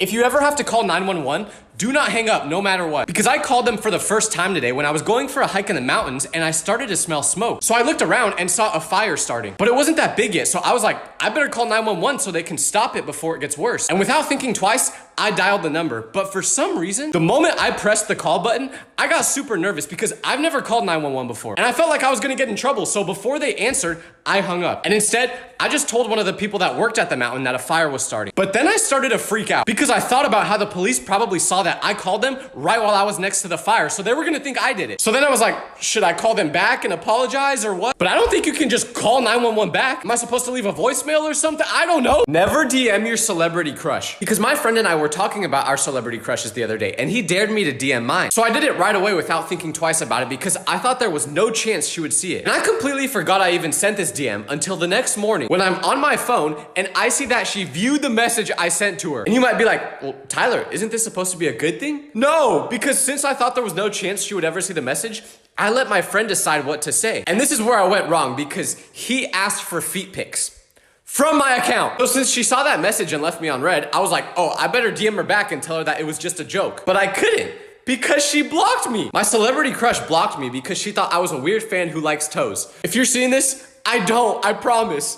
If you ever have to call 911, do not hang up no matter what. Because I called them for the first time today when I was going for a hike in the mountains and I started to smell smoke. So I looked around and saw a fire starting, but it wasn't that big yet. So I was like, I better call 911 so they can stop it before it gets worse. And without thinking twice, I dialed the number. But for some reason, the moment I pressed the call button, I got super nervous because I've never called 911 before. And I felt like I was gonna get in trouble. So before they answered, I hung up. And instead, I just told one of the people that worked at the mountain that a fire was starting. But then I started to freak out because I thought about how the police probably saw that I called them right while I was next to the fire. So they were gonna think I did it. So then I was like, should I call them back and apologize or what? But I don't think you can just call 911 back. Am I supposed to leave a voicemail or something? I don't know. Never DM your celebrity crush. Because my friend and I were talking about our celebrity crushes the other day and he dared me to DM mine. So I did it right away without thinking twice about it because I thought there was no chance she would see it. And I completely forgot I even sent this DM until the next morning when I'm on my phone and I see that she viewed the message I sent to her. And you might be like, well, Tyler, isn't this supposed to be a good thing? No, because since I thought there was no chance she would ever see the message, I let my friend decide what to say. And this is where I went wrong because he asked for feet pics from my account. So since she saw that message and left me on red, I was like, oh, I better DM her back and tell her that it was just a joke. But I couldn't because she blocked me. My celebrity crush blocked me because she thought I was a weird fan who likes toes. If you're seeing this, I don't, I promise.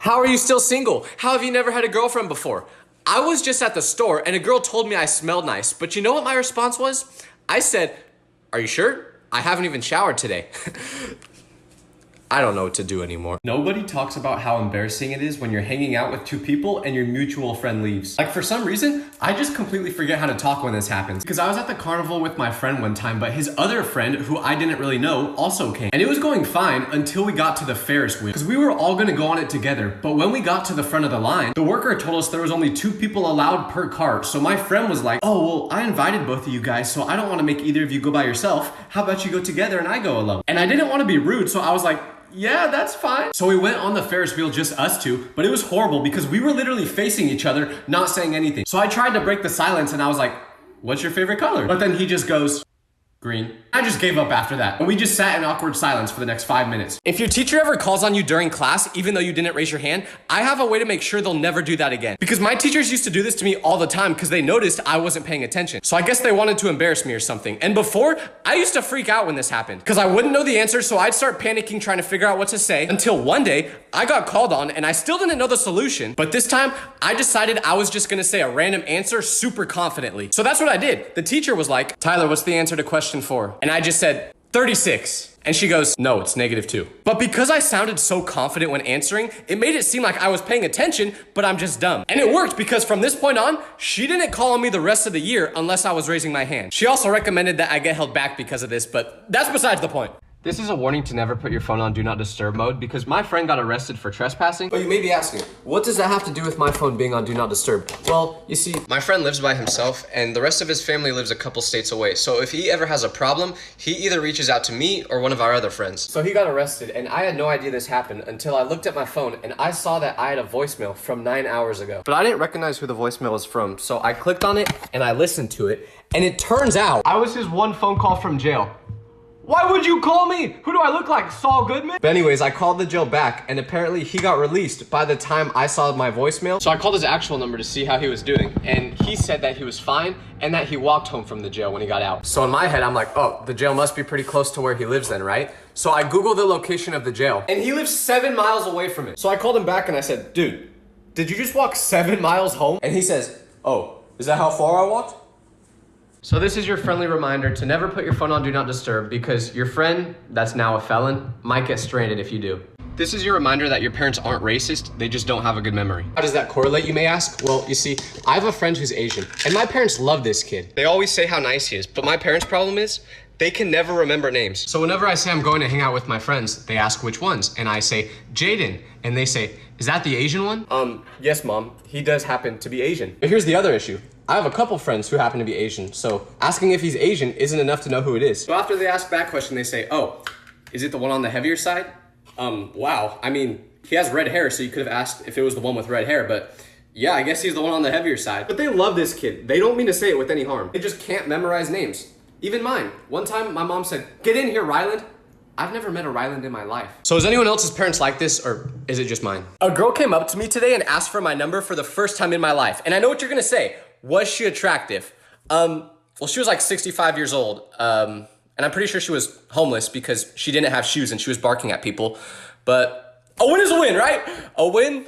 How are you still single? How have you never had a girlfriend before? I was just at the store and a girl told me I smelled nice, but you know what my response was? I said, are you sure? I haven't even showered today. I don't know what to do anymore. Nobody talks about how embarrassing it is when you're hanging out with two people and your mutual friend leaves. Like for some reason, I just completely forget how to talk when this happens. Because I was at the carnival with my friend one time, but his other friend, who I didn't really know, also came. And it was going fine until we got to the Ferris wheel. Because we were all gonna go on it together. But when we got to the front of the line, the worker told us there was only 2 people allowed per cart. So my friend was like, oh, well, I invited both of you guys, so I don't wanna make either of you go by yourself. How about you go together and I go alone? And I didn't wanna be rude, so I was like, yeah, that's fine. So we went on the Ferris wheel, just us two, but it was horrible because we were literally facing each other, not saying anything. So I tried to break the silence and I was like, what's your favorite color? But then he just goes, green. I just gave up after that. And we just sat in awkward silence for the next 5 minutes. If your teacher ever calls on you during class, even though you didn't raise your hand, I have a way to make sure they'll never do that again. Because my teachers used to do this to me all the time because they noticed I wasn't paying attention. So I guess they wanted to embarrass me or something. And before, I used to freak out when this happened because I wouldn't know the answer. So I'd start panicking trying to figure out what to say until one day I got called on and I still didn't know the solution. But this time I decided I was just gonna say a random answer super confidently. So that's what I did. The teacher was like, Tyler, what's the answer to question 4? And I just said, 36. And she goes, no, it's -2. But because I sounded so confident when answering, it made it seem like I was paying attention, but I'm just dumb. And it worked because from this point on, she didn't call on me the rest of the year unless I was raising my hand. She also recommended that I get held back because of this, but that's besides the point. This is a warning to never put your phone on Do Not Disturb mode because my friend got arrested for trespassing. But you may be asking, what does that have to do with my phone being on Do Not Disturb? Well, you see, my friend lives by himself and the rest of his family lives a couple states away. So if he ever has a problem, he either reaches out to me or one of our other friends. So he got arrested and I had no idea this happened until I looked at my phone and I saw that I had a voicemail from 9 hours ago. But I didn't recognize who the voicemail was from. So I clicked on it and I listened to it. And it turns out I was his one phone call from jail. Why would you call me? Who do I look like, Saul Goodman? But anyways, I called the jail back and apparently he got released by the time I saw my voicemail. So I called his actual number to see how he was doing and he said that he was fine and that he walked home from the jail when he got out. So in my head, I'm like, oh, the jail must be pretty close to where he lives then, right? So I Googled the location of the jail and he lives 7 miles away from it. So I called him back and I said, dude, did you just walk 7 miles home? And he says, oh, is that how far I walked? So this is your friendly reminder to never put your phone on Do Not Disturb because your friend, that's now a felon, might get stranded if you do. This is your reminder that your parents aren't racist, they just don't have a good memory. How does that correlate, you may ask? Well, you see, I have a friend who's Asian, and my parents love this kid. They always say how nice he is, but my parents' problem is, they can never remember names. So whenever I say I'm going to hang out with my friends, they ask which ones, and I say, Jaden, and they say, is that the Asian one? Yes, Mom, he does happen to be Asian. But here's the other issue. I have a couple friends who happen to be Asian, so asking if he's Asian isn't enough to know who it is. So after they ask that question, they say, oh, is it the one on the heavier side? Wow, I mean, he has red hair, so you could have asked if it was the one with red hair, but yeah, I guess he's the one on the heavier side. But they love this kid. They don't mean to say it with any harm. They just can't memorize names. Even mine. One time, my mom said, get in here, Ryland. I've never met a Ryland in my life. So is anyone else's parents like this, or is it just mine? A girl came up to me today and asked for my number for the first time in my life. And I know what you're gonna say. was she attractive? Well, she was like 65 years old. And I'm pretty sure she was homeless because she didn't have shoes and she was barking at people. But a win is a win, right? A win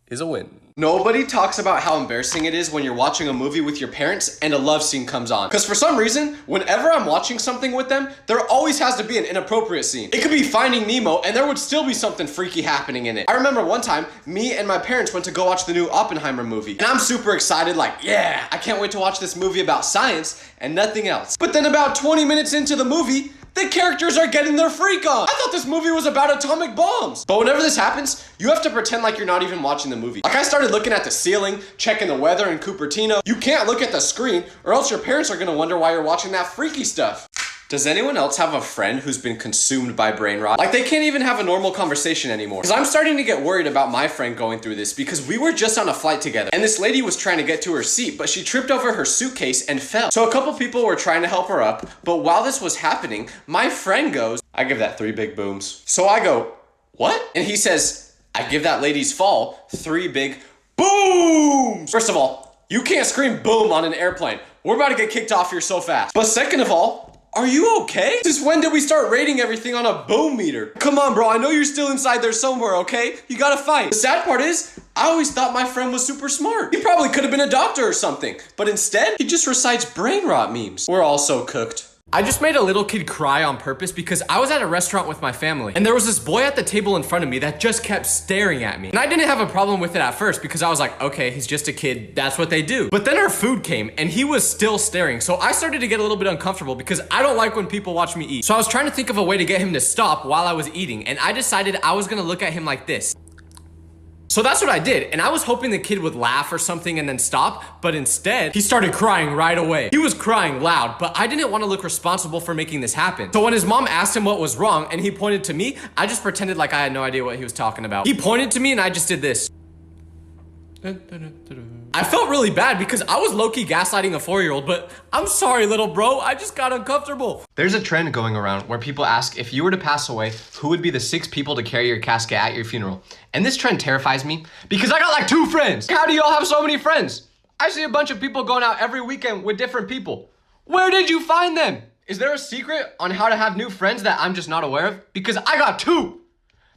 is a win. Nobody talks about how embarrassing it is when you're watching a movie with your parents and a love scene comes on. Because for some reason, whenever I'm watching something with them, there always has to be an inappropriate scene. It could be Finding Nemo and there would still be something freaky happening in it. I remember one time, me and my parents went to go watch the new Oppenheimer movie. And I'm super excited, like, yeah, I can't wait to watch this movie about science and nothing else. But then about 20 minutes into the movie, the characters are getting their freak on. I thought this movie was about atomic bombs. But whenever this happens, you have to pretend like you're not even watching the movie. Like I started looking at the ceiling, checking the weather in Cupertino. You can't look at the screen or else your parents are gonna wonder why you're watching that freaky stuff. Does anyone else have a friend who's been consumed by brain rot? Like they can't even have a normal conversation anymore. Because I'm starting to get worried about my friend going through this because we were just on a flight together and this lady was trying to get to her seat, but she tripped over her suitcase and fell. So a couple people were trying to help her up, but while this was happening, my friend goes, I give that 3 big booms. So I go, what? And he says, I give that lady's fall 3 big booms. First of all, you can't scream boom on an airplane. We're about to get kicked off here so fast. But second of all, are you okay? Since when did we start rating everything on a boom meter? Come on, bro, I know you're still inside there somewhere, okay? You gotta fight. The sad part is, I always thought my friend was super smart. He probably could have been a doctor or something, but instead, he just recites brain rot memes. We're all so cooked. I just made a little kid cry on purpose because I was at a restaurant with my family and there was this boy at the table in front of me that just kept staring at me. And I didn't have a problem with it at first because I was like, okay, he's just a kid, that's what they do. But then our food came and he was still staring. So I started to get a little bit uncomfortable because I don't like when people watch me eat. So I was trying to think of a way to get him to stop while I was eating and I decided I was gonna look at him like this. So that's what I did, and I was hoping the kid would laugh or something and then stop, but instead, he started crying right away. He was crying loud, but I didn't want to look responsible for making this happen. So when his mom asked him what was wrong and he pointed to me, I just pretended like I had no idea what he was talking about. He pointed to me and I just did this. I felt really bad because I was low-key gaslighting a 4-year-old, but I'm sorry, little bro, I just got uncomfortable. There's a trend going around where people ask if you were to pass away, who would be the 6 people to carry your casket at your funeral? And this trend terrifies me because I got like 2 friends. How do y'all have so many friends? I see a bunch of people going out every weekend with different people. Where did you find them? Is there a secret on how to have new friends that I'm just not aware of? Because I got 2.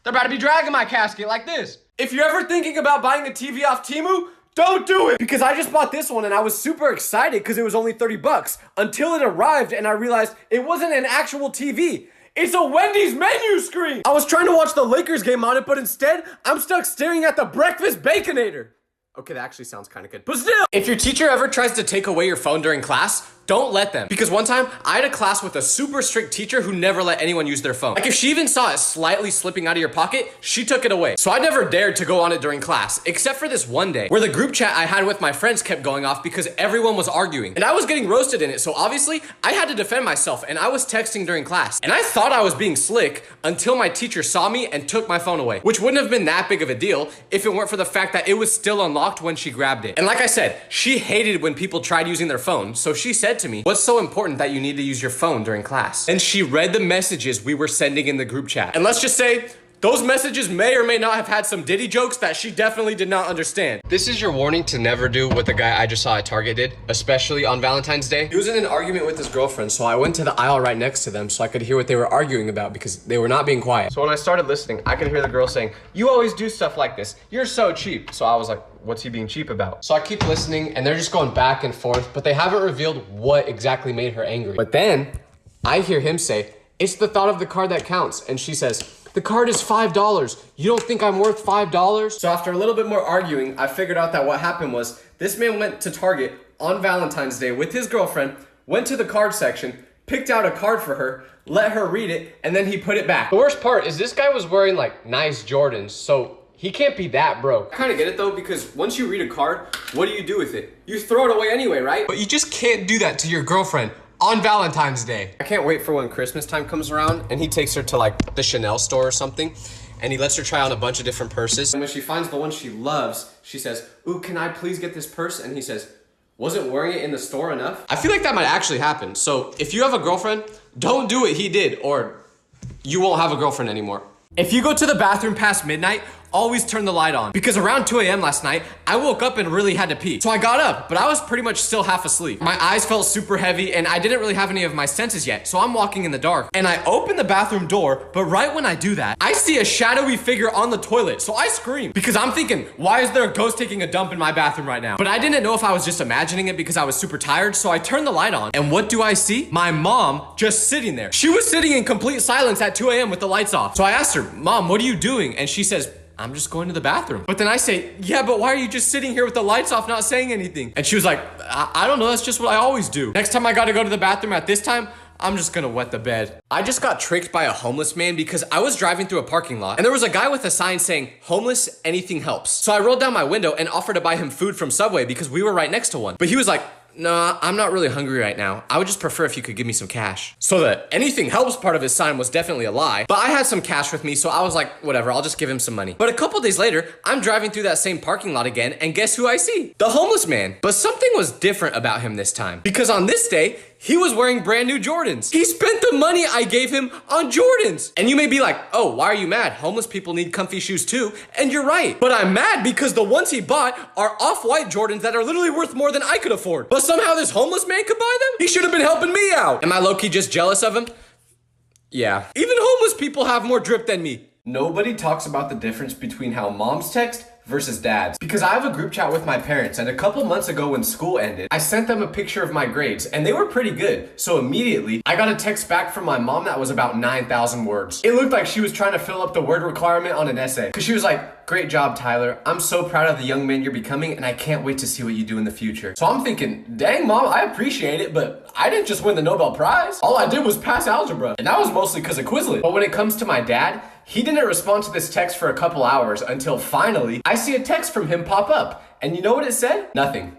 They're about to be dragging my casket like this. If you're ever thinking about buying a TV off Temu, don't do it! Because I just bought this one and I was super excited because it was only 30 bucks until it arrived and I realized it wasn't an actual TV. It's a Wendy's menu screen! I was trying to watch the Lakers game on it, but instead, I'm stuck staring at the breakfast Baconator. Okay, that actually sounds kind of good. But still! If your teacher ever tries to take away your phone during class, don't let them. Because one time, I had a class with a super strict teacher who never let anyone use their phone. Like if she even saw it slightly slipping out of your pocket, she took it away. So I never dared to go on it during class, except for this one day where the group chat I had with my friends kept going off because everyone was arguing. And I was getting roasted in it, so obviously I had to defend myself and I was texting during class. And I thought I was being slick until my teacher saw me and took my phone away, which wouldn't have been that big of a deal if it weren't for the fact that it was still unlocked when she grabbed it. And like I said, she hated when people tried using their phone, so she said to me, what's so important that you need to use your phone during class? And she read the messages we were sending in the group chat. And let's just say, those messages may or may not have had some Diddy jokes that she definitely did not understand. This is your warning to never do what the guy I just saw at Target did, especially on Valentine's Day. He was in an argument with his girlfriend, so I went to the aisle right next to them so I could hear what they were arguing about because they were not being quiet. So when I started listening, I could hear the girl saying, you always do stuff like this. You're so cheap. So I was like, what's he being cheap about? So I keep listening and they're just going back and forth, but they haven't revealed what exactly made her angry. But then I hear him say, it's the thought of the card that counts. And she says, the card is $5. You don't think I'm worth $5? So after a little bit more arguing, I figured out that what happened was this man went to Target on Valentine's Day with his girlfriend, went to the card section, picked out a card for her, let her read it, and then he put it back. The worst part is this guy was wearing like nice Jordans, so he can't be that broke. I kind of get it though, because once you read a card, what do you do with it? You throw it away anyway, right? But you just can't do that to your girlfriend on Valentine's Day. I can't wait for when Christmas time comes around and he takes her to like the Chanel store or something and he lets her try on a bunch of different purses. And when she finds the one she loves, she says, ooh, can I please get this purse? And he says, wasn't wearing it in the store enough? I feel like that might actually happen. So if you have a girlfriend, don't do what he did or you won't have a girlfriend anymore. If you go to the bathroom past midnight, always turn the light on. Because around 2 a.m. last night, I woke up and really had to pee. So I got up, but I was pretty much still half asleep. My eyes felt super heavy and I didn't really have any of my senses yet. So I'm walking in the dark and I open the bathroom door, but right when I do that, I see a shadowy figure on the toilet. So I scream because I'm thinking, why is there a ghost taking a dump in my bathroom right now? But I didn't know if I was just imagining it because I was super tired. So I turned the light on and what do I see? My mom just sitting there. She was sitting in complete silence at 2 a.m. with the lights off. So I asked her, Mom, what are you doing? And she says, I'm just going to the bathroom. But then I say, yeah, but why are you just sitting here with the lights off, not saying anything? And she was like, I don't know, that's just what I always do. Next time I gotta go to the bathroom at this time, I'm just gonna wet the bed. I just got tricked by a homeless man because I was driving through a parking lot and there was a guy with a sign saying, homeless, anything helps. So I rolled down my window and offered to buy him food from Subway because we were right next to one. But he was like, no, I'm not really hungry right now. I would just prefer if you could give me some cash. So the anything helps part of his sign was definitely a lie, but I had some cash with me, so I was like, whatever, I'll just give him some money. But a couple days later, I'm driving through that same parking lot again, and guess who I see? The homeless man. But something was different about him this time, because on this day, he was wearing brand new Jordans. He spent the money I gave him on Jordans. And you may be like, oh, why are you mad? Homeless people need comfy shoes too. And you're right. But I'm mad because the ones he bought are off-white Jordans that are literally worth more than I could afford. But somehow this homeless man could buy them? He should have been helping me out. Am I low-key just jealous of him? Yeah. Even homeless people have more drip than me. Nobody talks about the difference between how moms text versus dads. Because I have a group chat with my parents, and a couple months ago when school ended, I sent them a picture of my grades and they were pretty good. So immediately I got a text back from my mom that was about 9,000 words. It looked like she was trying to fill up the word requirement on an essay. Cause she was like, great job, Tyler. I'm so proud of the young man you're becoming and I can't wait to see what you do in the future. So I'm thinking, dang mom, I appreciate it, but I didn't just win the Nobel Prize. All I did was pass algebra. And that was mostly cause of Quizlet. But when it comes to my dad, he didn't respond to this text for a couple hours until finally I see a text from him pop up. And you know what it said? Nothing.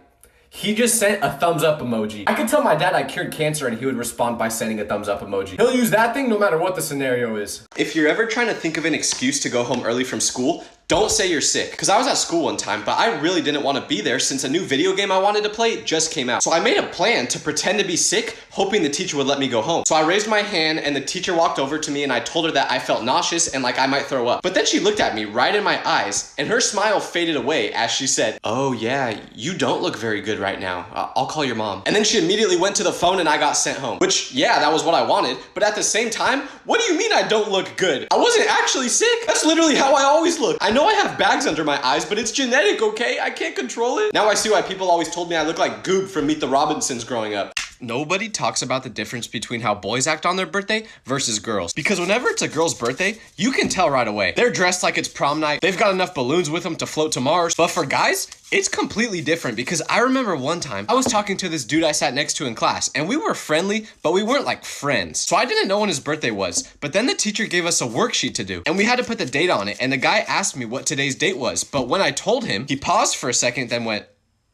He just sent a thumbs up emoji. I could tell my dad I cured cancer and he would respond by sending a thumbs up emoji. He'll use that thing no matter what the scenario is. If you're ever trying to think of an excuse to go home early from school, don't say you're sick. Because I was at school one time, but I really didn't want to be there since a new video game I wanted to play just came out. So I made a plan to pretend to be sick, hoping the teacher would let me go home. So I raised my hand and the teacher walked over to me and I told her that I felt nauseous and like I might throw up. But then she looked at me right in my eyes and her smile faded away as she said, oh yeah, you don't look very good right now. I'll call your mom. And then she immediately went to the phone and I got sent home. Which, yeah, that was what I wanted. But at the same time, what do you mean I don't look good? I wasn't actually sick. That's literally how I always look. I know I have bags under my eyes, but it's genetic, okay? I can't control it. Now I see why people always told me I look like Goob from Meet the Robinsons growing up. Nobody talks about the difference between how boys act on their birthday versus girls. Because whenever it's a girl's birthday, you can tell right away. They're dressed like it's prom night. They've got enough balloons with them to float to Mars. But for guys, it's completely different because I remember one time I was talking to this dude I sat next to in class and we were friendly, but we weren't like friends. So I didn't know when his birthday was, but then the teacher gave us a worksheet to do and we had to put the date on it and the guy asked me what today's date was. But when I told him, he paused for a second, then went,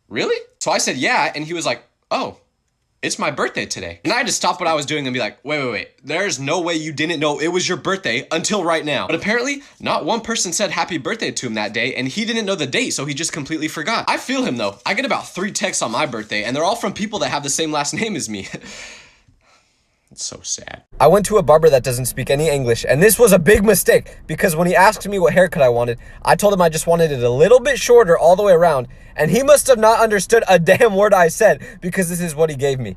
really? So I said, yeah. And he was like, oh, it's my birthday today. And I had to stop what I was doing and be like, wait. There's no way you didn't know it was your birthday until right now. But apparently, not one person said happy birthday to him that day, and he didn't know the date, so he just completely forgot. I feel him though. I get about 3 texts on my birthday, and they're all from people that have the same last name as me. It's so sad. I went to a barber that doesn't speak any English, and this was a big mistake because when he asked me what haircut I wanted, I told him I just wanted it a little bit shorter all the way around, and he must have not understood a damn word I said because this is what he gave me.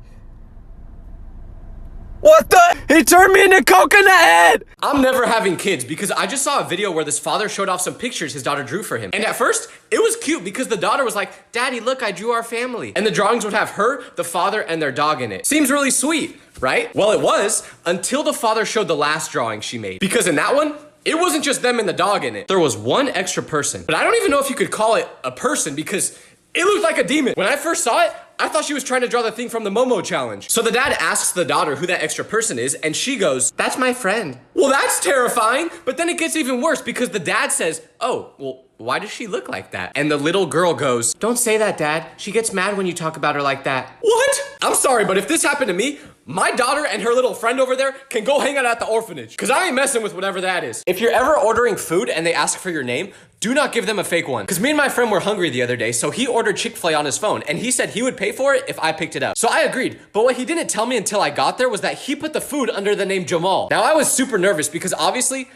What the? He turned me into Coconut Head! I'm never having kids because I just saw a video where this father showed off some pictures his daughter drew for him. And at first, it was cute because the daughter was like, Daddy, look, I drew our family. And the drawings would have her, the father, and their dog in it. Seems really sweet, right? Well, it was until the father showed the last drawing she made. Because in that one, it wasn't just them and the dog in it. There was one extra person. But I don't even know if you could call it a person because it looked like a demon. When I first saw it, I thought she was trying to draw the thing from the Momo challenge. So the dad asks the daughter who that extra person is, and she goes, that's my friend. Well, that's terrifying, but then it gets even worse because the dad says, oh, well, why does she look like that? And the little girl goes, don't say that, Dad. She gets mad when you talk about her like that. What? I'm sorry, but if this happened to me, my daughter and her little friend over there can go hang out at the orphanage because I ain't messing with whatever that is. If you're ever ordering food and they ask for your name, do not give them a fake one. Because me and my friend were hungry the other day, so he ordered Chick-fil-A on his phone, and he said he would pay for it if I picked it up. So I agreed, but what he didn't tell me until I got there was that he put the food under the name Jamal. Now I was super nervous because obviously,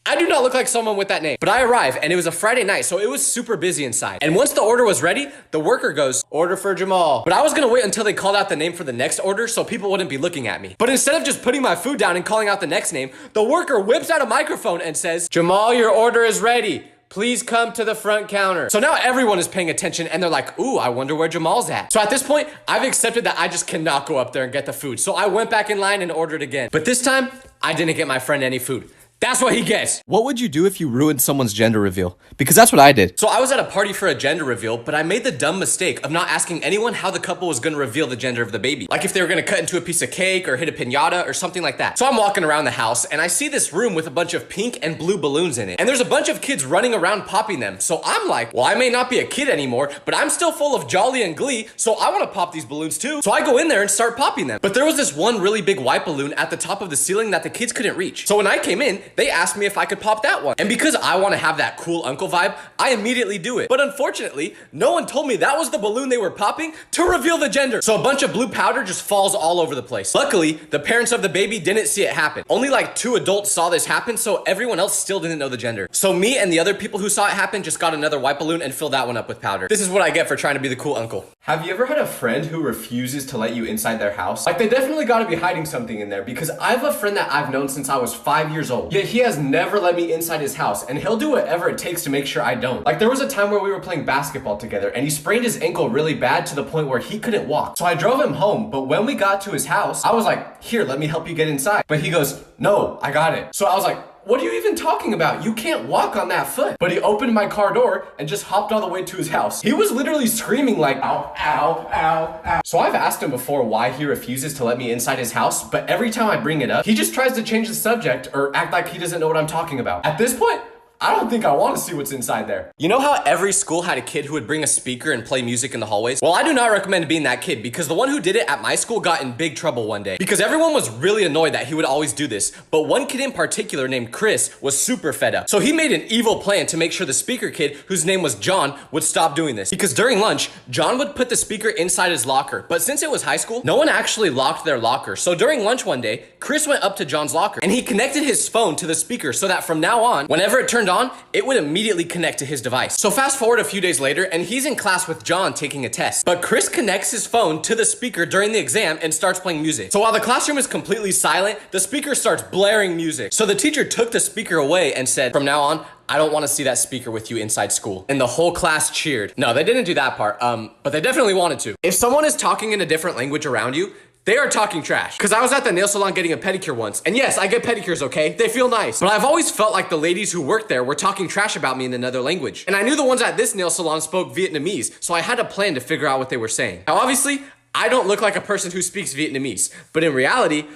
I do not look like someone with that name. But I arrive, and it was a Friday night, so it was super busy inside. And once the order was ready, the worker goes, "Order for Jamal." But I was gonna wait until they called out the name for the next order so people wouldn't be looking at me. But instead of just putting my food down and calling out the next name, the worker whips out a microphone and says, "Jamal, your order is ready. Please come to the front counter." So now everyone is paying attention and they're like, "Ooh, I wonder where Jamal's at." So at this point, I've accepted that I just cannot go up there and get the food. So I went back in line and ordered again. But this time, I didn't get my friend any food. That's what he gets. What would you do if you ruined someone's gender reveal? Because that's what I did. So I was at a party for a gender reveal, but I made the dumb mistake of not asking anyone how the couple was gonna reveal the gender of the baby. Like if they were gonna cut into a piece of cake or hit a piñata or something like that. So I'm walking around the house and I see this room with a bunch of pink and blue balloons in it. And there's a bunch of kids running around popping them. So I'm like, well, I may not be a kid anymore, but I'm still full of jolly and glee, so I wanna pop these balloons too. So I go in there and start popping them. But there was this one really big white balloon at the top of the ceiling that the kids couldn't reach. So when I came in, they asked me if I could pop that one. And because I want to have that cool uncle vibe, I immediately do it. But unfortunately, no one told me that was the balloon they were popping to reveal the gender. So a bunch of blue powder just falls all over the place. Luckily, the parents of the baby didn't see it happen. Only like 2 adults saw this happen, so everyone else still didn't know the gender. So me and the other people who saw it happen just got another white balloon and filled that one up with powder. This is what I get for trying to be the cool uncle. Have you ever had a friend who refuses to let you inside their house? Like they definitely gotta be hiding something in there, because I have a friend that I've known since I was 5 years old. Yet he has never let me inside his house, and he'll do whatever it takes to make sure I don't. Like there was a time where we were playing basketball together and he sprained his ankle really bad to the point where he couldn't walk. So I drove him home, but when we got to his house, I was like, "Here, let me help you get inside." But he goes, "No, I got it." So I was like, "What are you even talking about? You can't walk on that foot." But he opened my car door and just hopped all the way to his house. He was literally screaming like, "Ow, ow, ow, ow." So I've asked him before why he refuses to let me inside his house, but every time I bring it up, he just tries to change the subject or act like he doesn't know what I'm talking about. At this point, I don't think I want to see what's inside there. You know how every school had a kid who would bring a speaker and play music in the hallways? Well, I do not recommend being that kid, because the one who did it at my school got in big trouble one day. Because everyone was really annoyed that he would always do this, but one kid in particular named Chris was super fed up. So he made an evil plan to make sure the speaker kid, whose name was John, would stop doing this. Because during lunch, John would put the speaker inside his locker, but since it was high school, no one actually locked their locker. So during lunch one day, Chris went up to John's locker and he connected his phone to the speaker so that from now on, whenever it turned on, it would immediately connect to his device. So fast forward a few days later and he's in class with John taking a test. But Chris connects his phone to the speaker during the exam and starts playing music. So while the classroom is completely silent, the speaker starts blaring music. So the teacher took the speaker away and said, "From now on, I don't want to see that speaker with you inside school." And the whole class cheered. No, they didn't do that part, but they definitely wanted to. If someone is talking in a different language around you, they are talking trash. Because I was at the nail salon getting a pedicure once. And yes, I get pedicures, okay? They feel nice. But I've always felt like the ladies who worked there were talking trash about me in another language. And I knew the ones at this nail salon spoke Vietnamese, so I had a plan to figure out what they were saying. Now, obviously, I don't look like a person who speaks Vietnamese. But in reality,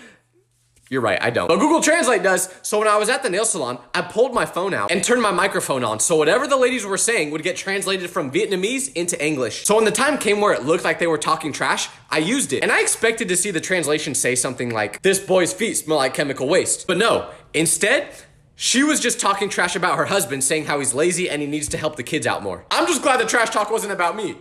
you're right, I don't. But Google Translate does. So when I was at the nail salon, I pulled my phone out and turned my microphone on. So whatever the ladies were saying would get translated from Vietnamese into English. So when the time came where it looked like they were talking trash, I used it. And I expected to see the translation say something like, "This boy's feet smell like chemical waste." But no, instead, she was just talking trash about her husband, saying how he's lazy and he needs to help the kids out more. I'm just glad the trash talk wasn't about me.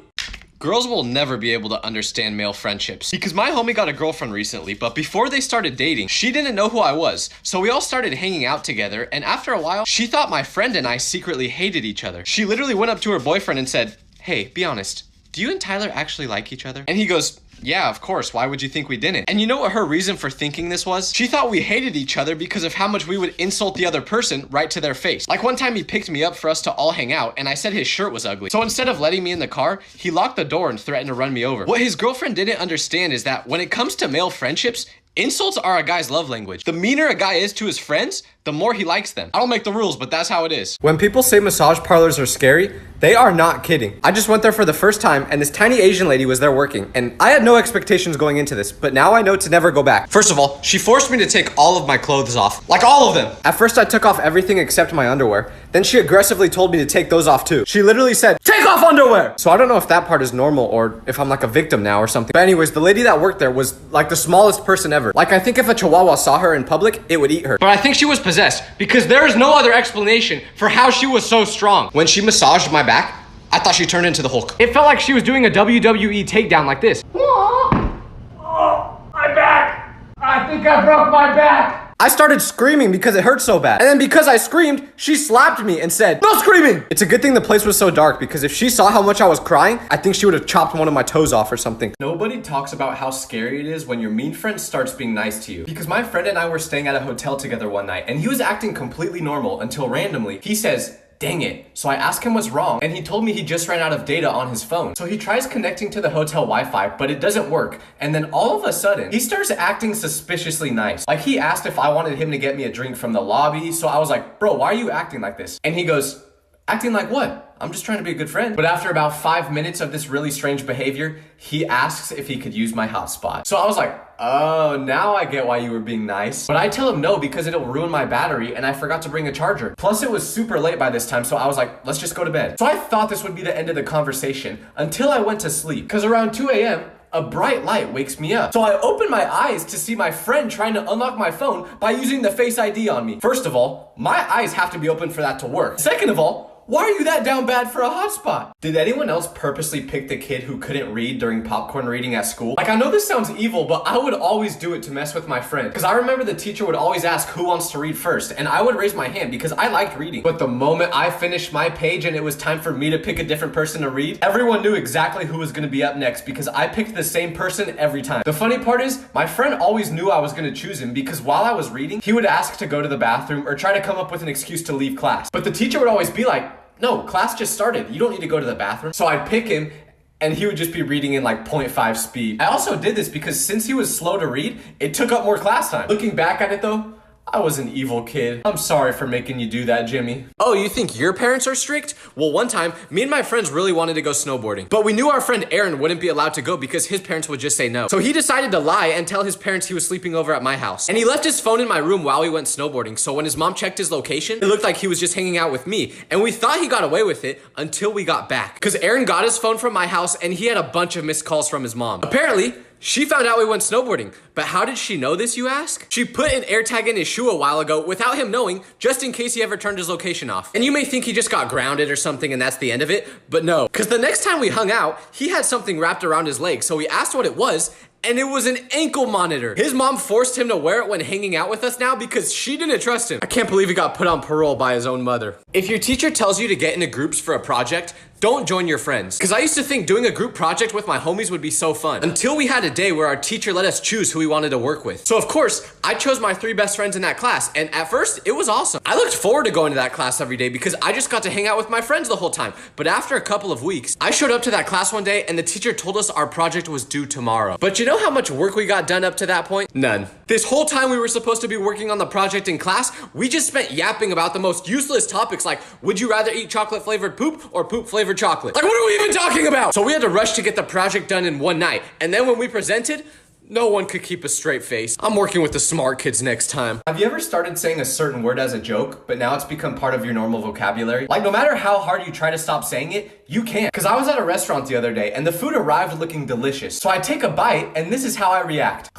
Girls will never be able to understand male friendships, because my homie got a girlfriend recently, but before they started dating, she didn't know who I was. So we all started hanging out together, and after a while, she thought my friend and I secretly hated each other. She literally went up to her boyfriend and said, "Hey, be honest, do you and Tyler actually like each other?" And he goes, "Yeah, of course. Why would you think we didn't?" And you know what her reason for thinking this was? She thought we hated each other because of how much we would insult the other person right to their face. Like one time he picked me up for us to all hang out and I said his shirt was ugly. So instead of letting me in the car, he locked the door and threatened to run me over. What his girlfriend didn't understand is that when it comes to male friendships, insults are a guy's love language. The meaner a guy is to his friends, the more he likes them. I don't make the rules, but that's how it is. When people say massage parlors are scary, they are not kidding. I just went there for the first time and this tiny Asian lady was there working, and I had no expectations going into this, but now I know to never go back. First of all, she forced me to take all of my clothes off. Like all of them. At first I took off everything except my underwear. Then she aggressively told me to take those off too. She literally said, "Take off underwear!" So I don't know if that part is normal or if I'm like a victim now or something. But anyways, the lady that worked there was like the smallest person ever. Like I think if a chihuahua saw her in public, it would eat her. But I think she was possessed, because there is no other explanation for how she was so strong. When she massaged my back, I thought she turned into the Hulk. It felt like she was doing a WWE takedown like this. Oh, my back! I think I broke my back! I started screaming because it hurt so bad. And then because I screamed, she slapped me and said, "No screaming!" It's a good thing the place was so dark, because if she saw how much I was crying, I think she would have chopped one of my toes off or something. Nobody talks about how scary it is when your mean friend starts being nice to you. Because my friend and I were staying at a hotel together one night, and he was acting completely normal until randomly he says, "Dang it." So I asked him what's wrong, and he told me he just ran out of data on his phone. So he tries connecting to the hotel Wi-Fi, but it doesn't work. And then all of a sudden, he starts acting suspiciously nice. Like, he asked if I wanted him to get me a drink from the lobby. So I was like, "Bro, why are you acting like this?" And he goes, "Acting like what? I'm just trying to be a good friend." But after about 5 minutes of this really strange behavior, he asks if he could use my hotspot. So I was like, "Oh, now I get why you were being nice." But I tell him no, because it'll ruin my battery, and I forgot to bring a charger. Plus it was super late by this time, so I was like, let's just go to bed. So I thought this would be the end of the conversation until I went to sleep. Because around 2 a.m., a bright light wakes me up. So I open my eyes to see my friend trying to unlock my phone by using the Face ID on me. First of all, my eyes have to be open for that to work. Second of all, why are you that down bad for a hotspot? Did anyone else purposely pick the kid who couldn't read during popcorn reading at school? Like, I know this sounds evil, but I would always do it to mess with my friend. Because I remember the teacher would always ask who wants to read first, and I would raise my hand because I liked reading. But the moment I finished my page and it was time for me to pick a different person to read, everyone knew exactly who was gonna be up next because I picked the same person every time. The funny part is, my friend always knew I was gonna choose him because while I was reading, he would ask to go to the bathroom or try to come up with an excuse to leave class. But the teacher would always be like, "No, class just started. You don't need to go to the bathroom." So I'd pick him, and he would just be reading in like 0.5 speed. I also did this because since he was slow to read, it took up more class time. Looking back at it though, I was an evil kid. I'm sorry for making you do that, Jimmy. Oh, you think your parents are strict? Well, one time, me and my friends really wanted to go snowboarding, but we knew our friend Aaron wouldn't be allowed to go because his parents would just say no. So he decided to lie and tell his parents he was sleeping over at my house. And he left his phone in my room while we went snowboarding, so when his mom checked his location, it looked like he was just hanging out with me, and we thought he got away with it until we got back. Because Aaron got his phone from my house, and he had a bunch of missed calls from his mom. Apparently, she found out we went snowboarding, but how did she know this, you ask? She put an AirTag in his shoe a while ago without him knowing, just in case he ever turned his location off. And you may think he just got grounded or something and that's the end of it, but no. Because the next time we hung out, he had something wrapped around his leg, so we asked what it was, and it was an ankle monitor. His mom forced him to wear it when hanging out with us now because she didn't trust him. I can't believe he got put on parole by his own mother. If your teacher tells you to get into groups for a project, don't join your friends. Because I used to think doing a group project with my homies would be so fun. Until we had a day where our teacher let us choose who we wanted to work with. So of course, I chose my 3 best friends in that class, and at first, it was awesome. I looked forward to going to that class every day because I just got to hang out with my friends the whole time. But after a couple of weeks, I showed up to that class one day and the teacher told us our project was due tomorrow. But you know how much work we got done up to that point? None. This whole time we were supposed to be working on the project in class, we just spent yapping about the most useless topics like, would you rather eat chocolate flavored poop or poop flavored chocolate? Like, what are we even talking about? So we had to rush to get the project done in one night. And then when we presented, no one could keep a straight face. I'm working with the smart kids next time. Have you ever started saying a certain word as a joke, but now it's become part of your normal vocabulary? Like, no matter how hard you try to stop saying it, you can't. Because I was at a restaurant the other day and the food arrived looking delicious. So I take a bite and this is how I react.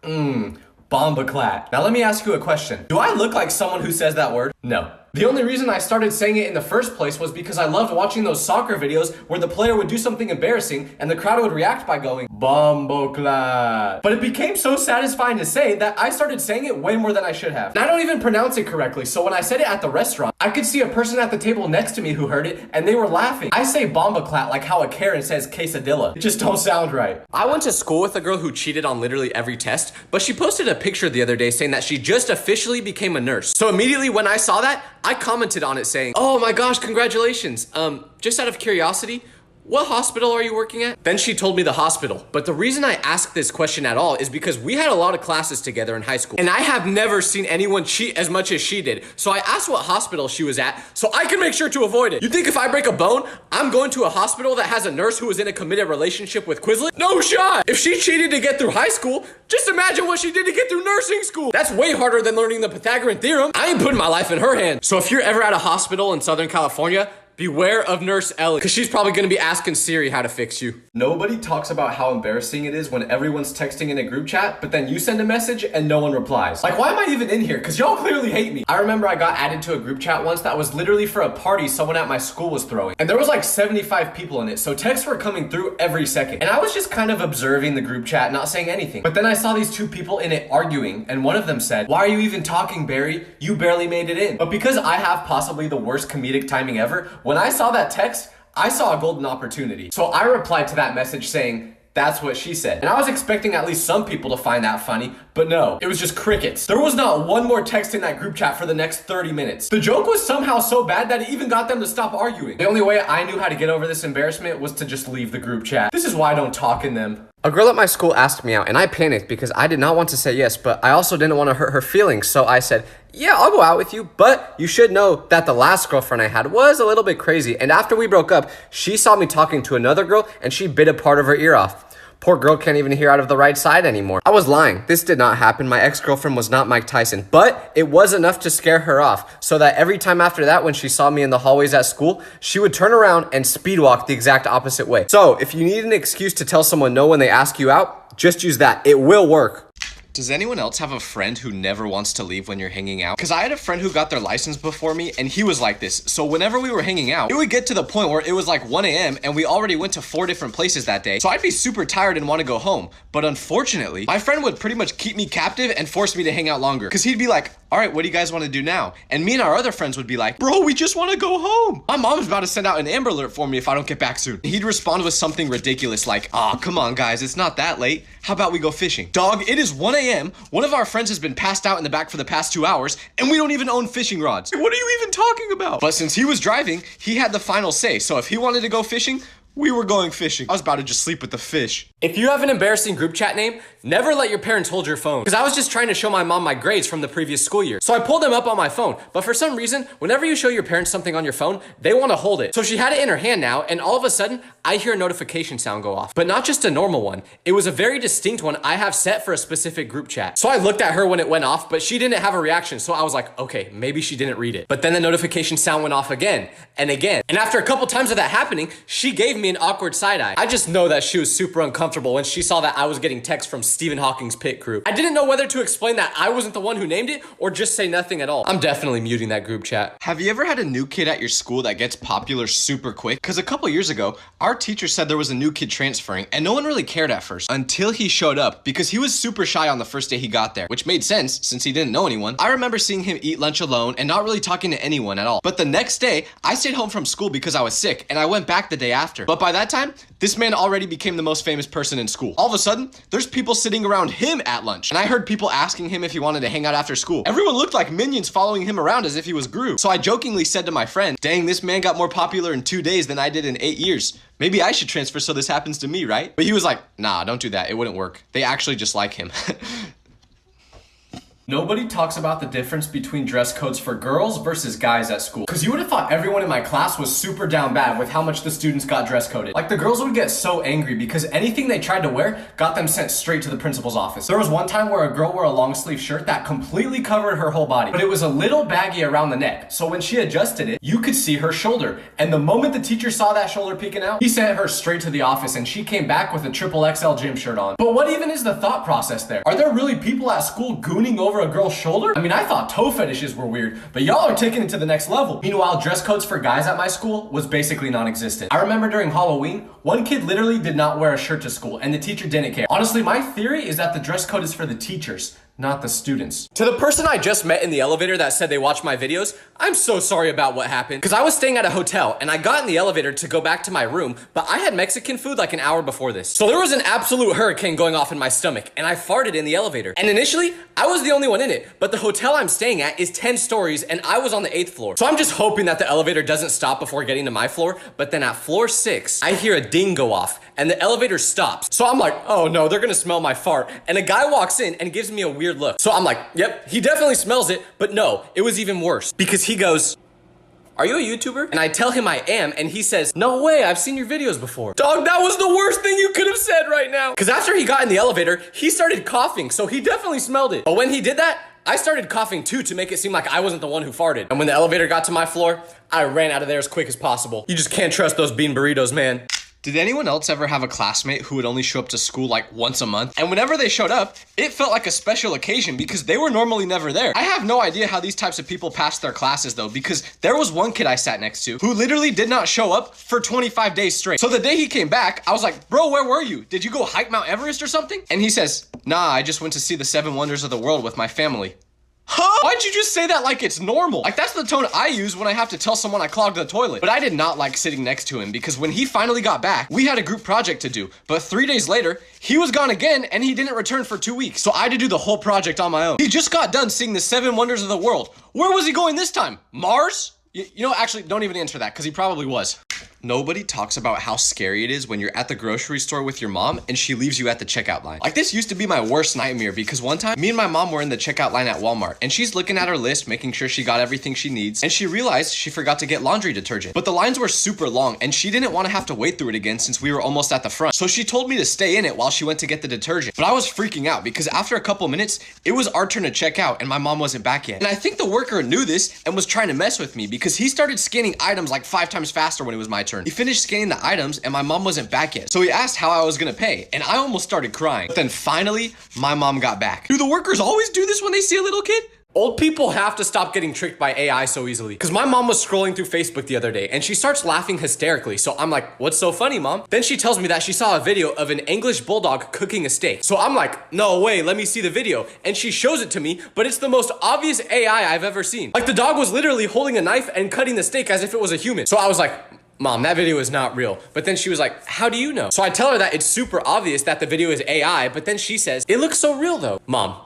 Bombaclat. Now let me ask you a question. Do I look like someone who says that word? No. The only reason I started saying it in the first place was because I loved watching those soccer videos where the player would do something embarrassing and the crowd would react by going, Bombaclat. But it became so satisfying to say that I started saying it way more than I should have. And I don't even pronounce it correctly, so when I said it at the restaurant, I could see a person at the table next to me who heard it and they were laughing. I say Bombaclat like how a Karen says quesadilla. It just don't sound right. I went to school with a girl who cheated on literally every test, but she posted a picture the other day saying that she just officially became a nurse. So immediately when I saw that, I commented on it saying, "Oh my gosh, congratulations. Just out of curiosity, what hospital are you working at?" Then she told me the hospital. But the reason I asked this question at all is because we had a lot of classes together in high school. And I have never seen anyone cheat as much as she did. So I asked what hospital she was at so I can make sure to avoid it. You think if I break a bone, I'm going to a hospital that has a nurse who is in a committed relationship with Quizlet? No shot! If she cheated to get through high school, just imagine what she did to get through nursing school. That's way harder than learning the Pythagorean theorem. I ain't putting my life in her hands. So if you're ever at a hospital in Southern California, Beware of Nurse Ellie, because she's probably gonna be asking Siri how to fix you. Nobody talks about how embarrassing it is when everyone's texting in a group chat, but then you send a message and no one replies. Like, why am I even in here? Because y'all clearly hate me. I remember I got added to a group chat once that was literally for a party someone at my school was throwing. And there was like 75 people in it, so texts were coming through every second. And I was just kind of observing the group chat, not saying anything. But then I saw these two people in it arguing, and one of them said, "Why are you even talking, Barry? You barely made it in." But because I have possibly the worst comedic timing ever, when I saw that text, I saw a golden opportunity. So I replied to that message saying, "That's what she said." And I was expecting at least some people to find that funny, but no, it was just crickets. There was not one more text in that group chat for the next 30 minutes. The joke was somehow so bad that it even got them to stop arguing. The only way I knew how to get over this embarrassment was to just leave the group chat. This is why I don't talk in them. A girl at my school asked me out, and I panicked because I did not want to say yes, but I also didn't want to hurt her feelings, so I said, "Yeah, I'll go out with you, but you should know that the last girlfriend I had was a little bit crazy, and after we broke up, she saw me talking to another girl, and she bit a part of her ear off. Poor girl can't even hear out of the right side anymore." I was lying. This did not happen. My ex-girlfriend was not Mike Tyson, but it was enough to scare her off, so that every time after that, when she saw me in the hallways at school, she would turn around and speed walk the exact opposite way. So if you need an excuse to tell someone no when they ask you out, just use that. It will work. Does anyone else have a friend who never wants to leave when you're hanging out? Because I had a friend who got their license before me, and he was like this. So whenever we were hanging out, it would get to the point where it was like 1 a.m. and we already went to 4 different places that day. So I'd be super tired and want to go home. But unfortunately, my friend would pretty much keep me captive and force me to hang out longer. Because he'd be like, "All right, what do you guys want to do now?" And me and our other friends would be like, "Bro, we just want to go home. My mom's about to send out an Amber Alert for me if I don't get back soon." He'd respond with something ridiculous like, "Aw, come on guys, it's not that late. How about we go fishing?" Dog, it is 1 a.m. One of our friends has been passed out in the back for the past 2 hours, and we don't even own fishing rods. What are you even talking about? But since he was driving, he had the final say. So if he wanted to go fishing, we were going fishing. I was about to just sleep with the fish. If you have an embarrassing group chat name, never let your parents hold your phone. Because I was just trying to show my mom my grades from the previous school year. So I pulled them up on my phone. But for some reason, whenever you show your parents something on your phone, they want to hold it. So she had it in her hand now, and all of a sudden, I hear a notification sound go off. But not just a normal one. It was a very distinct one I have set for a specific group chat. So I looked at her when it went off, but she didn't have a reaction. So I was like, okay, maybe she didn't read it. But then the notification sound went off again and again. And after a couple times of that happening, she gave me an awkward side eye. I just know that she was super uncomfortable when she saw that I was getting texts from Stephen Hawking's pit crew. I didn't know whether to explain that I wasn't the one who named it or just say nothing at all. I'm definitely muting that group chat. Have you ever had a new kid at your school that gets popular super quick? Because a couple years ago, our teacher said there was a new kid transferring and no one really cared at first until he showed up because he was super shy on the first day he got there, which made sense since he didn't know anyone. I remember seeing him eat lunch alone and not really talking to anyone at all. But the next day, I stayed home from school because I was sick and I went back the day after. But by that time, this man already became the most famous person in school. All of a sudden, there's people sitting around him at lunch. And I heard people asking him if he wanted to hang out after school. Everyone looked like minions following him around as if he was Gru. So I jokingly said to my friend, "Dang, this man got more popular in 2 days than I did in 8 years. Maybe I should transfer so this happens to me, right?" But he was like, "Nah, don't do that. It wouldn't work. They actually just like him." Nobody talks about the difference between dress codes for girls versus guys at school. Because you would have thought everyone in my class was super down bad with how much the students got dress coded. Like the girls would get so angry because anything they tried to wear got them sent straight to the principal's office. There was one time where a girl wore a long sleeve shirt that completely covered her whole body, but it was a little baggy around the neck. So when she adjusted it, you could see her shoulder. And the moment the teacher saw that shoulder peeking out, he sent her straight to the office and she came back with a XXL gym shirt on. But what even is the thought process there? Are there really people at school gooning over a girl's shoulder? I mean, I thought toe fetishes were weird, but y'all are taking it to the next level. Meanwhile, dress codes for guys at my school was basically non-existent. I remember during Halloween, one kid literally did not wear a shirt to school and the teacher didn't care. Honestly, my theory is that the dress code is for the teachers, not the students. To the person I just met in the elevator that said they watched my videos, I'm so sorry about what happened. Because I was staying at a hotel and I got in the elevator to go back to my room, but I had Mexican food like an hour before this. So there was an absolute hurricane going off in my stomach and I farted in the elevator. And initially, I was the only one in it, but the hotel I'm staying at is 10 stories and I was on the 8th floor. So I'm just hoping that the elevator doesn't stop before getting to my floor, but then at floor 6, I hear a ding go off and the elevator stops. So I'm like, oh no, they're gonna smell my fart. And a guy walks in and gives me a weird look. So I'm like, yep, he definitely smells it, but no, it was even worse because he goes, "Are you a YouTuber?" And I tell him I am, and he says, "No way, I've seen your videos before." Dog, that was the worst thing you could have said right now. Because after he got in the elevator, he started coughing, so he definitely smelled it. But when he did that, I started coughing too to make it seem like I wasn't the one who farted. And when the elevator got to my floor, I ran out of there as quick as possible. You just can't trust those bean burritos, man. Did anyone else ever have a classmate who would only show up to school like once a month? And whenever they showed up, it felt like a special occasion because they were normally never there. I have no idea how these types of people passed their classes though, because there was one kid I sat next to who literally did not show up for 25 days straight. So the day he came back, I was like, bro, where were you? Did you go hike Mount Everest or something? And he says, nah, I just went to see the 7 wonders of the world with my family. Huh? Why'd you just say that like it's normal? Like that's the tone I use when I have to tell someone I clogged the toilet. But I did not like sitting next to him because when he finally got back, we had a group project to do. But 3 days later, he was gone again and he didn't return for 2 weeks. So I had to do the whole project on my own. He just got done seeing the 7 wonders of the world. Where was he going this time? Mars? You know, actually, don't even answer that because he probably was. Nobody talks about how scary it is when you're at the grocery store with your mom and she leaves you at the checkout line. Like this used to be my worst nightmare because one time me and my mom were in the checkout line at Walmart and she's looking at her list, making sure she got everything she needs. And she realized she forgot to get laundry detergent, but the lines were super long and she didn't want to have to wait through it again since we were almost at the front. So she told me to stay in it while she went to get the detergent. But I was freaking out because after a couple minutes, it was our turn to check out and my mom wasn't back yet. And I think the worker knew this and was trying to mess with me because he started scanning items like 5 times faster when it was my turn. He finished scanning the items and my mom wasn't back yet. So he asked how I was gonna pay and I almost started crying. But then finally, my mom got back. Do the workers always do this when they see a little kid? Old people have to stop getting tricked by AI so easily. Because my mom was scrolling through Facebook the other day and she starts laughing hysterically. So I'm like, what's so funny, mom? Then she tells me that she saw a video of an English bulldog cooking a steak. So I'm like, no way, let me see the video. And she shows it to me, but it's the most obvious AI I've ever seen. Like the dog was literally holding a knife and cutting the steak as if it was a human. So I was like, Mom, that video is not real. But then she was like, how do you know? So I tell her that it's super obvious that the video is AI, but then she says, it looks so real though. Mom,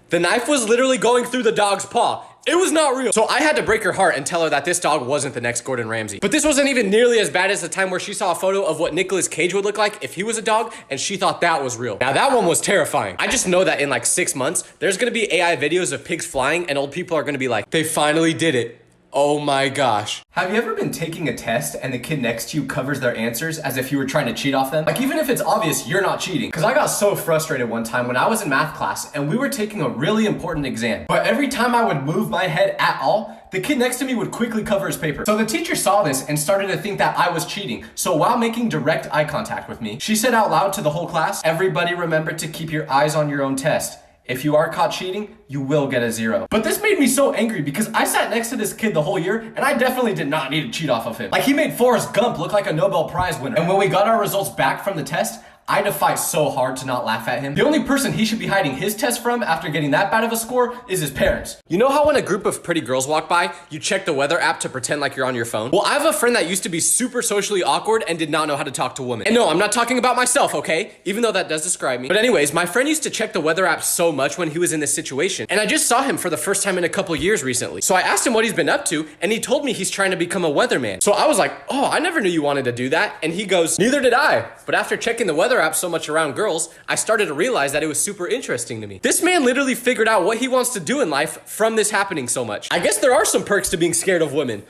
the knife was literally going through the dog's paw. It was not real. So I had to break her heart and tell her that this dog wasn't the next Gordon Ramsay. But this wasn't even nearly as bad as the time where she saw a photo of what Nicolas Cage would look like if he was a dog, and she thought that was real. Now that one was terrifying. I just know that in like 6 months, there's gonna be AI videos of pigs flying and old people are gonna be like, they finally did it. Oh my gosh. Have you ever been taking a test and the kid next to you covers their answers as if you were trying to cheat off them? Like even if it's obvious you're not cheating. Cause I got so frustrated one time when I was in math class and we were taking a really important exam. But every time I would move my head at all, the kid next to me would quickly cover his paper. So the teacher saw this and started to think that I was cheating. So while making direct eye contact with me, she said out loud to the whole class, everybody remember to keep your eyes on your own test. If you are caught cheating, you will get a 0. But this made me so angry because I sat next to this kid the whole year and I definitely did not need to cheat off of him. Like he made Forrest Gump look like a Nobel Prize winner. And when we got our results back from the test, I had to fight so hard to not laugh at him. The only person he should be hiding his test from after getting that bad of a score is his parents. You know how when a group of pretty girls walk by, you check the weather app to pretend like you're on your phone? Well, I have a friend that used to be super socially awkward and did not know how to talk to women. And no, I'm not talking about myself, okay? Even though that does describe me. But anyways, my friend used to check the weather app so much when he was in this situation. And I just saw him for the first time in a couple years recently. So I asked him what he's been up to and he told me he's trying to become a weatherman. So I was like, oh, I never knew you wanted to do that. And he goes, neither did I. But after checking the weather app so much around girls, I started to realize that it was super interesting to me. This man literally figured out what he wants to do in life from this happening so much. I guess there are some perks to being scared of women.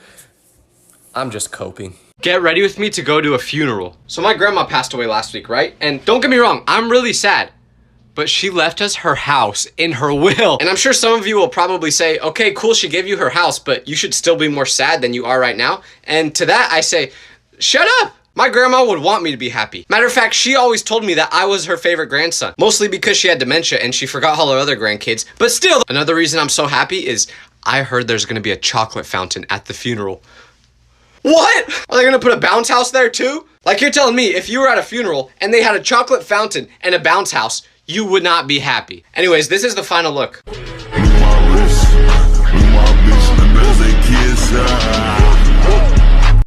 I'm just coping. Get ready with me to go to a funeral. So my grandma passed away last week, right? And don't get me wrong, I'm really sad. But she left us her house in her will. And I'm sure some of you will probably say, okay, cool, she gave you her house, but you should still be more sad than you are right now. And to that I say, shut up. My grandma would want me to be happy. Matter of fact, she always told me that I was her favorite grandson. Mostly because she had dementia and she forgot all her other grandkids. But still, another reason I'm so happy is I heard there's gonna be a chocolate fountain at the funeral. What? Are they gonna put a bounce house there too? Like you're telling me if you were at a funeral and they had a chocolate fountain and a bounce house, you would not be happy. Anyways, this is the final look.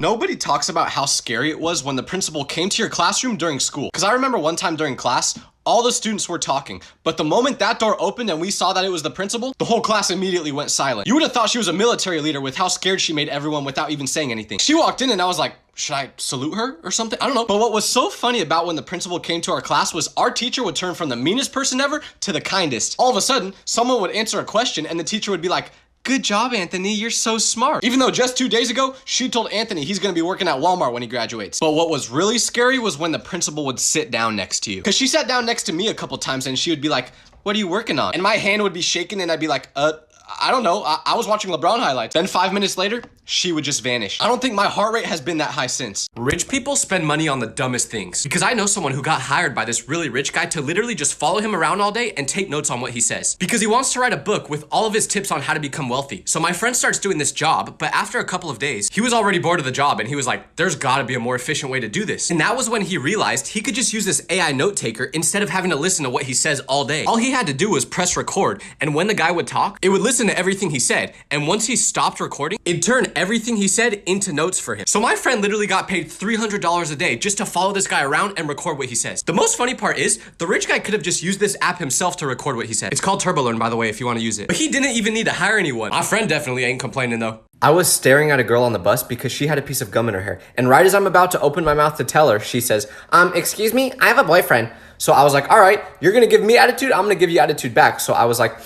Nobody talks about how scary it was when the principal came to your classroom during school. Because I remember one time during class, all the students were talking, but the moment that door opened and we saw that it was the principal, the whole class immediately went silent. You would have thought she was a military leader with how scared she made everyone without even saying anything. She walked in and I was like, should I salute her or something? I don't know. But what was so funny about when the principal came to our class was our teacher would turn from the meanest person ever to the kindest. All of a sudden, someone would answer a question and the teacher would be like, good job, Anthony, you're so smart. Even though just 2 days ago, she told Anthony he's gonna be working at Walmart when he graduates. But what was really scary was when the principal would sit down next to you. Cause she sat down next to me a couple times and she would be like, what are you working on? And my hand would be shaking and I'd be like, I don't know. I was watching LeBron highlights. Then 5 minutes later, she would just vanish. I don't think my heart rate has been that high since. Rich people spend money on the dumbest things. Because I know someone who got hired by this really rich guy to literally just follow him around all day and take notes on what he says. Because he wants to write a book with all of his tips on how to become wealthy. So my friend starts doing this job, but after a couple of days, he was already bored of the job and he was like, there's gotta be a more efficient way to do this. And that was when he realized he could just use this AI note taker instead of having to listen to what he says all day. All he had to do was press record, and when the guy would talk, it would listen to everything he said. And once he stopped recording, it'd turn everything he said into notes for him. So my friend literally got paid $300 a day just to follow this guy around and record what he says. The most funny part is, the rich guy could have just used this app himself to record what he said. It's called TurboLearn, by the way, if you want to use it. But he didn't even need to hire anyone. My friend definitely ain't complaining though. I was staring at a girl on the bus because she had a piece of gum in her hair. And right as I'm about to open my mouth to tell her, she says, excuse me, I have a boyfriend. So I was like, all right, you're gonna give me attitude, I'm gonna give you attitude back. So I was like,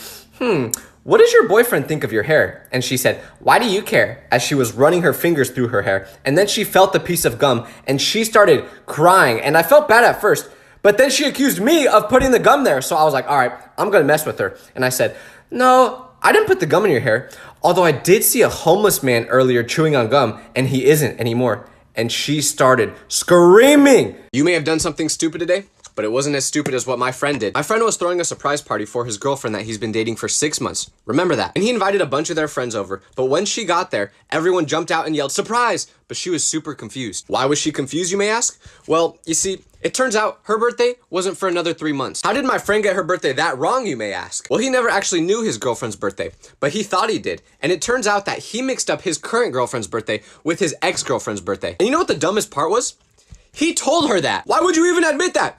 what does your boyfriend think of your hair? And she said, why do you care? As she was running her fingers through her hair. And then she felt the piece of gum and she started crying. And I felt bad at first, but then she accused me of putting the gum there. So I was like, all right, I'm gonna mess with her. And I said, no, I didn't put the gum in your hair. Although I did see a homeless man earlier chewing on gum and he isn't anymore. And she started screaming. You may have done something stupid today, but it wasn't as stupid as what my friend did. My friend was throwing a surprise party for his girlfriend that he's been dating for 6 months. Remember that. And he invited a bunch of their friends over. But when she got there, everyone jumped out and yelled, surprise! But she was super confused. Why was she confused, you may ask? Well, you see, it turns out her birthday wasn't for another 3 months. How did my friend get her birthday that wrong, you may ask? Well, he never actually knew his girlfriend's birthday, but he thought he did. And it turns out that he mixed up his current girlfriend's birthday with his ex-girlfriend's birthday. And you know what the dumbest part was? He told her that. Why would you even admit that?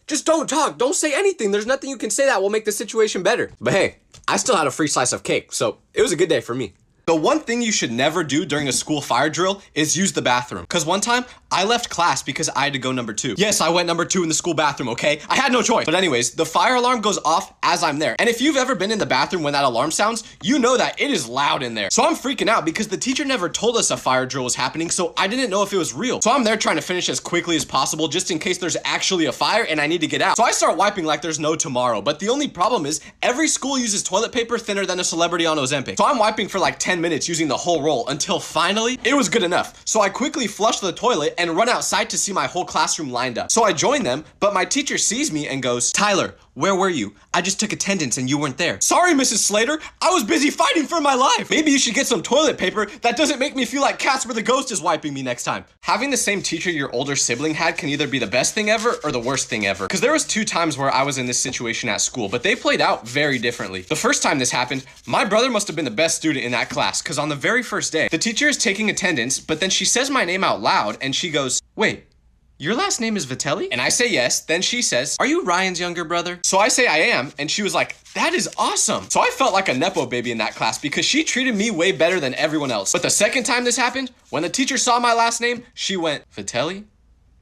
Just don't talk. Don't say anything. There's nothing you can say that will make the situation better. But hey, I still had a free slice of cake, so it was a good day for me. The one thing you should never do during a school fire drill is use the bathroom. Because one time, I left class because I had to go number 2. Yes, I went number 2 in the school bathroom, okay? I had no choice. But anyways, the fire alarm goes off as I'm there. And if you've ever been in the bathroom when that alarm sounds, you know that it is loud in there. So I'm freaking out because the teacher never told us a fire drill was happening, so I didn't know if it was real. So I'm there trying to finish as quickly as possible just in case there's actually a fire and I need to get out. So I start wiping like there's no tomorrow. But the only problem is every school uses toilet paper thinner than a celebrity on Ozempic. So I'm wiping for like 10 minutes using the whole roll until finally it was good enough. So I quickly flush the toilet and run outside to see my whole classroom lined up. So I join them, but my teacher sees me and goes, Tyler, where were you? I just took attendance and you weren't there. Sorry, Mrs. Slater. I was busy fighting for my life. Maybe you should get some toilet paper that doesn't make me feel like Casper the Ghost is wiping me next time. Having the same teacher your older sibling had can either be the best thing ever or the worst thing ever. Because there was 2 times where I was in this situation at school, but they played out very differently. The first time this happened, my brother must have been the best student in that class because on the very first day, the teacher is taking attendance, but then she says my name out loud and she goes, wait, your last name is Vitelli? And I say yes. Then she says, are you Ryan's younger brother? So I say I am. And she was like, that is awesome. So I felt like a Nepo baby in that class because she treated me way better than everyone else. But the second time this happened, when the teacher saw my last name, she went, Vitelli?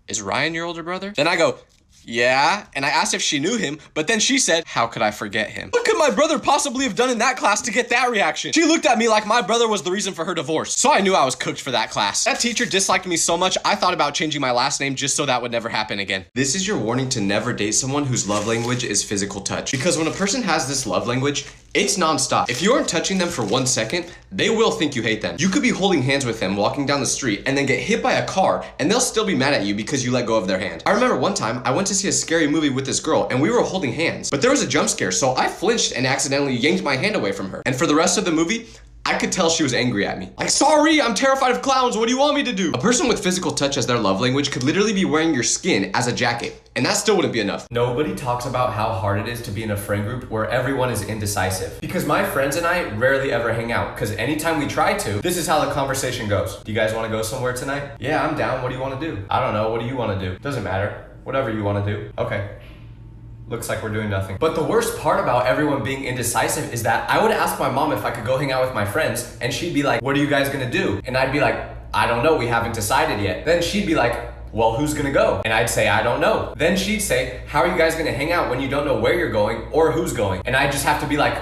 Is Ryan your older brother? Then I go, yeah. And I asked if she knew him, but then she said, how could I forget him? What could my brother possibly have done in that class to get that reaction? She looked at me like my brother was the reason for her divorce. So I knew I was cooked for that class. That teacher disliked me so much, I thought about changing my last name just so that would never happen again. This is your warning to never date someone whose love language is physical touch. Because when a person has this love language, it's nonstop. If you aren't touching them for 1 second, they will think you hate them. You could be holding hands with them walking down the street and then get hit by a car and they'll still be mad at you because you let go of their hand. I remember one time I went to see a scary movie with this girl and we were holding hands, but there was a jump scare, so I flinched and accidentally yanked my hand away from her. And for the rest of the movie, I could tell she was angry at me. Like, sorry, I'm terrified of clowns. What do you want me to do? A person with physical touch as their love language could literally be wearing your skin as a jacket, and that still wouldn't be enough. Nobody talks about how hard it is to be in a friend group where everyone is indecisive. Because my friends and I rarely ever hang out, because anytime we try to, this is how the conversation goes. Do you guys want to go somewhere tonight? Yeah, I'm down. What do you want to do? I don't know. What do you want to do? Doesn't matter. Whatever you want to do. Okay. Looks like we're doing nothing. But the worst part about everyone being indecisive is that I would ask my mom if I could go hang out with my friends, and she'd be like, what are you guys gonna do? And I'd be like, I don't know, we haven't decided yet. Then she'd be like, well, who's gonna go? And I'd say, I don't know. Then she'd say, how are you guys gonna hang out when you don't know where you're going or who's going? And I'd just have to be like,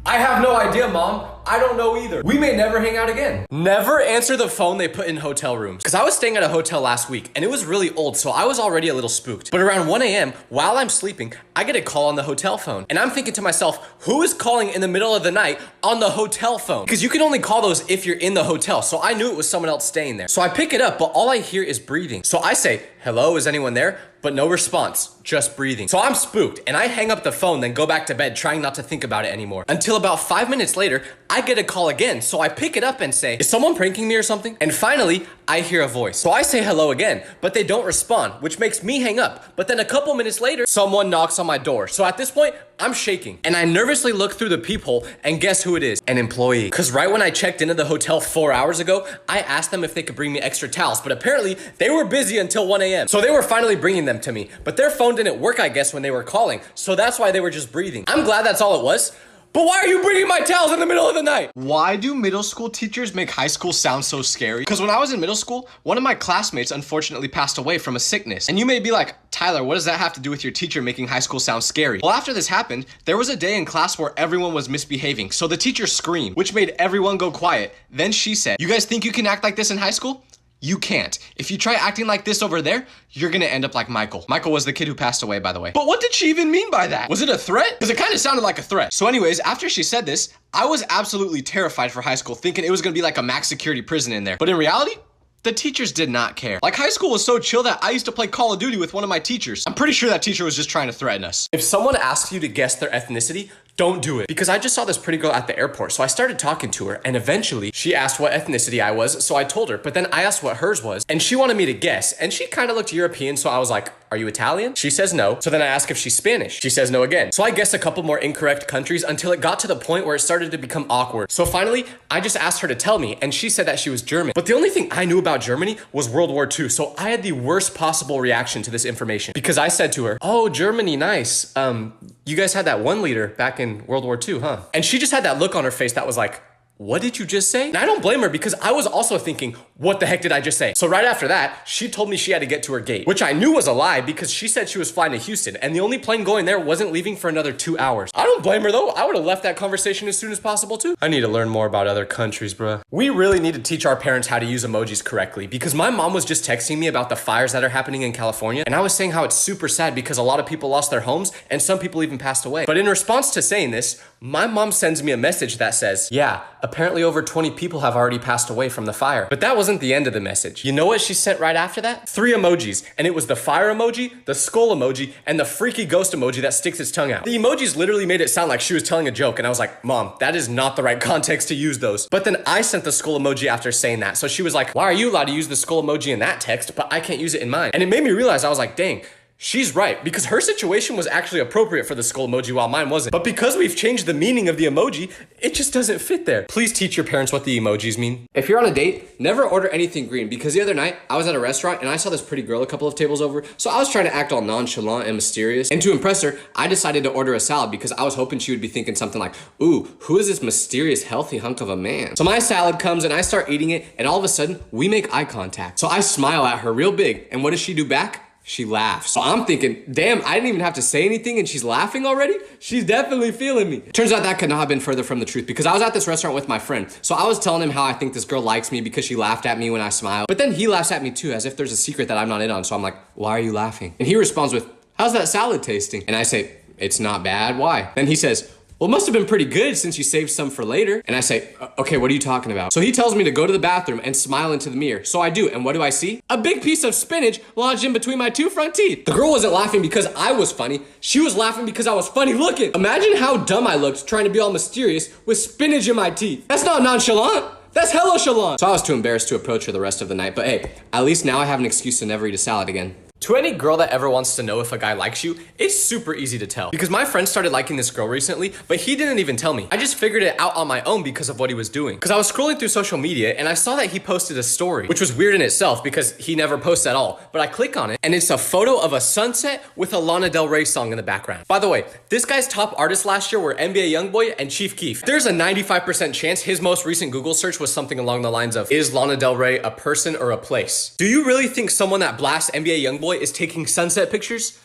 I have no idea, Mom. I don't know either. We may never hang out again. Never answer the phone they put in hotel rooms. Because I was staying at a hotel last week and it was really old, so I was already a little spooked. But around 1 a.m., while I'm sleeping, I get a call on the hotel phone. And I'm thinking to myself, who is calling in the middle of the night on the hotel phone? Because you can only call those if you're in the hotel. So I knew it was someone else staying there. So I pick it up, but all I hear is breathing. So I say, hello, is anyone there? But no response, just breathing. So I'm spooked and I hang up the phone, then go back to bed trying not to think about it anymore. Until about 5 minutes later, I get a call again. So I pick it up and say, is someone pranking me or something? And finally, I hear a voice. So I say hello again, but they don't respond, which makes me hang up. But then a couple minutes later, someone knocks on my door. So at this point, I'm shaking and I nervously look through the peephole and guess who it is? An employee. Cause right when I checked into the hotel 4 hours ago, I asked them if they could bring me extra towels, but apparently they were busy until 1 a.m. So they were finally bringing them to me, but their phone didn't work, I guess, when they were calling. So that's why they were just breathing. I'm glad that's all it was. But why are you bringing my towels in the middle of the night? Why do middle school teachers make high school sound so scary? Because when I was in middle school, one of my classmates unfortunately passed away from a sickness. And you may be like, Tyler, what does that have to do with your teacher making high school sound scary? Well, after this happened, there was a day in class where everyone was misbehaving. So the teacher screamed, which made everyone go quiet. Then she said, you guys think you can act like this in high school? You can't. If you try acting like this over there, you're gonna end up like Michael. Michael was the kid who passed away, by the way. But what did she even mean by that? Was it a threat? Because it kind of sounded like a threat. So anyways, after she said this, I was absolutely terrified for high school, thinking it was gonna be like a max security prison in there. But in reality, the teachers did not care. Like, high school was so chill that I used to play Call of Duty with one of my teachers. I'm pretty sure that teacher was just trying to threaten us. If someone asks you to guess their ethnicity, don't do it. Because I just saw this pretty girl at the airport, so I started talking to her, and eventually she asked what ethnicity I was, so I told her, but then I asked what hers was, and she wanted me to guess, and she kind of looked European, so I was like, are you Italian? She says no. So then I ask if she's Spanish. She says no again. So I guessed a couple more incorrect countries until it got to the point where it started to become awkward. So finally, I just asked her to tell me, and she said that she was German. But the only thing I knew about Germany was World War II, so I had the worst possible reaction to this information. Because I said to her, oh, Germany, nice. You guys had that 1 liter back in World War II, huh? And she just had that look on her face that was like, what did you just say? And I don't blame her because I was also thinking, what the heck did I just say? So right after that, she told me she had to get to her gate, which I knew was a lie because she said she was flying to Houston and the only plane going there wasn't leaving for another 2 hours. I don't blame her though. I would have left that conversation as soon as possible too. I need to learn more about other countries, bruh. We really need to teach our parents how to use emojis correctly because my mom was just texting me about the fires that are happening in California and I was saying how it's super sad because a lot of people lost their homes and some people even passed away. But in response to saying this, my mom sends me a message that says, yeah, apparently over 20 people have already passed away from the fire. But that wasn't the end of the message. You know what she sent right after that? 3 emojis, and it was the fire emoji, the skull emoji, and the freaky ghost emoji that sticks its tongue out. The emojis literally made it sound like she was telling a joke, and I was like, Mom, that is not the right context to use those. But then I sent the skull emoji after saying that, so she was like, why are you allowed to use the skull emoji in that text, but I can't use it in mine? And it made me realize, I was like, dang, she's right, because her situation was actually appropriate for the skull emoji while mine wasn't. But because we've changed the meaning of the emoji, it just doesn't fit there. Please teach your parents what the emojis mean. If you're on a date, never order anything green, because the other night I was at a restaurant and I saw this pretty girl a couple of tables over, so I was trying to act all nonchalant and mysterious. And to impress her, I decided to order a salad because I was hoping she would be thinking something like, ooh, who is this mysterious healthy hunk of a man? So my salad comes and I start eating it, and all of a sudden we make eye contact. So I smile at her real big, and what does she do back? She laughs. So I'm thinking, damn, I didn't even have to say anything and she's laughing already? She's definitely feeling me. Turns out that could not have been further from the truth because I was at this restaurant with my friend. So I was telling him how I think this girl likes me because she laughed at me when I smiled. But then he laughs at me too, as if there's a secret that I'm not in on. So I'm like, why are you laughing? And he responds with, how's that salad tasting? And I say, it's not bad, why? Then he says, well, it must have been pretty good since you saved some for later. And I say, okay, what are you talking about? So he tells me to go to the bathroom and smile into the mirror. So I do, and what do I see? A big piece of spinach lodged in between my 2 front teeth. The girl wasn't laughing because I was funny. She was laughing because I was funny looking. Imagine how dumb I looked trying to be all mysterious with spinach in my teeth. That's not nonchalant. That's hella chalant. So I was too embarrassed to approach her the rest of the night. But hey, at least now I have an excuse to never eat a salad again. To any girl that ever wants to know if a guy likes you, it's super easy to tell. Because my friend started liking this girl recently, but he didn't even tell me. I just figured it out on my own because of what he was doing. Because I was scrolling through social media and I saw that he posted a story, which was weird in itself because he never posts at all. But I click on it and it's a photo of a sunset with a Lana Del Rey song in the background. By the way, this guy's top artists last year were NBA Youngboy and Chief Keef. There's a 95% chance his most recent Google search was something along the lines of, is Lana Del Rey a person or a place? Do you really think someone that blasts NBA Youngboy is taking sunset pictures?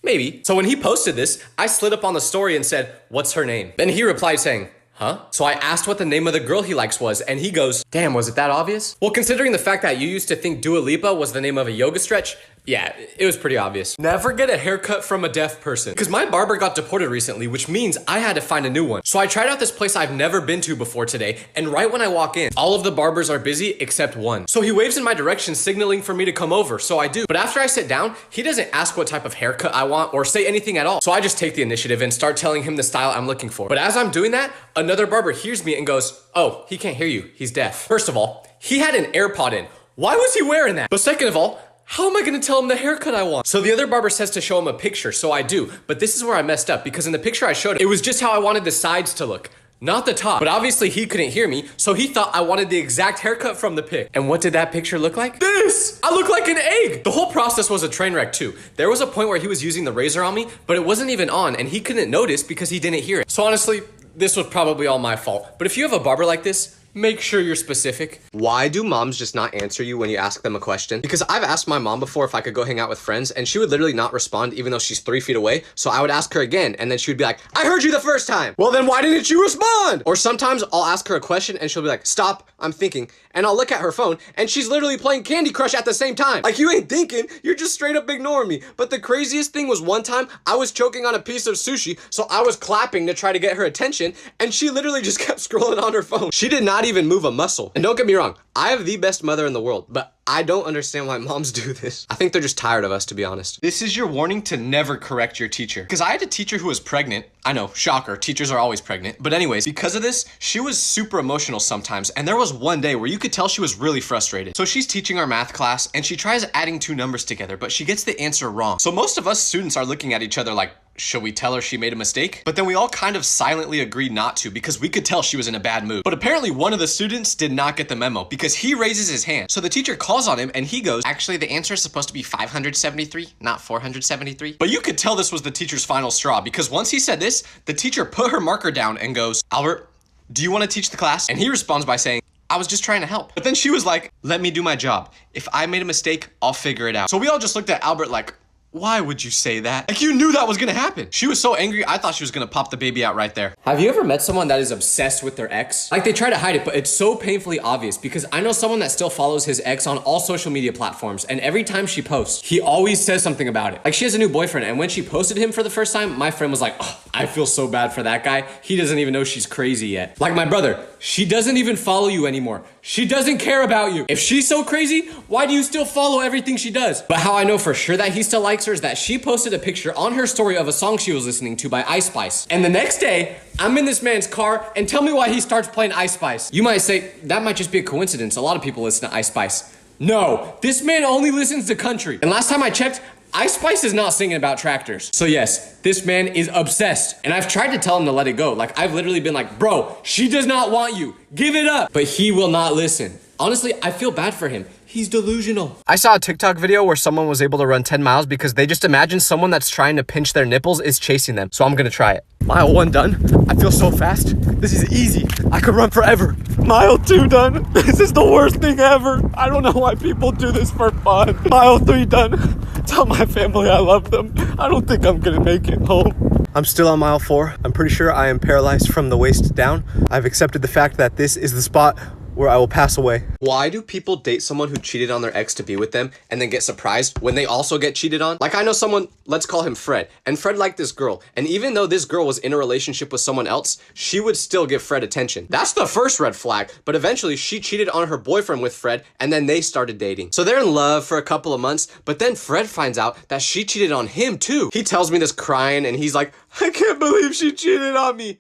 Maybe. So when he posted this, I slid up on the story and said, what's her name? Then he replied saying, huh? So I asked what the name of the girl he likes was, and he goes, damn, was it that obvious? Well, considering the fact that you used to think Dua Lipa was the name of a yoga stretch, yeah, it was pretty obvious. Never get a haircut from a deaf person. Because my barber got deported recently, which means I had to find a new one. So I tried out this place I've never been to before today, and right when I walk in, all of the barbers are busy except one. So he waves in my direction, signaling for me to come over, so I do. But after I sit down, he doesn't ask what type of haircut I want or say anything at all. So I just take the initiative and start telling him the style I'm looking for. But as I'm doing that, another barber hears me and goes, oh, he can't hear you, he's deaf. First of all, he had an AirPod in. Why was he wearing that? But second of all, how am I gonna tell him the haircut I want? So the other barber says to show him a picture, so I do. But this is where I messed up, because in the picture I showed him, it was just how I wanted the sides to look, not the top. But obviously he couldn't hear me, so he thought I wanted the exact haircut from the pic. And what did that picture look like? This! I look like an egg! The whole process was a train wreck too. There was a point where he was using the razor on me, but it wasn't even on, and he couldn't notice because he didn't hear it. So honestly, this was probably all my fault. But if you have a barber like this, make sure you're specific. Why do moms just not answer you when you ask them a question? Because I've asked my mom before if I could go hang out with friends, and she would literally not respond even though she's 3 feet away. So I would ask her again, and then she would be like, I heard you the first time. Well, then why didn't you respond? Or sometimes I'll ask her a question and she'll be like, stop, I'm thinking. And I'll look at her phone and she's literally playing Candy Crush at the same time. Like, you ain't thinking, you're just straight up ignoring me. But the craziest thing was one time I was choking on a piece of sushi, so I was clapping to try to get her attention, and she literally just kept scrolling on her phone. She did not even move a muscle. And don't get me wrong, I have the best mother in the world, but I don't understand why moms do this. I think they're just tired of us, to be honest. This is your warning to never correct your teacher. Because I had a teacher who was pregnant. I know, shocker, teachers are always pregnant. But anyways, because of this, she was super emotional sometimes. And there was one day where you could tell she was really frustrated. So she's teaching our math class and she tries adding 2 numbers together, but she gets the answer wrong. So most of us students are looking at each other like, should we tell her she made a mistake? But then we all kind of silently agreed not to because we could tell she was in a bad mood. But apparently one of the students did not get the memo because he raises his hand. So the teacher calls on him and he goes, actually the answer is supposed to be 573, not 473. But you could tell this was the teacher's final straw because once he said this, the teacher put her marker down and goes, Albert, do you want to teach the class? And he responds by saying, I was just trying to help. But then she was like, let me do my job. If I made a mistake, I'll figure it out. So we all just looked at Albert like, why would you say that? Like, you knew that was gonna happen. She was so angry, I thought she was gonna pop the baby out right there. Have you ever met someone that is obsessed with their ex? Like, they try to hide it, but it's so painfully obvious because I know someone that still follows his ex on all social media platforms, and every time she posts, he always says something about it. Like, she has a new boyfriend, and when she posted him for the first time, my friend was like, oh, I feel so bad for that guy. He doesn't even know she's crazy yet. Like my brother, she doesn't even follow you anymore. She doesn't care about you. If she's so crazy, why do you still follow everything she does? But how I know for sure that he still likes her is that she posted a picture on her story of a song she was listening to by Ice Spice. And the next day, I'm in this man's car, and tell me why he starts playing Ice Spice. You might say, that might just be a coincidence. A lot of people listen to Ice Spice. No, this man only listens to country. And last time I checked, Ice Spice is not singing about tractors. So yes, this man is obsessed. And I've tried to tell him to let it go. Like, I've literally been like, bro, she does not want you. Give it up. But he will not listen. Honestly, I feel bad for him. He's delusional. I saw a TikTok video where someone was able to run 10 miles because they just imagine someone that's trying to pinch their nipples is chasing them. So I'm gonna try it. Mile 1 done. I feel so fast. This is easy. I could run forever. Mile 2 done. This is the worst thing ever. I don't know why people do this for fun. Mile 3 done. Tell my family I love them. I don't think I'm gonna make it home. I'm still on mile 4. I'm pretty sure I am paralyzed from the waist down. I've accepted the fact that this is the spot where I will pass away. Why do people date someone who cheated on their ex to be with them and then get surprised when they also get cheated on? Like, I know someone, let's call him Fred, and Fred liked this girl, and even though this girl was in a relationship with someone else, she would still give Fred attention. That's the first red flag, but eventually she cheated on her boyfriend with Fred, and then they started dating. So they're in love for a couple of months, but then Fred finds out that she cheated on him too. He tells me this crying, and he's like, I can't believe she cheated on me.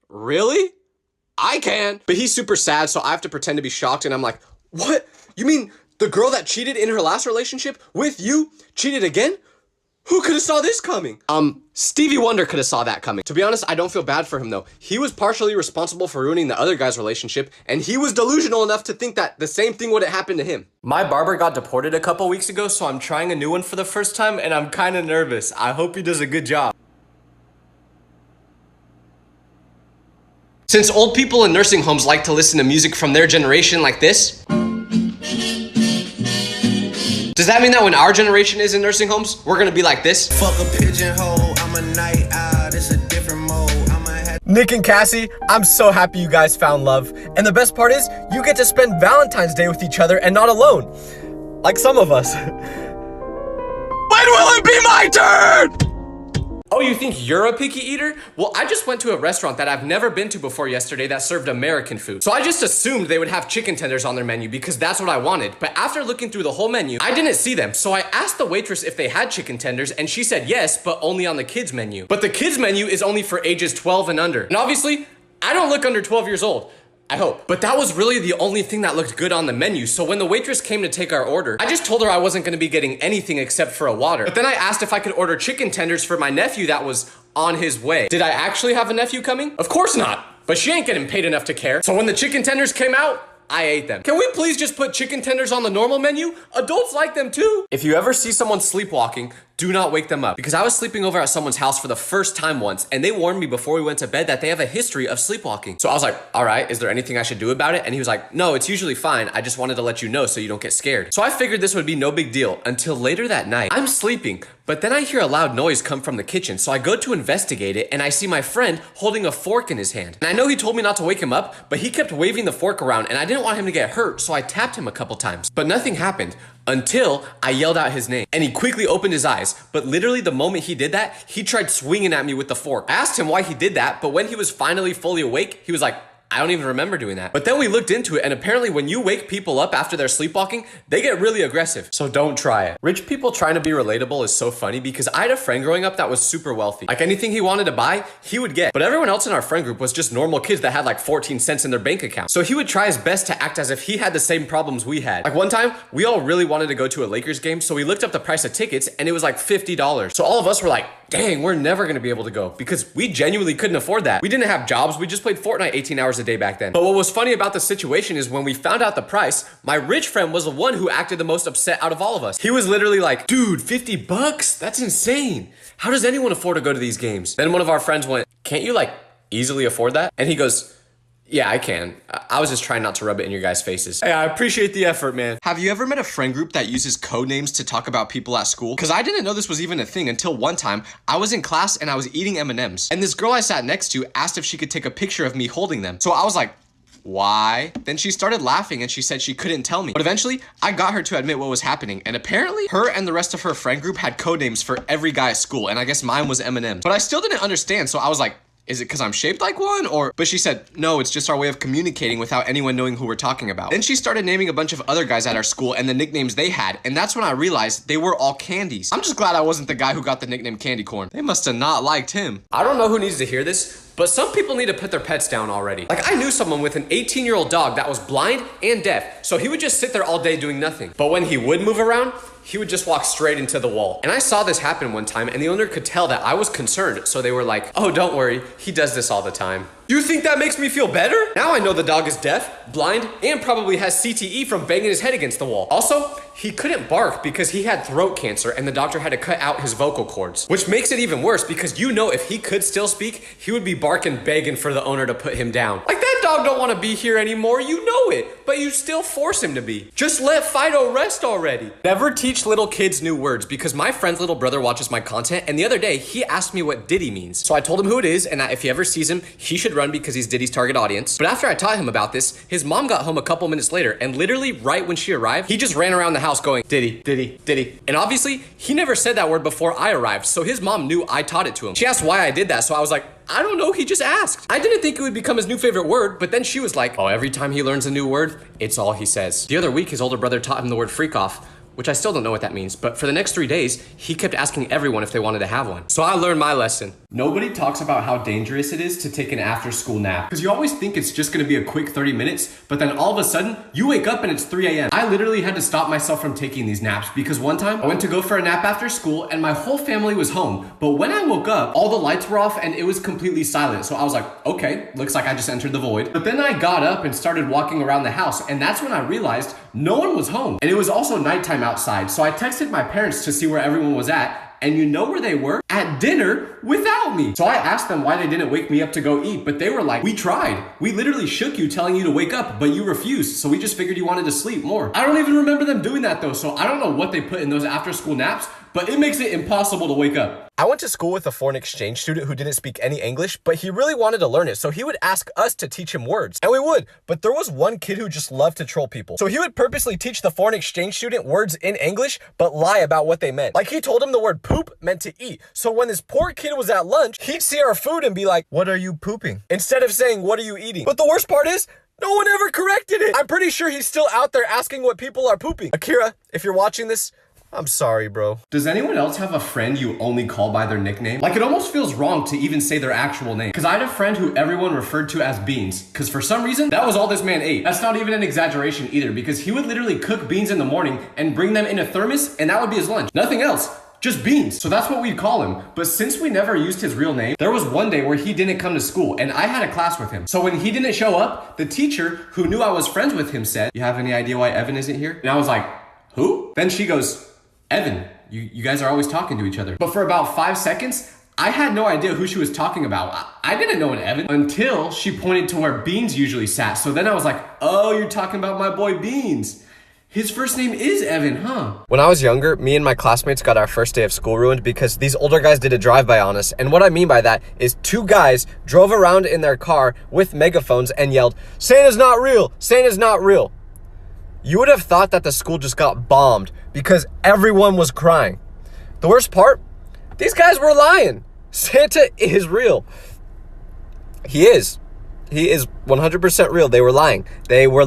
Really? I can. But he's super sad, so I have to pretend to be shocked, and I'm like, what? You mean the girl that cheated in her last relationship with you cheated again? Who could have saw this coming? Stevie Wonder could have saw that coming. To be honest, I don't feel bad for him though. He was partially responsible for ruining the other guy's relationship, and he was delusional enough to think that the same thing would have happened to him. My barber got deported a couple weeks ago, so I'm trying a new one for the first time, and I'm kind of nervous. I hope he does a good job. Since old people in nursing homes like to listen to music from their generation like this, does that mean that when our generation is in nursing homes, we're gonna be like this? Fuck a pigeonhole, I'm a night owl, it's a different mode. Nick and Cassie, I'm so happy you guys found love. And the best part is, you get to spend Valentine's Day with each other and not alone. Like some of us. When will it be my turn? Oh, you think you're a picky eater? Well, I just went to a restaurant that I've never been to before yesterday that served American food. So I just assumed they would have chicken tenders on their menu because that's what I wanted. But after looking through the whole menu, I didn't see them. So I asked the waitress if they had chicken tenders and she said yes, but only on the kids menu. But the kids menu is only for ages 12 and under. And obviously, I don't look under 12 years old. I hope. But that was really the only thing that looked good on the menu. So when the waitress came to take our order, I just told her I wasn't gonna be getting anything except for a water. But then I asked if I could order chicken tenders for my nephew that was on his way. Did I actually have a nephew coming? Of course not. But she ain't getting paid enough to care. So when the chicken tenders came out, I ate them. Can we please just put chicken tenders on the normal menu? Adults like them too. If you ever see someone sleepwalking, do not wake them up. Because I was sleeping over at someone's house for the first time once, and they warned me before we went to bed that they have a history of sleepwalking. So I was like, all right, is there anything I should do about it? And he was like, no, it's usually fine. I just wanted to let you know so you don't get scared. So I figured this would be no big deal until later that night. I'm sleeping, but then I hear a loud noise come from the kitchen. So I go to investigate it, and I see my friend holding a fork in his hand. And I know he told me not to wake him up, but he kept waving the fork around, and I didn't want him to get hurt, so I tapped him a couple times. But nothing happened until I yelled out his name, and he quickly opened his eyes. But literally the moment he did that, he tried swinging at me with the fork. I asked him why he did that, but when he was finally fully awake, he was like, I don't even remember doing that. But then we looked into it, and apparently when you wake people up after they're sleepwalking, they get really aggressive. So don't try it. Rich people trying to be relatable is so funny because I had a friend growing up that was super wealthy. Like anything he wanted to buy, he would get. But everyone else in our friend group was just normal kids that had like 14 cents in their bank account. So he would try his best to act as if he had the same problems we had. Like one time, we all really wanted to go to a Lakers game, so we looked up the price of tickets and it was like $50. So all of us were like, dang, we're never gonna be able to go because we genuinely couldn't afford that. We didn't have jobs, we just played Fortnite 18 hours a day back then. But what was funny about the situation is when we found out the price, my rich friend was the one who acted the most upset out of all of us. He was literally like, dude, 50 bucks? That's insane. How does anyone afford to go to these games? Then one of our friends went, can't you like easily afford that? And he goes, yeah, I can. I was just trying not to rub it in your guys' faces. Hey, I appreciate the effort, man. Have you ever met a friend group that uses code names to talk about people at school? Because I didn't know this was even a thing until one time I was in class and I was eating M&Ms. And this girl I sat next to asked if she could take a picture of me holding them. So I was like, why? Then she started laughing and she said she couldn't tell me. But eventually, I got her to admit what was happening. And apparently, her and the rest of her friend group had code names for every guy at school. And I guess mine was M&M's. But I still didn't understand, so I was like, is it because I'm shaped like one? But she said, no, it's just our way of communicating without anyone knowing who we're talking about. Then she started naming a bunch of other guys at our school and the nicknames they had. And that's when I realized they were all candies. I'm just glad I wasn't the guy who got the nickname Candy Corn. They must have not liked him. I don't know who needs to hear this, but some people need to put their pets down already. Like I knew someone with an 18-year-old dog that was blind and deaf. So he would just sit there all day doing nothing. But when he would move around, he would just walk straight into the wall. And I saw this happen one time and the owner could tell that I was concerned. So they were like, oh, don't worry. He does this all the time. You think that makes me feel better? Now I know the dog is deaf, blind, and probably has CTE from banging his head against the wall. Also, he couldn't bark because he had throat cancer and the doctor had to cut out his vocal cords. Which makes it even worse because you know if he could still speak, he would be barking, begging for the owner to put him down. Like that dog don't want to be here anymore, you know it, but you still force him to be. Just let Fido rest already. Never teach little kids new words because my friend's little brother watches my content and the other day he asked me what Diddy means. So I told him who it is and that if he ever sees him, he should run because he's Diddy's target audience. But after I taught him about this, his mom got home a couple minutes later and literally right when she arrived, he just ran around the house going, Diddy, Diddy, Diddy. And obviously, he never said that word before I arrived, so his mom knew I taught it to him. She asked why I did that, so I was like, I don't know, he just asked. I didn't think it would become his new favorite word, but then she was like, oh, every time he learns a new word, it's all he says. The other week, his older brother taught him the word freak off, which I still don't know what that means, but for the next 3 days, he kept asking everyone if they wanted to have one. So I learned my lesson. Nobody talks about how dangerous it is to take an after-school nap. Because you always think it's just gonna be a quick 30 minutes, but then all of a sudden, you wake up and it's 3 a.m. I literally had to stop myself from taking these naps because one time, I went to go for a nap after school and my whole family was home. But when I woke up, all the lights were off and it was completely silent. So I was like, okay, looks like I just entered the void. But then I got up and started walking around the house and that's when I realized no one was home. And it was also nighttime outside. So I texted my parents to see where everyone was at. And you know where they were? At dinner without me. So I asked them why they didn't wake me up to go eat, but they were like, we tried. We literally shook you telling you to wake up, but you refused. So we just figured you wanted to sleep more. I don't even remember them doing that though. So I don't know what they put in those after school naps, but it makes it impossible to wake up. I went to school with a foreign exchange student who didn't speak any English, but he really wanted to learn it, so he would ask us to teach him words. And we would, but there was one kid who just loved to troll people. So he would purposely teach the foreign exchange student words in English, but lie about what they meant. Like he told him the word poop meant to eat. So when this poor kid was at lunch, he'd see our food and be like, "What are you pooping?" Instead of saying, "What are you eating?" But the worst part is, no one ever corrected it. I'm pretty sure he's still out there asking what people are pooping. Akira, if you're watching this, I'm sorry, bro. Does anyone else have a friend you only call by their nickname? Like, it almost feels wrong to even say their actual name. Because I had a friend who everyone referred to as Beans. Because for some reason, that was all this man ate. That's not even an exaggeration either, because he would literally cook beans in the morning and bring them in a thermos, and that would be his lunch. Nothing else. Just beans. So that's what we'd call him. But since we never used his real name, there was one day where he didn't come to school and I had a class with him. So when he didn't show up, the teacher, who knew I was friends with him, said, "You have any idea why Evan isn't here?" And I was like, "Who?" Then she goes, "Evan, you guys are always talking to each other." But for about 5 seconds, I had no idea who she was talking about. I didn't know an Evan until she pointed to where Beans usually sat. So then I was like, "Oh, you're talking about my boy Beans. His first name is Evan, huh?" When I was younger, me and my classmates got our first day of school ruined because these older guys did a drive-by on us. And what I mean by that is 2 guys drove around in their car with megaphones and yelled, "Santa's not real! Santa's not real!" You would have thought that the school just got bombed because everyone was crying. The worst part, these guys were lying. Santa is real. He is. He is 100% real. They were lying. They were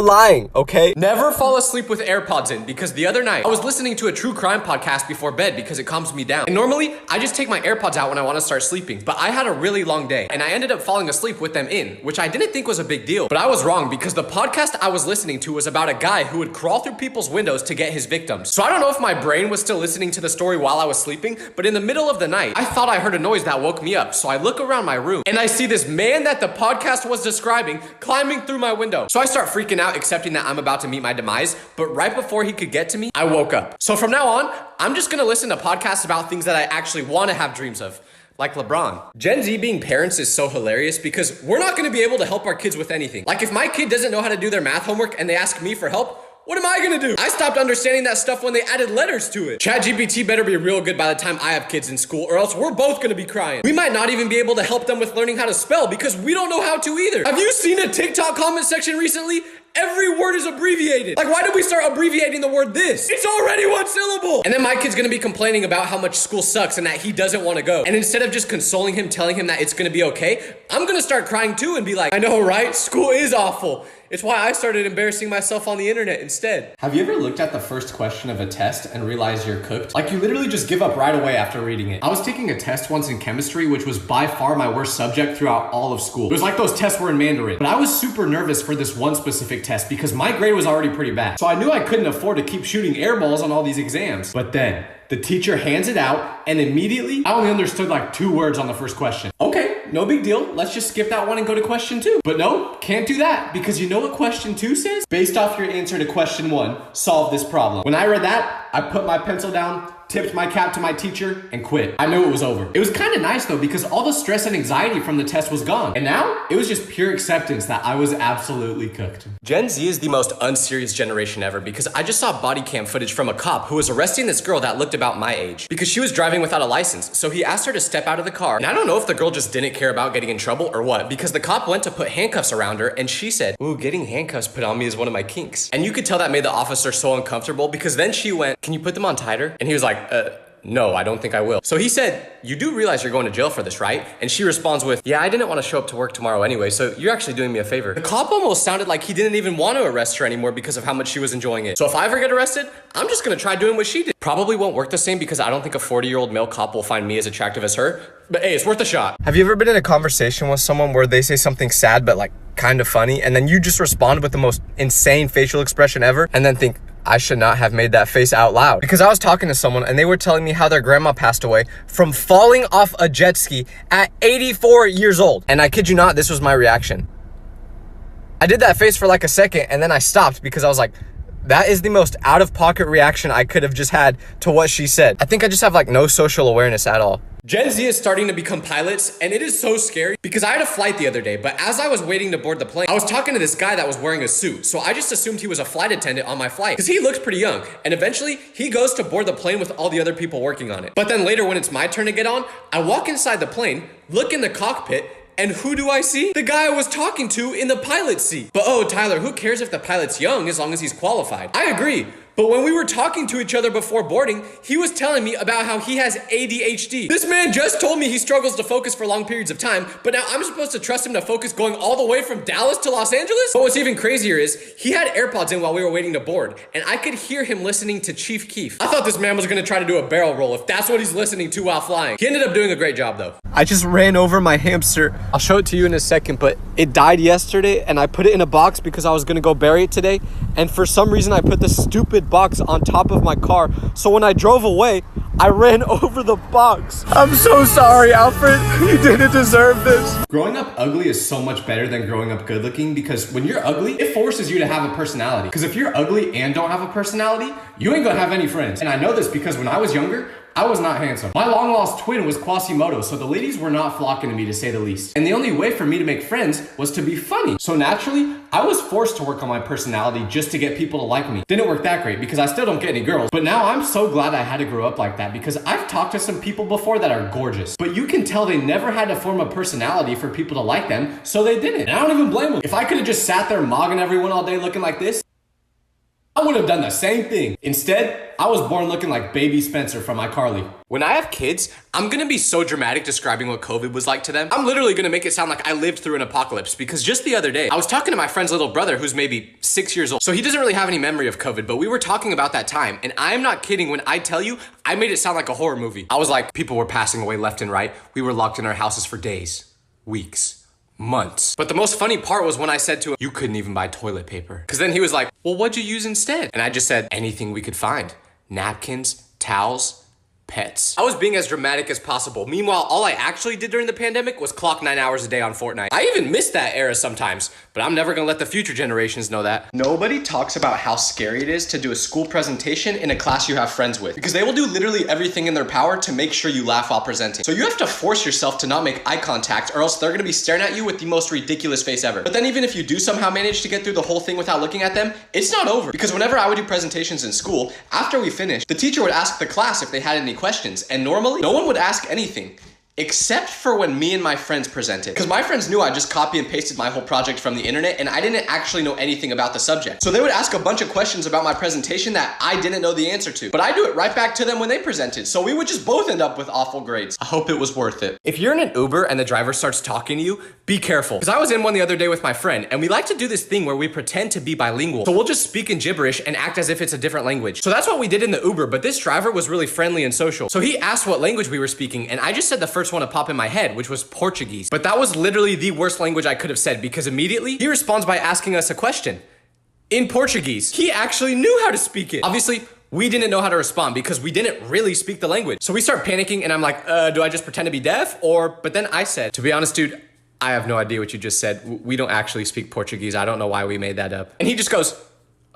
lying, okay? Never fall asleep with AirPods in, because the other night I was listening to a true crime podcast before bed because it calms me down. And normally I just take my AirPods out when I want to start sleeping, but I had a really long day and I ended up falling asleep with them in, which I didn't think was a big deal. But I was wrong because the podcast I was listening to was about a guy who would crawl through people's windows to get his victims. So I don't know if my brain was still listening to the story while I was sleeping, but in the middle of the night, I thought I heard a noise that woke me up. So I look around my room and I see this man that the podcast was describing climbing through my window. So I start freaking out, accepting that I'm about to meet my demise, but right before he could get to me, I woke up. So from now on, I'm just gonna listen to podcasts about things that I actually want to have dreams of, like LeBron. Gen Z being parents is so hilarious because we're not gonna be able to help our kids with anything. Like if my kid doesn't know how to do their math homework and they ask me for help, what am I gonna do? I stopped understanding that stuff when they added letters to it. ChatGPT better be real good by the time I have kids in school, or else we're both gonna be crying. We might not even be able to help them with learning how to spell because we don't know how to either. Have you seen a TikTok comment section recently? Every word is abbreviated. Like, why did we start abbreviating the word this? It's already 1 syllable. And then my kid's gonna be complaining about how much school sucks and that he doesn't wanna go. And instead of just consoling him, telling him that it's gonna be okay, I'm gonna start crying too and be like, I know, right? School is awful. It's why I started embarrassing myself on the internet instead. Have you ever looked at the first question of a test and realized you're cooked? Like, you literally just give up right away after reading it. I was taking a test once in chemistry, which was by far my worst subject throughout all of school. It was like those tests were in Mandarin. But I was super nervous for this one specific test because my grade was already pretty bad. So I knew I couldn't afford to keep shooting air balls on all these exams. But then the teacher hands it out and immediately I only understood like 2 words on the first question. Okay, no big deal. Let's just skip that one and go to question 2. But no, can't do that because you know what question 2 says? Based off your answer to question 1, solve this problem. When I read that, I put my pencil down, tipped my cap to my teacher, and quit. I knew it was over. It was kind of nice though because all the stress and anxiety from the test was gone. And now it was just pure acceptance that I was absolutely cooked. Gen Z is the most unserious generation ever because I just saw body cam footage from a cop who was arresting this girl that looked about my age because she was driving without a license. So he asked her to step out of the car. And I don't know if the girl just didn't care about getting in trouble or what, because the cop went to put handcuffs around her and she said, "Ooh, getting handcuffs put on me is one of my kinks." And you could tell that made the officer so uncomfortable because then she went, "Can you put them on tighter?" And he was like, no, I don't think I will. So he said, "You do realize you're going to jail for this, right?" And she responds with, "Yeah, I didn't want to show up to work tomorrow anyway, so you're actually doing me a favor." The cop almost sounded like he didn't even want to arrest her anymore because of how much she was enjoying it. So if I ever get arrested, I'm just gonna try doing what she did. Probably won't work the same because I don't think a 40-year-old male cop will find me as attractive as her, but hey, it's worth a shot. Have you ever been in a conversation with someone where they say something sad but like kind of funny, and then you just respond with the most insane facial expression ever, and then think, I should not have made that face out loud? Because I was talking to someone and they were telling me how their grandma passed away from falling off a jet ski at 84 years old. And I kid you not, this was my reaction. I did that face for like a second and then I stopped because I was like, That is the most out-of-pocket reaction I could have just had to what she said. I think I just have like no social awareness at all. Gen Z is starting to become pilots, and it is so scary because I had a flight the other day, but as I was waiting to board the plane, I was talking to this guy that was wearing a suit, so I just assumed he was a flight attendant on my flight because he looked pretty young, and eventually he goes to board the plane with all the other people working on it. But then later when it's my turn to get on, I walk inside the plane, look in the cockpit, and who do I see? The guy I was talking to in the pilot's seat. But oh, Tyler, who cares if the pilot's young as long as he's qualified? I agree. But when we were talking to each other before boarding, he was telling me about how he has ADHD. This man just told me he struggles to focus for long periods of time, but now I'm supposed to trust him to focus going all the way from Dallas to Los Angeles? But what's even crazier is he had AirPods in while we were waiting to board, and I could hear him listening to Chief Keef. I thought this man was gonna try to do a barrel roll if that's what he's listening to while flying. He ended up doing a great job though. I just ran over my hamster. I'll show it to you in a second, but it died yesterday and I put it in a box because I was gonna go bury it today. And for some reason I put this stupid box on top of my car. So when I drove away, I ran over the box. I'm so sorry, Alfred. You didn't deserve this. Growing up ugly is so much better than growing up good looking because when you're ugly, it forces you to have a personality. Because if you're ugly and don't have a personality, you ain't gonna have any friends. And I know this because when I was younger, I was not handsome. My long lost twin was Quasimodo, so the ladies were not flocking to me to say the least. And the only way for me to make friends was to be funny. So naturally, I was forced to work on my personality just to get people to like me. Didn't work that great because I still don't get any girls. But now I'm so glad I had to grow up like that because I've talked to some people before that are gorgeous. But you can tell they never had to form a personality for people to like them, so they didn't. And I don't even blame them. If I could have just sat there mogging everyone all day looking like this, I would have done the same thing. Instead, I was born looking like baby Spencer from iCarly. When I have kids, I'm gonna be so dramatic describing what COVID was like to them. I'm literally gonna make it sound like I lived through an apocalypse because just the other day, I was talking to my friend's little brother who's maybe 6 years old. So he doesn't really have any memory of COVID, but we were talking about that time. And I'm not kidding when I tell you, I made it sound like a horror movie. I was like, people were passing away left and right. We were locked in our houses for days, weeks, months. But the most funny part was when I said to him, you couldn't even buy toilet paper. Because then he was like, well, what'd you use instead? And I just said, anything we could find. Napkins, towels, pets. I was being as dramatic as possible. Meanwhile, all I actually did during the pandemic was clock 9 hours a day on Fortnite. I even miss that era sometimes, but I'm never gonna let the future generations know that. Nobody talks about how scary it is to do a school presentation in a class you have friends with, because they will do literally everything in their power to make sure you laugh while presenting. So you have to force yourself to not make eye contact or else they're gonna be staring at you with the most ridiculous face ever. But then even if you do somehow manage to get through the whole thing without looking at them, it's not over. Because whenever I would do presentations in school, after we finished, the teacher would ask the class if they had any questions, and normally, no one would ask anything. Except for when me and my friends presented. Because my friends knew I just copy and pasted my whole project from the internet and I didn't actually know anything about the subject. So they would ask a bunch of questions about my presentation that I didn't know the answer to. But I do it right back to them when they presented. So we would just both end up with awful grades. I hope it was worth it. If you're in an Uber and the driver starts talking to you, be careful. Because I was in one the other day with my friend and we like to do this thing where we pretend to be bilingual. So we'll just speak in gibberish and act as if it's a different language. So that's what we did in the Uber, but this driver was really friendly and social. So he asked what language we were speaking and I just said the first one to pop in my head, which was Portuguese. But that was literally the worst language I could have said because immediately he responds by asking us a question in Portuguese. He actually knew how to speak it. Obviously, we didn't know how to respond because we didn't really speak the language. So we start panicking and I'm like, do I just pretend to be deaf? But then I said, to be honest, dude, I have no idea what you just said. We don't actually speak Portuguese. I don't know why we made that up. And he just goes,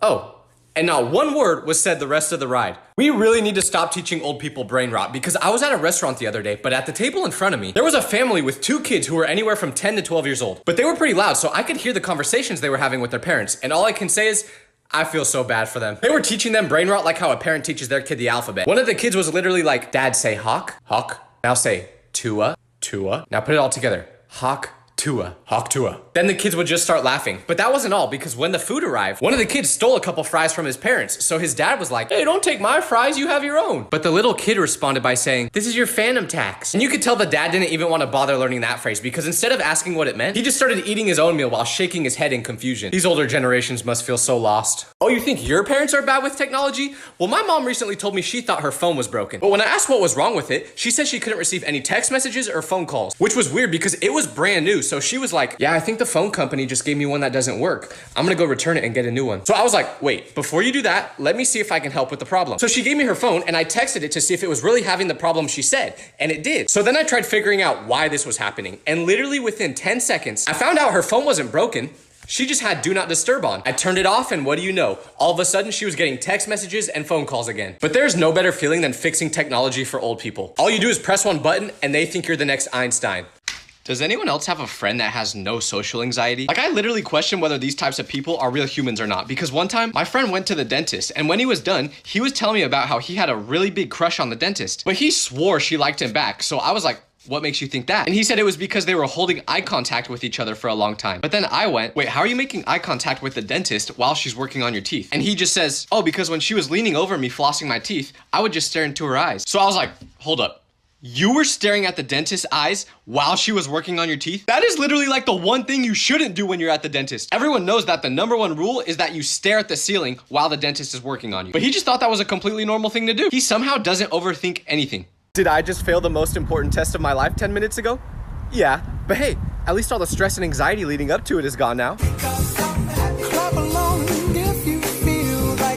oh. And not one word was said the rest of the ride. We really need to stop teaching old people brain rot because I was at a restaurant the other day, but at the table in front of me, there was a family with 2 kids who were anywhere from 10 to 12 years old. But they were pretty loud, so I could hear the conversations they were having with their parents. And all I can say is, I feel so bad for them. They were teaching them brain rot like how a parent teaches their kid the alphabet. One of the kids was literally like, Dad, say hawk, hawk. Now say Tua, Tua. Now put it all together. Hawk, Tua, hawk Tua. Then the kids would just start laughing. But that wasn't all because when the food arrived, one of the kids stole a couple fries from his parents. So his dad was like, hey, don't take my fries, you have your own. But the little kid responded by saying, this is your phantom tax. And you could tell the dad didn't even want to bother learning that phrase because instead of asking what it meant, he just started eating his own meal while shaking his head in confusion. These older generations must feel so lost. Oh, you think your parents are bad with technology? Well, my mom recently told me she thought her phone was broken. But when I asked what was wrong with it, she said she couldn't receive any text messages or phone calls, which was weird because it was brand new. So she was like, yeah, I think the phone company just gave me one that doesn't work. I'm gonna go return it and get a new one. So I was like, wait, before you do that, let me see if I can help with the problem. So she gave me her phone and I texted it to see if it was really having the problem she said, and it did. So then I tried figuring out why this was happening. And literally within 10 seconds, I found out her phone wasn't broken. She just had do not disturb on. I turned it off and what do you know? All of a sudden she was getting text messages and phone calls again. But there's no better feeling than fixing technology for old people. All you do is press one button and they think you're the next Einstein. Does anyone else have a friend that has no social anxiety? Like, I literally question whether these types of people are real humans or not, because one time my friend went to the dentist and when he was done, he was telling me about how he had a really big crush on the dentist, but he swore she liked him back. So I was like, what makes you think that? And he said it was because they were holding eye contact with each other for a long time. But then I went, wait, how are you making eye contact with the dentist while she's working on your teeth? And he just says, oh, because when she was leaning over me flossing my teeth, I would just stare into her eyes. So I was like, hold up. You were staring at the dentist's eyes while she was working on your teeth? That is literally like the one thing you shouldn't do when you're at the dentist. Everyone knows that the #1 rule is that you stare at the ceiling while the dentist is working on you. But he just thought that was a completely normal thing to do. He somehow doesn't overthink anything. Did I just fail the most important test of my life 10 minutes ago? Yeah, but hey, at least all the stress and anxiety leading up to it is gone now.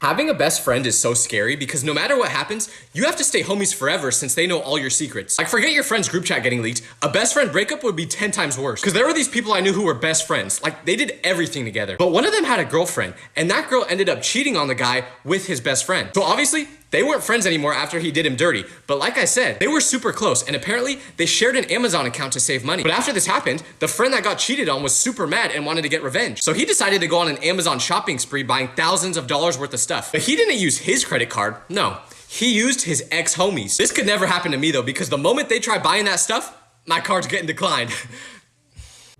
Having a best friend is so scary because no matter what happens, you have to stay homies forever since they know all your secrets. Like, forget your friend's group chat getting leaked, a best friend breakup would be 10 times worse. Because there were these people I knew who were best friends. Like, they did everything together. But one of them had a girlfriend, and that girl ended up cheating on the guy with his best friend. So obviously, they weren't friends anymore after he did him dirty. But like I said, they were super close, and apparently they shared an Amazon account to save money. But after this happened, the friend that got cheated on was super mad and wanted to get revenge. So he decided to go on an Amazon shopping spree buying thousands of dollars worth of stuff. But he didn't use his credit card, no. He used his ex-homies. This could never happen to me though, because the moment they try buying that stuff, my card's getting declined.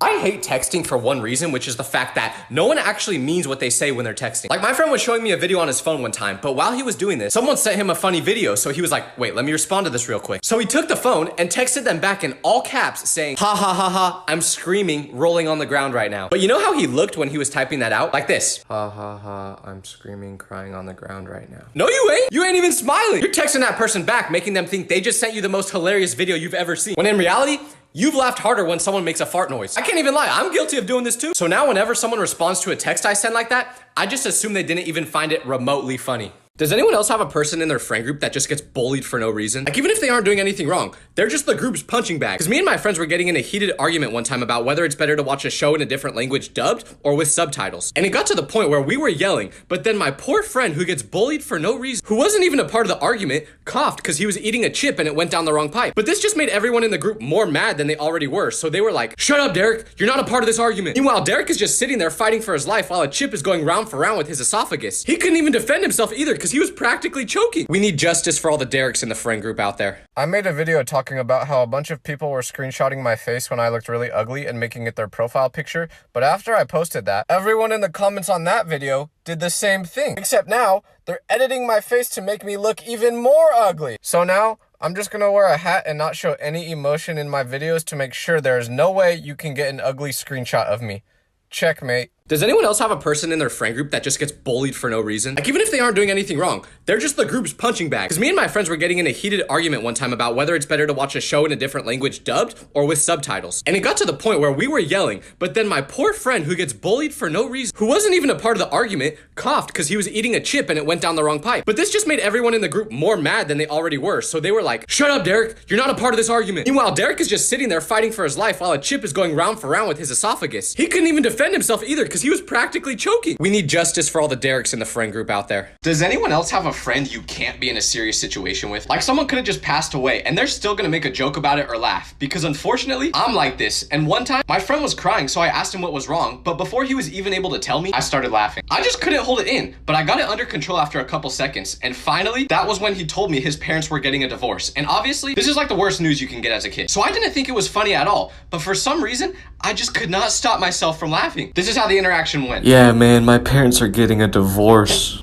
I hate texting for one reason, which is the fact that no one actually means what they say when they're texting. Like, my friend was showing me a video on his phone one time, but while he was doing this, someone sent him a funny video, so he was like, wait, let me respond to this real quick. So he took the phone and texted them back in all caps saying, ha ha ha ha, I'm screaming, rolling on the ground right now. But you know how he looked when he was typing that out? Like this. Ha ha ha, I'm screaming, crying on the ground right now. No, you ain't. You ain't even smiling. You're texting that person back, making them think they just sent you the most hilarious video you've ever seen. When in reality, you've laughed harder when someone makes a fart noise. I can't even lie, I'm guilty of doing this too. So now whenever someone responds to a text I send like that, I just assume they didn't even find it remotely funny. Does anyone else have a person in their friend group that just gets bullied for no reason? Like, even if they aren't doing anything wrong, they're just the group's punching bag. Because me and my friends were getting in a heated argument one time about whether it's better to watch a show in a different language dubbed or with subtitles. And it got to the point where we were yelling, but then my poor friend who gets bullied for no reason, who wasn't even a part of the argument, coughed because he was eating a chip and it went down the wrong pipe. But this just made everyone in the group more mad than they already were. So they were like, shut up, Derek, you're not a part of this argument. Meanwhile, Derek is just sitting there fighting for his life while a chip is going round for round with his esophagus. He couldn't even defend himself either because he was practically choking. We need justice for all the Dereks in the friend group out there. I made a video talking about how a bunch of people were screenshotting my face when I looked really ugly and making it their profile picture, but after I posted that, everyone in the comments on that video did the same thing. Except now, they're editing my face to make me look even more ugly. So now, I'm just gonna wear a hat and not show any emotion in my videos to make sure there is no way you can get an ugly screenshot of me. Checkmate. Does anyone else have a person in their friend group that just gets bullied for no reason? Like, even if they aren't doing anything wrong, they're just the group's punching bag. Because me and my friends were getting in a heated argument one time about whether it's better to watch a show in a different language dubbed or with subtitles. And it got to the point where we were yelling, but then my poor friend who gets bullied for no reason, who wasn't even a part of the argument, coughed because he was eating a chip and it went down the wrong pipe. But this just made everyone in the group more mad than they already were. So they were like, shut up, Derek, you're not a part of this argument. Meanwhile, Derek is just sitting there fighting for his life while a chip is going round for round with his esophagus. He couldn't even defend himself either because he was practically choking. We need justice for all the Dereks in the friend group out there. Does anyone else have a friend you can't be in a serious situation with? Like, someone could have just passed away and they're still gonna make a joke about it or laugh. Because unfortunately, I'm like this. And one time, my friend was crying, so I asked him what was wrong, but before he was even able to tell me, I started laughing. I just couldn't hold it in, but I got it under control after a couple seconds. And finally, that was when he told me his parents were getting a divorce. And obviously, this is like the worst news you can get as a kid. So I didn't think it was funny at all, but for some reason, I just could not stop myself from laughing. This is how the interaction went. Yeah, man, my parents are getting a divorce.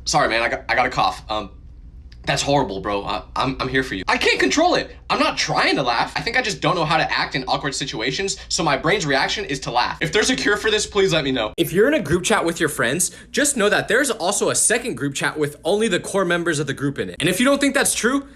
Sorry, man, I got a cough. That's horrible, bro. I'm here for you. I can't control it. I'm not trying to laugh. I think I just don't know how to act in awkward situations, so my brain's reaction is to laugh. If there's a cure for this, please let me know. If you're in a group chat with your friends, just know that there's also a second group chat with only the core members of the group in it. And if you don't think that's true,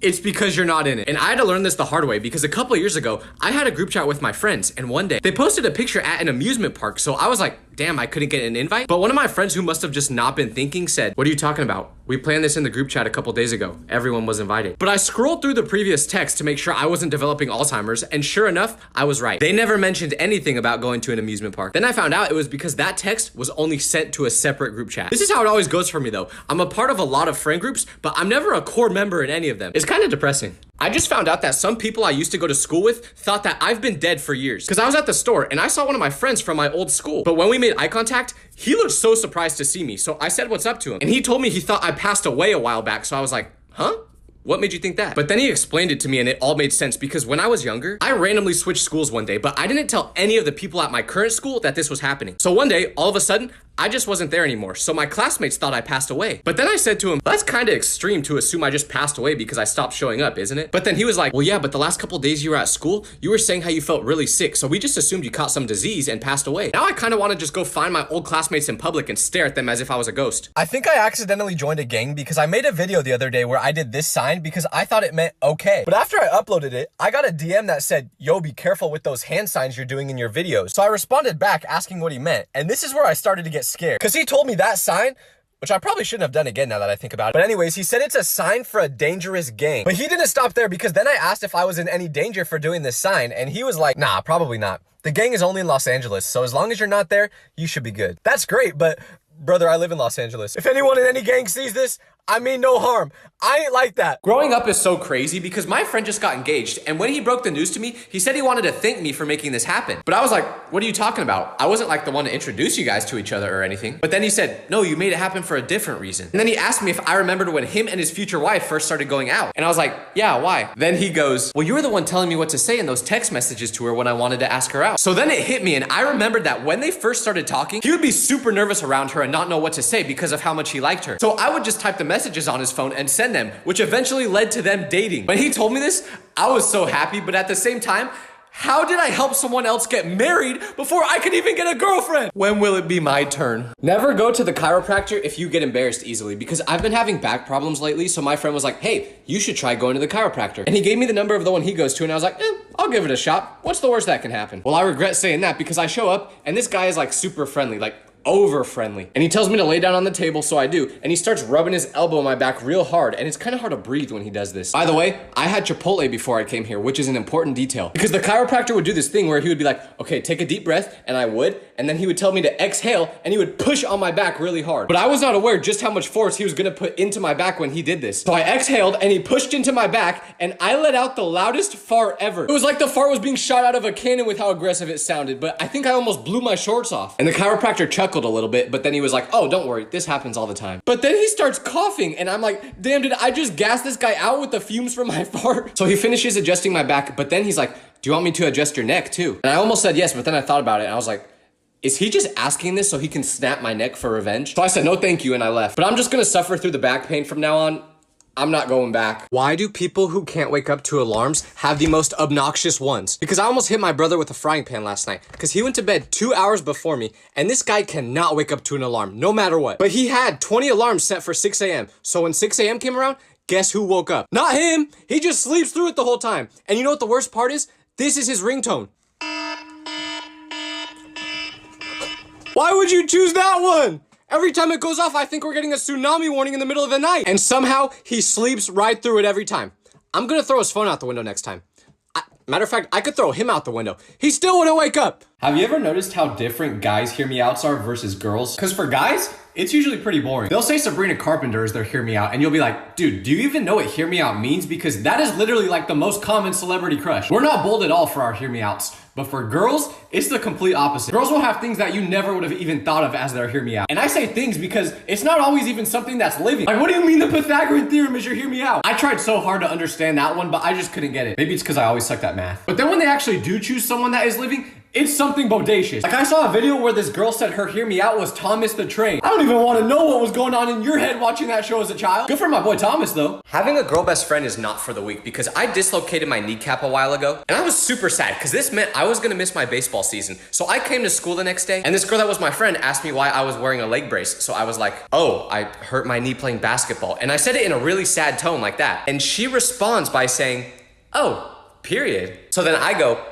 it's because you're not in it. And I had to learn this the hard way because a couple of years ago, I had a group chat with my friends, and one day they posted a picture at an amusement park. So I was like, damn, I couldn't get an invite. But one of my friends who must have just not been thinking said, what are you talking about? We planned this in the group chat a couple days ago. Everyone was invited. But I scrolled through the previous text to make sure I wasn't developing Alzheimer's, and sure enough, I was right. They never mentioned anything about going to an amusement park. Then I found out it was because that text was only sent to a separate group chat. This is how it always goes for me though. I'm a part of a lot of friend groups, but I'm never a core member in any of them. It's kind of depressing. I just found out that some people I used to go to school with thought that I've been dead for years. Cause I was at the store and I saw one of my friends from my old school. But when we made eye contact, he looked so surprised to see me. So I said what's up to him. And he told me he thought I passed away a while back. So I was like, huh? What made you think that? But then he explained it to me and it all made sense because when I was younger, I randomly switched schools one day, but I didn't tell any of the people at my current school that this was happening. So one day, all of a sudden, I just wasn't there anymore. So my classmates thought I passed away. But then I said to him, that's kind of extreme to assume I just passed away because I stopped showing up, isn't it? But then he was like, well, yeah, but the last couple days you were at school, you were saying how you felt really sick. So we just assumed you caught some disease and passed away. Now I kind of want to just go find my old classmates in public and stare at them as if I was a ghost. I think I accidentally joined a gang because I made a video the other day where I did this sign because I thought it meant okay. But after I uploaded it, I got a DM that said, yo, be careful with those hand signs you're doing in your videos. So I responded back asking what he meant. And this is where I started to get scared because he told me that sign, which I probably shouldn't have done again now that I think about it. But anyways, he said it's a sign for a dangerous gang. But he didn't stop there because then I asked if I was in any danger for doing this sign. And he was like, nah, probably not. The gang is only in Los Angeles. So as long as you're not there, you should be good. That's great, but brother, I live in Los Angeles. If anyone in any gang sees this, I mean no harm. I ain't like that. Growing up is so crazy because my friend just got engaged, and when he broke the news to me, he said he wanted to thank me for making this happen. But I was like, what are you talking about? I wasn't like the one to introduce you guys to each other or anything. But then he said, no, you made it happen for a different reason. And then he asked me if I remembered when him and his future wife first started going out. And I was like, yeah, why? Then he goes, well, you were the one telling me what to say in those text messages to her when I wanted to ask her out. So then it hit me, and I remembered that when they first started talking, he would be super nervous around her and not know what to say because of how much he liked her. So I would just type the messages on his phone and send them, which eventually led to them dating. When he told me this, I was so happy, but at the same time, how did I help someone else get married before I could even get a girlfriend? When will it be my turn? Never go to the chiropractor if you get embarrassed easily, because I've been having back problems lately, so my friend was like, hey, you should try going to the chiropractor. And he gave me the number of the one he goes to, and I was like, I'll give it a shot. What's the worst that can happen? Well, I regret saying that because I show up, and this guy is like super friendly, like over friendly. And he tells me to lay down on the table, so I do. And he starts rubbing his elbow on my back real hard. And it's kind of hard to breathe when he does this. By the way, I had Chipotle before I came here, which is an important detail. Because the chiropractor would do this thing where he would be like, okay, take a deep breath, and I would. And then he would tell me to exhale, and he would push on my back really hard. But I was not aware just how much force he was gonna put into my back when he did this. So I exhaled, and he pushed into my back, and I let out the loudest fart ever. It was like the fart was being shot out of a cannon with how aggressive it sounded, but I think I almost blew my shorts off. And the chiropractor chuckled a little bit, but then he was like, oh, don't worry, this happens all the time. But then he starts coughing, and I'm like, damn, did I just gas this guy out with the fumes from my fart? So he finishes adjusting my back, but then he's like, do you want me to adjust your neck too? And I almost said yes, but then I thought about it, and I was like, is he just asking this so he can snap my neck for revenge? So I said, no, thank you, and I left. But I'm just gonna suffer through the back pain from now on. I'm not going back. Why do people who can't wake up to alarms have the most obnoxious ones? Because I almost hit my brother with a frying pan last night because he went to bed 2 hours before me, and this guy cannot wake up to an alarm no matter what. But he had 20 alarms set for 6 a.m. So when 6 a.m. came around, guess who woke up? Not him. He just sleeps through it the whole time. And you know what the worst part is? This is his ringtone. Why would you choose that one? Every time it goes off, I think we're getting a tsunami warning in the middle of the night. And somehow, he sleeps right through it every time. I'm gonna throw his phone out the window next time. Matter of fact, I could throw him out the window. He still wouldn't wake up. Have you ever noticed how different guys' hear me outs are versus girls? Because for guys, it's usually pretty boring. They'll say Sabrina Carpenter is their hear me out, and you'll be like, dude, do you even know what hear me out means? Because that is literally like the most common celebrity crush. We're not bold at all for our hear me outs. But for girls, it's the complete opposite. Girls will have things that you never would have even thought of as their hear me out. And I say things because it's not always even something that's living. Like, what do you mean the Pythagorean theorem is your hear me out? I tried so hard to understand that one, but I just couldn't get it. Maybe it's because I always sucked at math. But then when they actually do choose someone that is living, it's something bodacious. Like I saw a video where this girl said her hear me out was Thomas the Train. I don't even want to know what was going on in your head watching that show as a child. Good for my boy Thomas though. Having a girl best friend is not for the weak because I dislocated my kneecap a while ago and I was super sad because this meant I was gonna miss my baseball season. So I came to school the next day and this girl that was my friend asked me why I was wearing a leg brace. So I was like, oh, I hurt my knee playing basketball. And I said it in a really sad tone like that. And she responds by saying, oh, period. So then I go,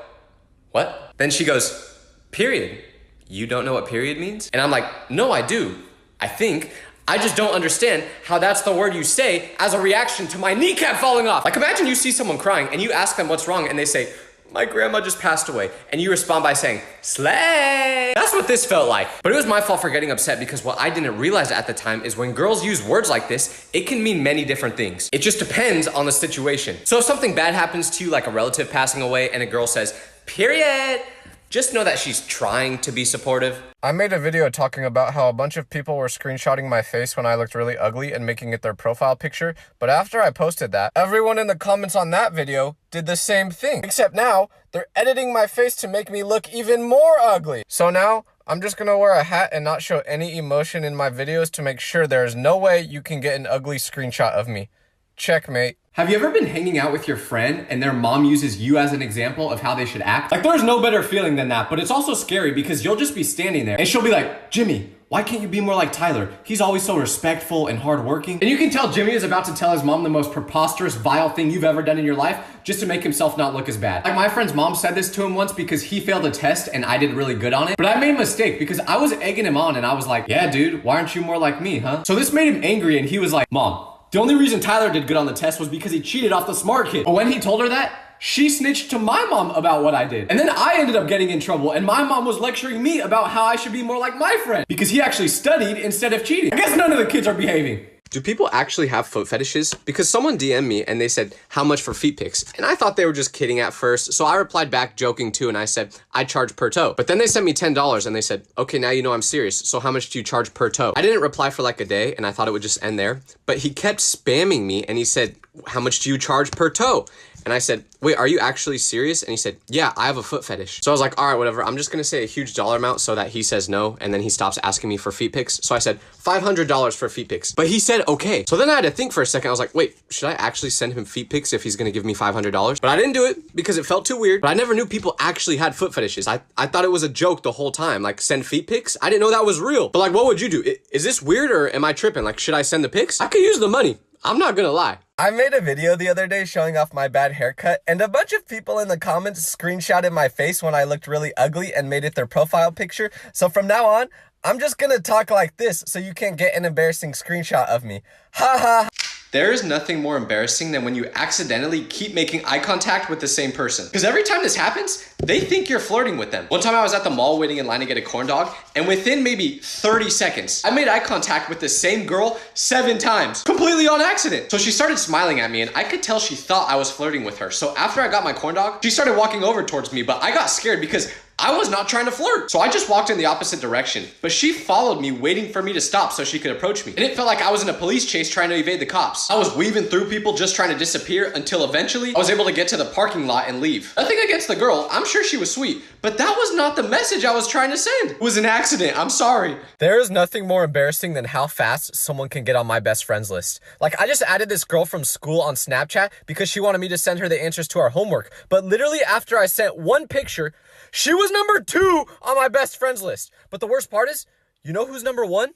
what? Then she goes, period. You don't know what period means? And I'm like, no, I do. I think. I just don't understand how that's the word you say as a reaction to my kneecap falling off. Like imagine you see someone crying and you ask them what's wrong and they say, my grandma just passed away. And you respond by saying, slay. That's what this felt like. But it was my fault for getting upset because what I didn't realize at the time is when girls use words like this, it can mean many different things. It just depends on the situation. So if something bad happens to you, like a relative passing away and a girl says, period, just know that she's trying to be supportive. I made a video talking about how a bunch of people were screenshotting my face when I looked really ugly and making it their profile picture, but after I posted that, everyone in the comments on that video did the same thing. Except now, they're editing my face to make me look even more ugly. So now, I'm just gonna wear a hat and not show any emotion in my videos to make sure there's no way you can get an ugly screenshot of me. Checkmate. Have you ever been hanging out with your friend and their mom uses you as an example of how they should act? Like there's no better feeling than that, but it's also scary because you'll just be standing there and she'll be like, Jimmy, why can't you be more like Tyler? He's always so respectful and hardworking. And you can tell Jimmy is about to tell his mom the most preposterous, vile thing you've ever done in your life just to make himself not look as bad. Like my friend's mom said this to him once because he failed a test and I did really good on it. But I made a mistake because I was egging him on and I was like, yeah, dude, why aren't you more like me, huh? So this made him angry and he was like, Mom, the only reason Tyler did good on the test was because he cheated off the smart kid. But when he told her that, she snitched to my mom about what I did. And then I ended up getting in trouble and my mom was lecturing me about how I should be more like my friend because he actually studied instead of cheating. I guess none of the kids are behaving. Do people actually have foot fetishes? Because someone DM'd me and they said, how much for feet pics? And I thought they were just kidding at first, so I replied back joking too, and I said, I charge per toe. But then they sent me $10 and they said, okay, now you know I'm serious, so how much do you charge per toe? I didn't reply for like a day and I thought it would just end there, but he kept spamming me and he said, how much do you charge per toe? And I said, wait, are you actually serious? And he said, yeah, I have a foot fetish. So I was like, all right, whatever. I'm just gonna say a huge dollar amount so that he says no, and then he stops asking me for feet pics. So I said, $500 for feet pics. But he said, okay. So then I had to think for a second. I was like, wait, should I actually send him feet pics if he's gonna give me $500? But I didn't do it because it felt too weird. But I never knew people actually had foot fetishes. I thought it was a joke the whole time. Like, send feet pics? I didn't know that was real. But like, what would you do? Is this weird or am I tripping? Like, should I send the pics? I could use the money. I'm not gonna lie. I made a video the other day showing off my bad haircut, and a bunch of people in the comments screenshotted my face when I looked really ugly and made it their profile picture. So from now on, I'm just gonna talk like this so you can't get an embarrassing screenshot of me. Ha ha. There is nothing more embarrassing than when you accidentally keep making eye contact with the same person. Because every time this happens, they think you're flirting with them. One time I was at the mall waiting in line to get a corn dog, and within maybe 30 seconds, I made eye contact with the same girl 7 times, completely on accident. So she started smiling at me, and I could tell she thought I was flirting with her. So after I got my corn dog, she started walking over towards me, but I got scared because I was not trying to flirt. So I just walked in the opposite direction, but she followed me waiting for me to stop so she could approach me. And it felt like I was in a police chase trying to evade the cops. I was weaving through people just trying to disappear until eventually I was able to get to the parking lot and leave. Nothing against the girl, I'm sure she was sweet, but that was not the message I was trying to send. It was an accident, I'm sorry. There is nothing more embarrassing than how fast someone can get on my best friends list. Like, I just added this girl from school on Snapchat because she wanted me to send her the answers to our homework. But literally after I sent one picture, she was number 2 on my best friends list. But the worst part is, you know who's number 1?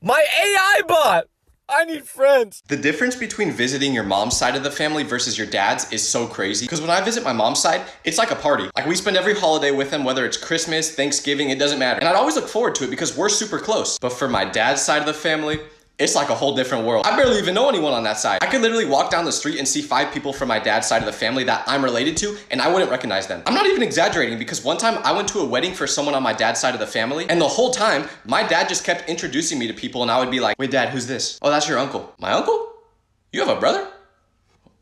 My AI bot! I need friends. The difference between visiting your mom's side of the family versus your dad's is so crazy. Because when I visit my mom's side, it's like a party. Like, we spend every holiday with them, whether it's Christmas, Thanksgiving, it doesn't matter. And I'd always look forward to it because we're super close. But for my dad's side of the family, it's like a whole different world. I barely even know anyone on that side. I could literally walk down the street and see 5 people from my dad's side of the family that I'm related to, and I wouldn't recognize them. I'm not even exaggerating because one time I went to a wedding for someone on my dad's side of the family, and the whole time, my dad just kept introducing me to people, and I would be like, wait, Dad, who's this? Oh, that's your uncle. My uncle? You have a brother?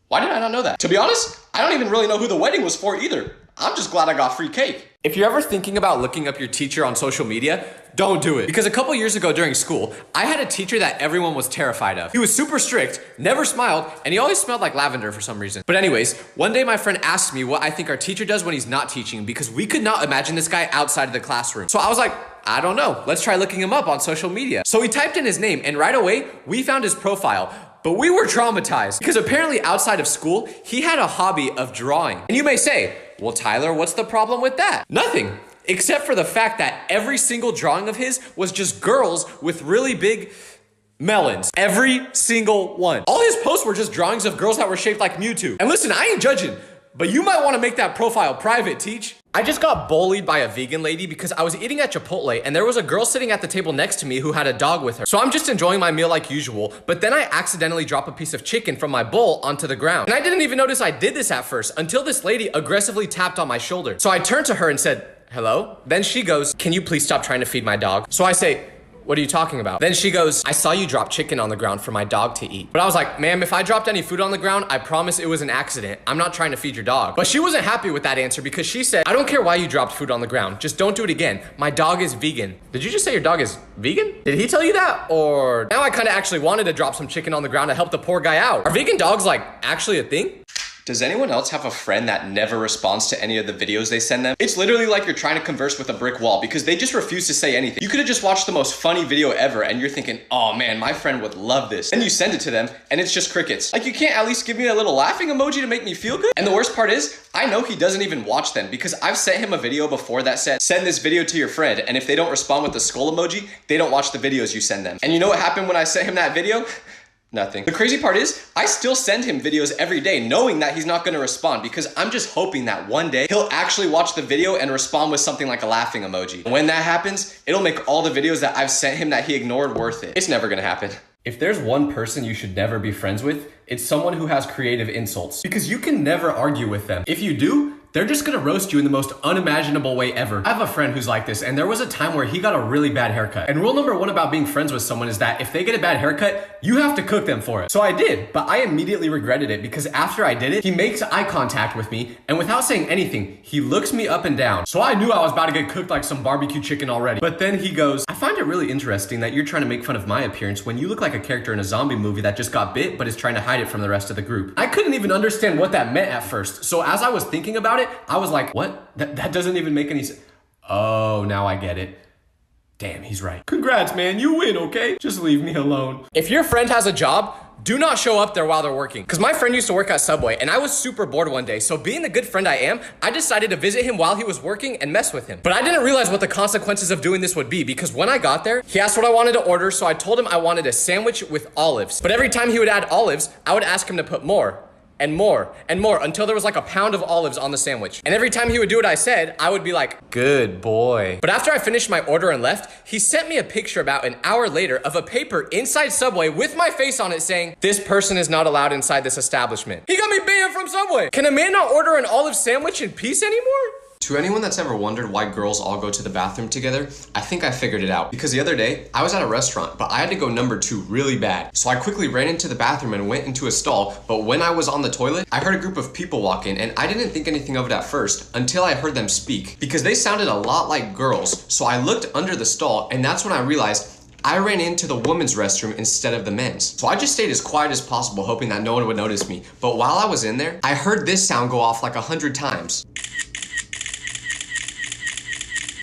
Why did I not know that? To be honest, I don't even really know who the wedding was for either. I'm just glad I got free cake. If you're ever thinking about looking up your teacher on social media, don't do it. Because a couple years ago during school, I had a teacher that everyone was terrified of. He was super strict, never smiled, and he always smelled like lavender for some reason. But anyways, one day my friend asked me what I think our teacher does when he's not teaching because we could not imagine this guy outside of the classroom. So I was like, I don't know. Let's try looking him up on social media. So we typed in his name and right away, we found his profile. But we were traumatized because apparently outside of school, he had a hobby of drawing. And you may say, well, Tyler, what's the problem with that? Nothing, except for the fact that every single drawing of his was just girls with really big melons. Every single one. All his posts were just drawings of girls that were shaped like Mewtwo. And listen, I ain't judging, but you might want to make that profile private, Teach. I just got bullied by a vegan lady because I was eating at Chipotle and there was a girl sitting at the table next to me who had a dog with her. So I'm just enjoying my meal like usual, but then I accidentally drop a piece of chicken from my bowl onto the ground. And I didn't even notice I did this at first until this lady aggressively tapped on my shoulder. So I turned to her and said, hello? Then she goes, can you please stop trying to feed my dog? So I say, what are you talking about? Then she goes, I saw you drop chicken on the ground for my dog to eat. But I was like, ma'am, if I dropped any food on the ground, I promise it was an accident. I'm not trying to feed your dog. But she wasn't happy with that answer because she said, I don't care why you dropped food on the ground. Just don't do it again. My dog is vegan. Did you just say your dog is vegan? Did he tell you that? Or now I kind of actually wanted to drop some chicken on the ground to help the poor guy out. Are vegan dogs like actually a thing? Does anyone else have a friend that never responds to any of the videos they send them? It's literally like you're trying to converse with a brick wall because they just refuse to say anything. You could have just watched the most funny video ever and you're thinking, oh man, my friend would love this. And you send it to them and it's just crickets. Like, you can't at least give me a little laughing emoji to make me feel good? And the worst part is, I know he doesn't even watch them because I've sent him a video before that said, send this video to your friend. And if they don't respond with the skull emoji, they don't watch the videos you send them. And you know what happened when I sent him that video? Nothing. The crazy part is, I still send him videos every day knowing that he's not gonna respond because I'm just hoping that one day he'll actually watch the video and respond with something like a laughing emoji. When that happens, it'll make all the videos that I've sent him that he ignored worth it. It's never gonna happen. If there's one person you should never be friends with, it's someone who has creative insults because you can never argue with them. If you do, they're just gonna roast you in the most unimaginable way ever. I have a friend who's like this, and there was a time where he got a really bad haircut. And rule number one about being friends with someone is that if they get a bad haircut, you have to cook them for it. So I did, but I immediately regretted it because after I did it, he makes eye contact with me, and without saying anything, he looks me up and down. So I knew I was about to get cooked like some barbecue chicken already. But then he goes, I find it really interesting that you're trying to make fun of my appearance when you look like a character in a zombie movie that just got bit, but is trying to hide it from the rest of the group. I couldn't even understand what that meant at first. So as I was thinking about it, I was like, what? That doesn't even make any sense. Oh, now I get it. Damn, he's right. Congrats, man, you win, okay? Just leave me alone. If your friend has a job, do not show up there while they're working. Because my friend used to work at Subway and I was super bored one day. So being the good friend I am, I decided to visit him while he was working and mess with him. But I didn't realize what the consequences of doing this would be because when I got there, he asked what I wanted to order. So I told him I wanted a sandwich with olives. But every time he would add olives, I would ask him to put more and more and more until there was like a pound of olives on the sandwich. And every time he would do what I said, I would be like, good boy. But after I finished my order and left, he sent me a picture about an hour later of a paper inside Subway with my face on it saying, this person is not allowed inside this establishment. He got me banned from Subway. Can a man not order an olive sandwich in peace anymore? To anyone that's ever wondered why girls all go to the bathroom together, I think I figured it out. Because the other day, I was at a restaurant, but I had to go number 2 really bad. So I quickly ran into the bathroom and went into a stall, but when I was on the toilet, I heard a group of people walk in, and I didn't think anything of it at first until I heard them speak. Because they sounded a lot like girls, so I looked under the stall, and that's when I realized I ran into the women's restroom instead of the men's. So I just stayed as quiet as possible, hoping that no one would notice me. But while I was in there, I heard this sound go off like 100 times.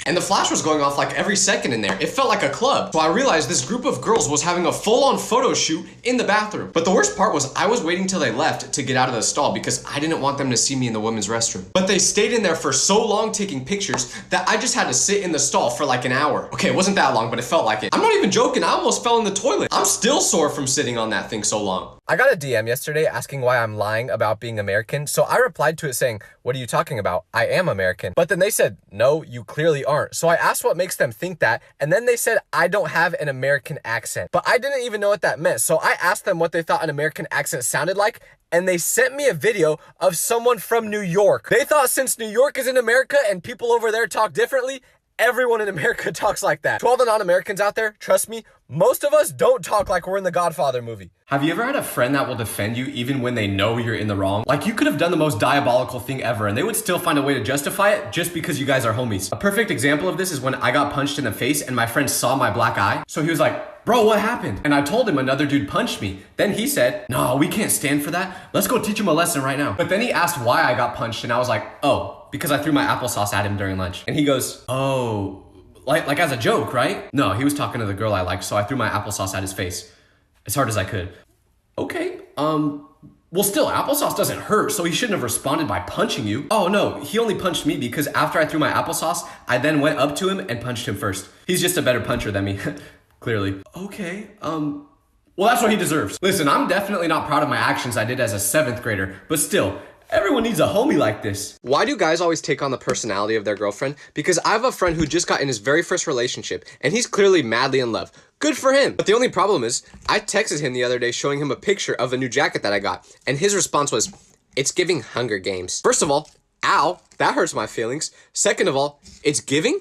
And the flash was going off like every second in there. It felt like a club. So I realized this group of girls was having a full-on photo shoot in the bathroom. But the worst part was I was waiting till they left to get out of the stall because I didn't want them to see me in the women's restroom. But they stayed in there for so long taking pictures that I just had to sit in the stall for like an hour. Okay, it wasn't that long, but it felt like it. I'm not even joking, I almost fell in the toilet. I'm still sore from sitting on that thing so long. I got a DM yesterday asking why I'm lying about being American, so I replied to it saying, what are you talking about? I am American. But then they said, no, you clearly aren't. So I asked what makes them think that, and then they said I don't have an American accent. But I didn't even know what that meant, so I asked them what they thought an American accent sounded like, and they sent me a video of someone from New York. They thought since New York is in America and people over there talk differently, everyone in America talks like that. To all the non-Americans out there, trust me, most of us don't talk like we're in the Godfather movie. Have you ever had a friend that will defend you even when they know you're in the wrong? Like, you could have done the most diabolical thing ever and they would still find a way to justify it just because you guys are homies. A perfect example of this is when I got punched in the face and my friend saw my black eye. So he was like, bro, what happened? And I told him another dude punched me. Then he said, no, we can't stand for that. Let's go teach him a lesson right now. But then he asked why I got punched and I was like, oh, because I threw my applesauce at him during lunch. And he goes, oh, like as a joke, right? No, he was talking to the girl I liked, so I threw my applesauce at his face as hard as I could. Okay, well still, applesauce doesn't hurt, so he shouldn't have responded by punching you. Oh no, he only punched me because after I threw my applesauce, I then went up to him and punched him first. He's just a better puncher than me, clearly. Okay, well that's what he deserves. Listen, I'm definitely not proud of my actions I did as a 7th grader, but still, Everyone needs a homie like this. Why do guys always take on the personality of their girlfriend? Because I have a friend who just got in his very first relationship, and he's clearly madly in love. Good for him. But the only problem is, I texted him the other day showing him a picture of a new jacket that I got, and his response was, "It's giving Hunger Games." First of all, ow, that hurts my feelings. Second of all, it's giving?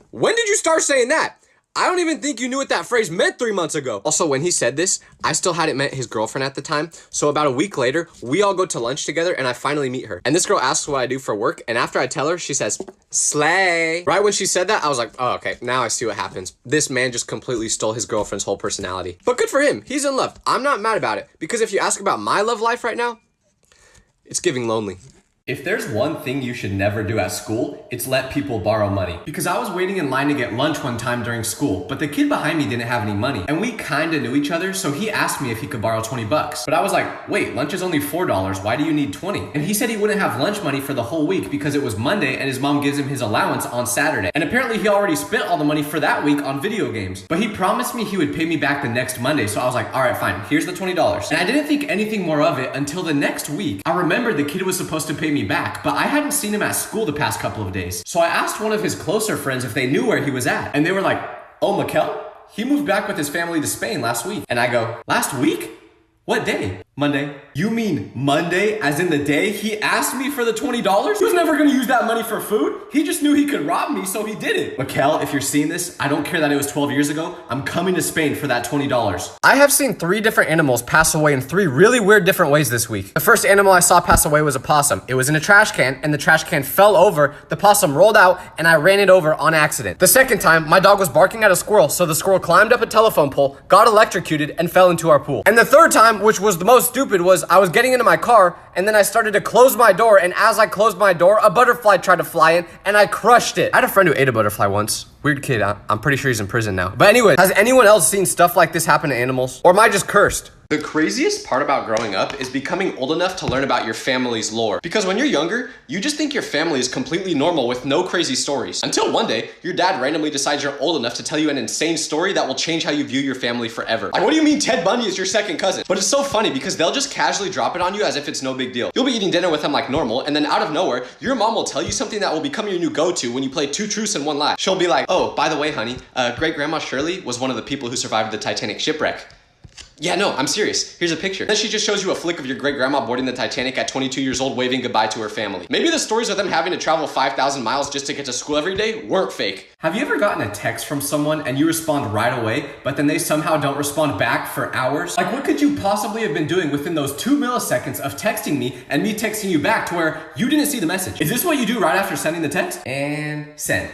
When did you start saying that? I don't even think you knew what that phrase meant 3 months ago. Also, when he said this, I still hadn't met his girlfriend at the time. So about a week later, we all go to lunch together and I finally meet her. And this girl asks what I do for work. And after I tell her, she says, "Slay." Right when she said that, I was like, oh, okay, now I see what happens. This man just completely stole his girlfriend's whole personality. But good for him. He's in love. I'm not mad about it. Because if you ask about my love life right now, it's giving lonely. If there's one thing you should never do at school, it's let people borrow money. Because I was waiting in line to get lunch one time during school, but the kid behind me didn't have any money. And we kinda knew each other, so he asked me if he could borrow 20 bucks. But I was like, wait, lunch is only $4, why do you need 20? And he said he wouldn't have lunch money for the whole week because it was Monday and his mom gives him his allowance on Saturday. And apparently he already spent all the money for that week on video games. But he promised me he would pay me back the next Monday, so I was like, all right, fine, here's the $20. And I didn't think anything more of it until the next week. I remembered the kid was supposed to pay me back, but I hadn't seen him at school the past couple of days. So I asked one of his closer friends if they knew where he was at. And they were like, oh, Mikel? He moved back with his family to Spain last week. And I go, last week? What day? Monday. You mean Monday, as in the day he asked me for the $20? He was never gonna use that money for food. He just knew he could rob me, so he did it. Mikel, if you're seeing this, I don't care that it was 12 years ago. I'm coming to Spain for that $20. I have seen 3 different animals pass away in 3 really weird different ways this week. The first animal I saw pass away was a possum. It was in a trash can, and the trash can fell over, the possum rolled out, and I ran it over on accident. The second time, my dog was barking at a squirrel, so the squirrel climbed up a telephone pole, got electrocuted, and fell into our pool. And the third time, which was the most stupid, was I was getting into my car, and then I started to close my door, and as I closed my door, a butterfly tried to fly in, and I crushed it. I had a friend who ate a butterfly once. Weird kid. I'm pretty sure he's in prison now. But anyway, has anyone else seen stuff like this happen to animals? Or am I just cursed? The craziest part about growing up is becoming old enough to learn about your family's lore. Because when you're younger, you just think your family is completely normal with no crazy stories. Until one day, your dad randomly decides you're old enough to tell you an insane story that will change how you view your family forever. Like, what do you mean Ted Bundy is your second cousin? But it's so funny because they'll just casually drop it on you as if it's no big deal. You'll be eating dinner with them like normal, and then out of nowhere, your mom will tell you something that will become your new go-to when you play 2 truths and 1 lie. She'll be like, oh, by the way, honey, great-grandma Shirley was one of the people who survived the Titanic shipwreck. Yeah, no, I'm serious. Here's a picture. Then she just shows you a flick of your great-grandma boarding the Titanic at 22 years old waving goodbye to her family. Maybe the stories of them having to travel 5,000 miles just to get to school every day weren't fake. Have you ever gotten a text from someone and you respond right away, but then they somehow don't respond back for hours? Like, what could you possibly have been doing within those 2 milliseconds of texting me and me texting you back to where you didn't see the message? Is this what you do right after sending the text? And send.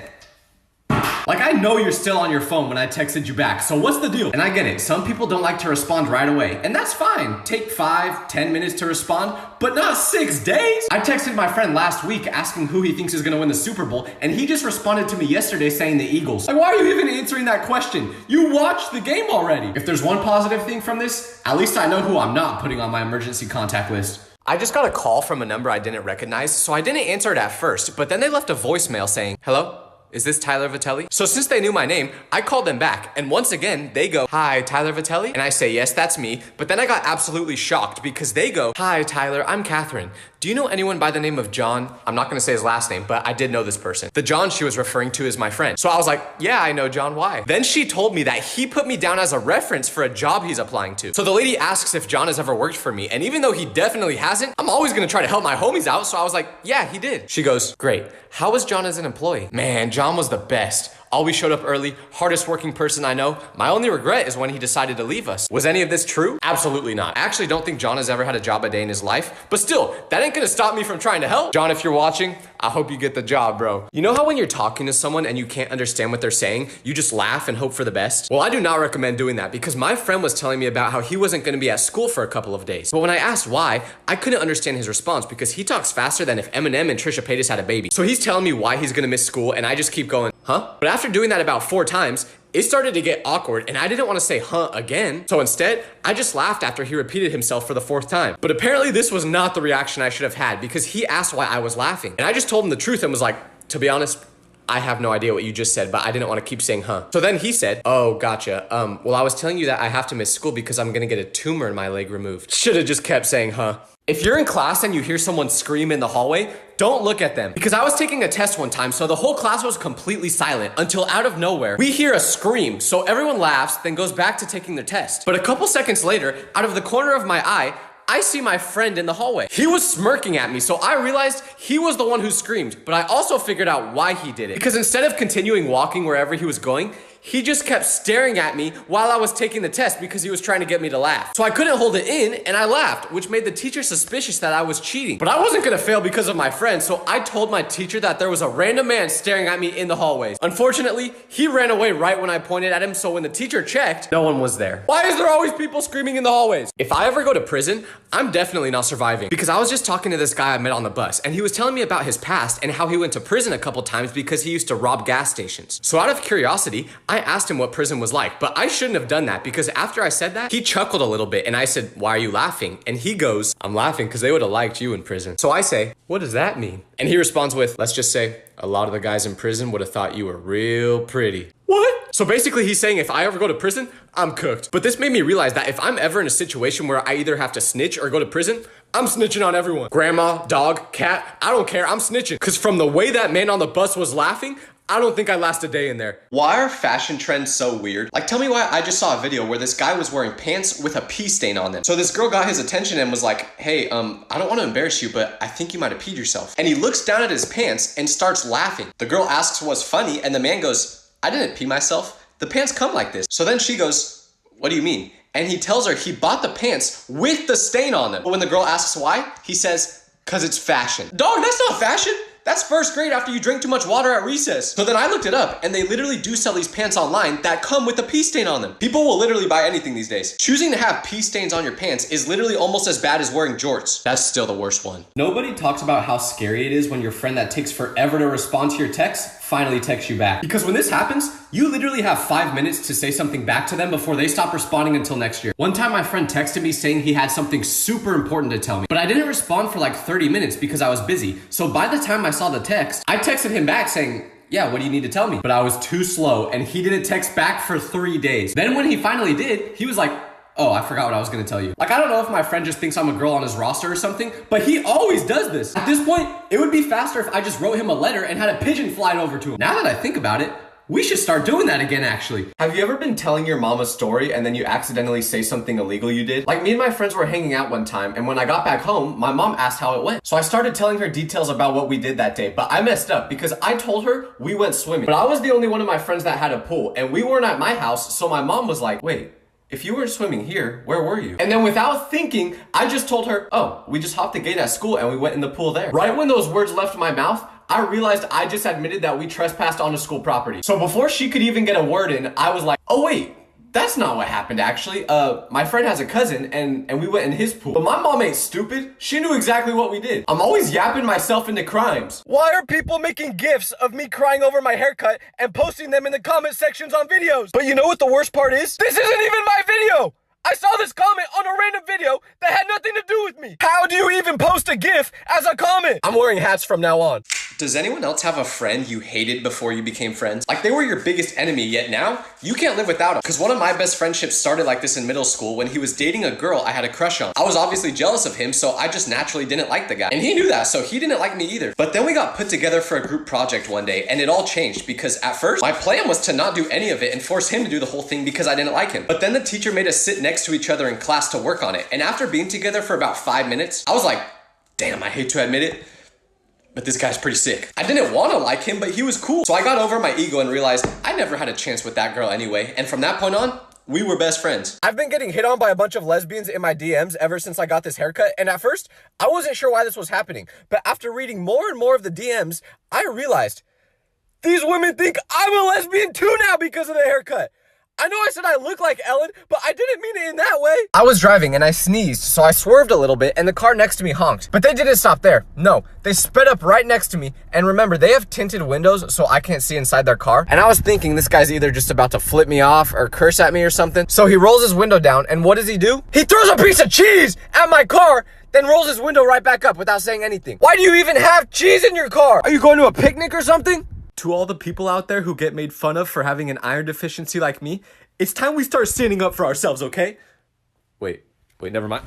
Like, I know you're still on your phone when I texted you back, so what's the deal? And I get it, some people don't like to respond right away, and that's fine. Take 5-10 minutes to respond, but not 6 days. I texted my friend last week asking who he thinks is gonna win the Super Bowl, and he just responded to me yesterday saying the Eagles. Like, why are you even answering that question? You watched the game already. If there's one positive thing from this, at least I know who I'm not putting on my emergency contact list. I just got a call from a number I didn't recognize, so I didn't answer it at first, but then they left a voicemail saying, hello? Is this Tyler Vitelli? So since they knew my name, I called them back. And once again, they go, hi, Tyler Vitelli? And I say, yes, that's me. But then I got absolutely shocked because they go, hi, Tyler, I'm Catherine. Do you know anyone by the name of John? I'm not gonna say his last name, but I did know this person. The John she was referring to is my friend. So I was like, yeah, I know John, why? Then she told me that he put me down as a reference for a job he's applying to. So the lady asks if John has ever worked for me. And even though he definitely hasn't, I'm always gonna try to help my homies out. So I was like, yeah, he did. She goes, great. How was John as an employee? Man, John was the best. Always showed up early, hardest working person I know. My only regret is when he decided to leave us. Was any of this true? Absolutely not. I actually don't think John has ever had a job a day in his life, but still, that ain't gonna stop me from trying to help. John, if you're watching, I hope you get the job, bro. You know how when you're talking to someone and you can't understand what they're saying, you just laugh and hope for the best? Well, I do not recommend doing that because my friend was telling me about how he wasn't gonna be at school for a couple of days. But when I asked why, I couldn't understand his response because he talks faster than if Eminem and Trisha Paytas had a baby. So he's telling me why he's gonna miss school and I just keep going, huh? But after doing that about 4 times, it started to get awkward and I didn't want to say huh again. So instead, I just laughed after he repeated himself for the 4th time. But apparently this was not the reaction I should have had because he asked why I was laughing. And I just told him the truth and was like, to be honest, I have no idea what you just said, but I didn't want to keep saying huh. So then he said, oh, gotcha. Well, I was telling you that I have to miss school because I'm gonna get a tumor in my leg removed. Should have just kept saying huh. If you're in class and you hear someone scream in the hallway, don't look at them. Because I was taking a test one time, so the whole class was completely silent until out of nowhere, we hear a scream. So everyone laughs, then goes back to taking their test. But a couple seconds later, out of the corner of my eye, I see my friend in the hallway. He was smirking at me, so I realized he was the one who screamed, but I also figured out why he did it. Because instead of continuing walking wherever he was going, he just kept staring at me while I was taking the test because he was trying to get me to laugh. So I couldn't hold it in and I laughed, which made the teacher suspicious that I was cheating. But I wasn't gonna fail because of my friend, so I told my teacher that there was a random man staring at me in the hallways. Unfortunately, he ran away right when I pointed at him, so when the teacher checked, no one was there. Why is there always people screaming in the hallways? If I ever go to prison, I'm definitely not surviving. Because I was just talking to this guy I met on the bus, and he was telling me about his past and how he went to prison a couple times because he used to rob gas stations. So out of curiosity, I asked him what prison was like, but I shouldn't have done that because after I said that, he chuckled a little bit and I said, "Why are you laughing?" And he goes, "I'm laughing because they would have liked you in prison." So I say, "What does that mean?" And he responds with, "Let's just say a lot of the guys in prison would have thought you were real pretty." What? So basically he's saying if I ever go to prison, I'm cooked. But this made me realize that if I'm ever in a situation where I either have to snitch or go to prison, I'm snitching on everyone. Grandma, dog, cat, I don't care, I'm snitching. Cause from the way that man on the bus was laughing, I don't think I last a day in there. Why are fashion trends so weird? Like, tell me why. I just saw a video where this guy was wearing pants with a pee stain on them. So this girl got his attention and was like, "Hey, I don't want to embarrass you, but I think you might have peed yourself." And he looks down at his pants and starts laughing. The girl asks what's funny, and the man goes, "I didn't pee myself. The pants come like this." So then she goes, "What do you mean?" And he tells her he bought the pants with the stain on them. But when the girl asks why, he says, "'Cause it's fashion." Dog, that's not fashion. That's first grade after you drink too much water at recess. So then I looked it up, and they literally do sell these pants online that come with a pee stain on them. People will literally buy anything these days. Choosing to have pee stains on your pants is literally almost as bad as wearing jorts. That's still the worst one. Nobody talks about how scary it is when your friend that takes forever to respond to your text finally texts you back. Because when this happens, you literally have 5 minutes to say something back to them before they stop responding until next year. One time my friend texted me saying he had something super important to tell me, but I didn't respond for like 30 minutes because I was busy. So by the time I saw the text, I texted him back saying, "Yeah, what do you need to tell me?" But I was too slow and he didn't text back for 3 days. Then when he finally did, he was like, "Oh, I forgot what I was gonna tell you." Like, I don't know if my friend just thinks I'm a girl on his roster or something, but he always does this. At this point, it would be faster if I just wrote him a letter and had a pigeon fly over to him. Now that I think about it, we should start doing that again, actually. Have you ever been telling your mom a story and then you accidentally say something illegal you did? Like, me and my friends were hanging out one time, and when I got back home, my mom asked how it went. So I started telling her details about what we did that day, but I messed up because I told her we went swimming. But I was the only one of my friends that had a pool, and we weren't at my house, so my mom was like, "Wait, if you weren't swimming here, where were you?" And then without thinking, I just told her, "Oh, we just hopped the gate at school and we went in the pool there." Right when those words left my mouth, I realized I just admitted that we trespassed onto school property. So before she could even get a word in, I was like, "Oh wait, that's not what happened actually. My friend has a cousin and we went in his pool." But my mom ain't stupid. She knew exactly what we did. I'm always yapping myself into crimes. Why are people making GIFs of me crying over my haircut and posting them in the comment sections on videos? But you know what the worst part is? This isn't even my video! I saw this comment on a random video that had nothing to do with me. How do you even post a GIF as a comment? I'm wearing hats from now on. Does anyone else have a friend you hated before you became friends? Like, they were your biggest enemy, yet now you can't live without them. Because one of my best friendships started like this in middle school when he was dating a girl I had a crush on. I was obviously jealous of him, so I just naturally didn't like the guy. And he knew that, so he didn't like me either. But then we got put together for a group project one day, and it all changed because at first, my plan was to not do any of it and force him to do the whole thing because I didn't like him. But then the teacher made us sit next to each other in class to work on it. And after being together for about 5 minutes, I was like, damn, I hate to admit it, but this guy's pretty sick. I didn't want to like him, but he was cool. So I got over my ego and realized I never had a chance with that girl anyway. And from that point on, we were best friends. I've been getting hit on by a bunch of lesbians in my DMs ever since I got this haircut. And at first, I wasn't sure why this was happening. But after reading more and more of the DMs, I realized these women think I'm a lesbian too now because of the haircut. I know I said I look like Ellen, but I didn't mean it in that way. I was driving and I sneezed, so I swerved a little bit and the car next to me honked. But they didn't stop there. No, they sped up right next to me. And remember, they have tinted windows, so I can't see inside their car. And I was thinking this guy's either just about to flip me off or curse at me or something. So he rolls his window down, and what does he do? He throws a piece of cheese at my car, then rolls his window right back up without saying anything. Why do you even have cheese in your car? Are you going to a picnic or something? To all the people out there who get made fun of for having an iron deficiency like me, it's time we start standing up for ourselves, okay? Wait, never mind.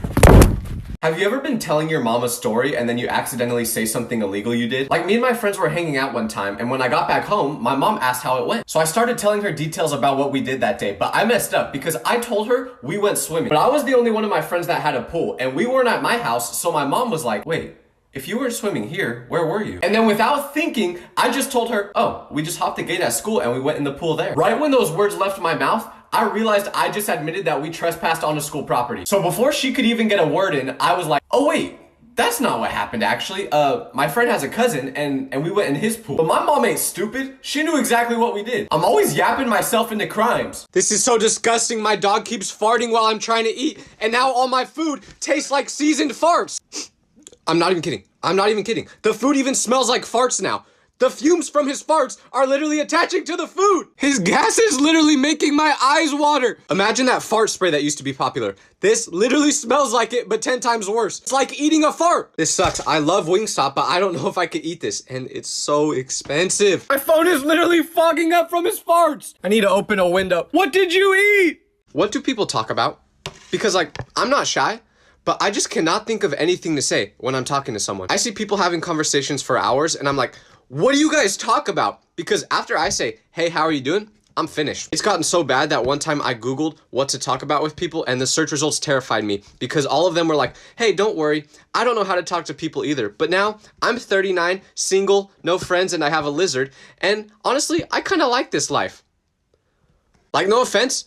Have you ever been telling your mom a story and then you accidentally say something illegal you did? Like me and my friends were hanging out one time, and when I got back home, my mom asked how it went. So I started telling her details about what we did that day, but I messed up because I told her we went swimming. But I was the only one of my friends that had a pool, and we weren't at my house, so my mom was like, wait, if you weren't swimming here, where were you? And then without thinking, I just told her, oh, we just hopped the gate at school and we went in the pool there. Right when those words left my mouth, I realized I just admitted that we trespassed onto school property. So before she could even get a word in, I was like, oh wait, that's not what happened actually. My friend has a cousin and we went in his pool. But my mom ain't stupid. She knew exactly what we did. I'm always yapping myself into crimes. This is so disgusting. My dog keeps farting while I'm trying to eat, and now all my food tastes like seasoned farts. I'm not even kidding. I'm not even kidding. The food even smells like farts now. The fumes from his farts are literally attaching to the food. His gas is literally making my eyes water. Imagine that fart spray that used to be popular. This literally smells like it, but 10 times worse. It's like eating a fart. This sucks. I love Wingstop, but I don't know if I could eat this, and it's so expensive. My phone is literally fogging up from his farts. I need to open a window. What did you eat? What do people talk about? Because like, I'm not shy, but I just cannot think of anything to say when I'm talking to someone. I see people having conversations for hours, and I'm like, what do you guys talk about? Because after I say, hey, how are you doing? I'm finished. It's gotten so bad that one time I Googled what to talk about with people, and the search results terrified me because all of them were like, hey, don't worry, I don't know how to talk to people either. But now I'm 39, single, no friends, and I have a lizard. And honestly, I kind of like this life. Like, no offense,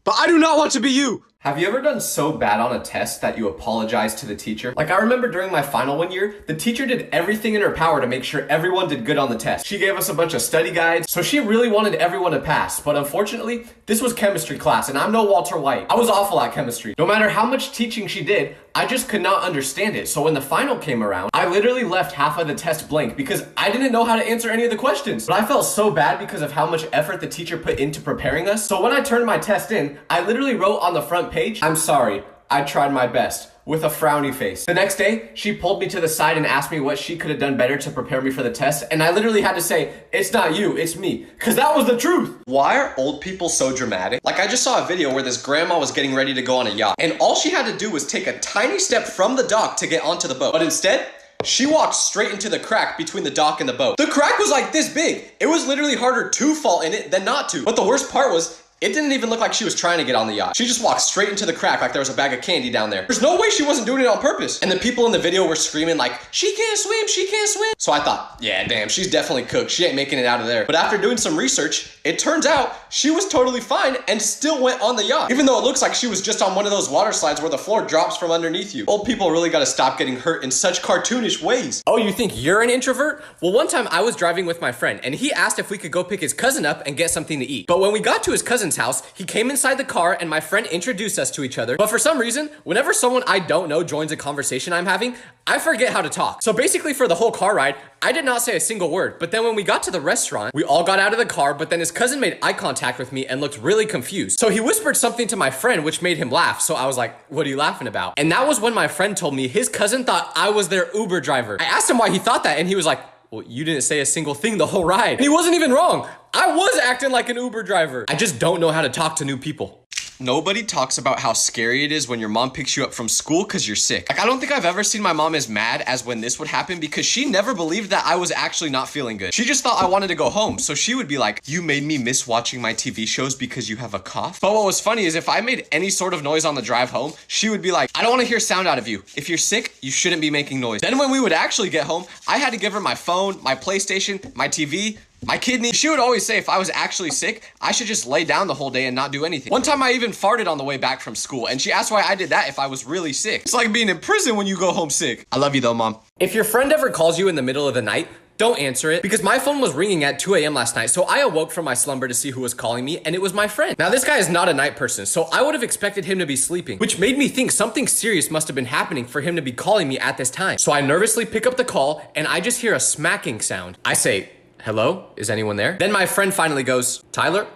but I do not want to be you. Have you ever done so bad on a test that you apologize to the teacher? Like, I remember during my final one year, the teacher did everything in her power to make sure everyone did good on the test. She gave us a bunch of study guides, so she really wanted everyone to pass. But unfortunately, this was chemistry class, and I'm no Walter White. I was awful at chemistry. No matter how much teaching she did, I just could not understand it. So when the final came around, I literally left half of the test blank because I didn't know how to answer any of the questions. But I felt so bad because of how much effort the teacher put into preparing us. So when I turned my test in, I literally wrote on the front page, I'm sorry, I tried my best, with a frowny face. The next day, she pulled me to the side and asked me what she could have done better to prepare me for the test, and I literally had to say, it's not you, it's me, because that was the truth. Why are old people so dramatic? Like, I just saw a video where this grandma was getting ready to go on a yacht, and all she had to do was take a tiny step from the dock to get onto the boat. But instead, she walked straight into the crack between the dock and the boat. The crack was like this big. It was literally harder to fall in it than not to. But the worst part was, it didn't even look like she was trying to get on the yacht. She just walked straight into the crack like there was a bag of candy down there. There's no way she wasn't doing it on purpose. And the people in the video were screaming like, she can't swim, she can't swim. So I thought, yeah, damn, she's definitely cooked. She ain't making it out of there. But after doing some research, it turns out she was totally fine and still went on the yacht. Even though it looks like she was just on one of those water slides where the floor drops from underneath you. Old people really gotta stop getting hurt in such cartoonish ways. Oh, you think you're an introvert? Well, one time I was driving with my friend and he asked if we could go pick his cousin up and get something to eat. But when we got to his cousin's house, he came inside the car and my friend introduced us to each other. But for some reason, whenever someone I don't know joins a conversation I'm having, I forget how to talk. So basically for the whole car ride, I did not say a single word. But then when we got to the restaurant, we all got out of the car, but then his cousin made eye contact with me and looked really confused. So he whispered something to my friend, which made him laugh. So I was like, what are you laughing about? And that was when my friend told me his cousin thought I was their Uber driver. I asked him why he thought that and he was like, well, you didn't say a single thing the whole ride. And he wasn't even wrong. I was acting like an Uber driver. I just don't know how to talk to new people. Nobody talks about how scary it is when your mom picks you up from school because you're sick. Like, I don't think I've ever seen my mom as mad as when this would happen because she never believed that I was actually not feeling good. She just thought I wanted to go home. So she would be like, you made me miss watching my TV shows because you have a cough? But what was funny is if I made any sort of noise on the drive home, she would be like, I don't want to hear sound out of you. If you're sick, you shouldn't be making noise. Then when we would actually get home, I had to give her my phone, my PlayStation, my TV, my kidney. She would always say if I was actually sick, I should just lay down the whole day and not do anything. One time I even farted on the way back from school and she asked why I did that if I was really sick. It's like being in prison when you go home sick. I love you though, Mom. If your friend ever calls you in the middle of the night, don't answer it because my phone was ringing at 2 a.m. last night. So I awoke from my slumber to see who was calling me and it was my friend. Now this guy is not a night person, so I would have expected him to be sleeping, which made me think something serious must have been happening for him to be calling me at this time. So I nervously pick up the call and I just hear a smacking sound. I say, hello, is anyone there? Then my friend finally goes, Tyler?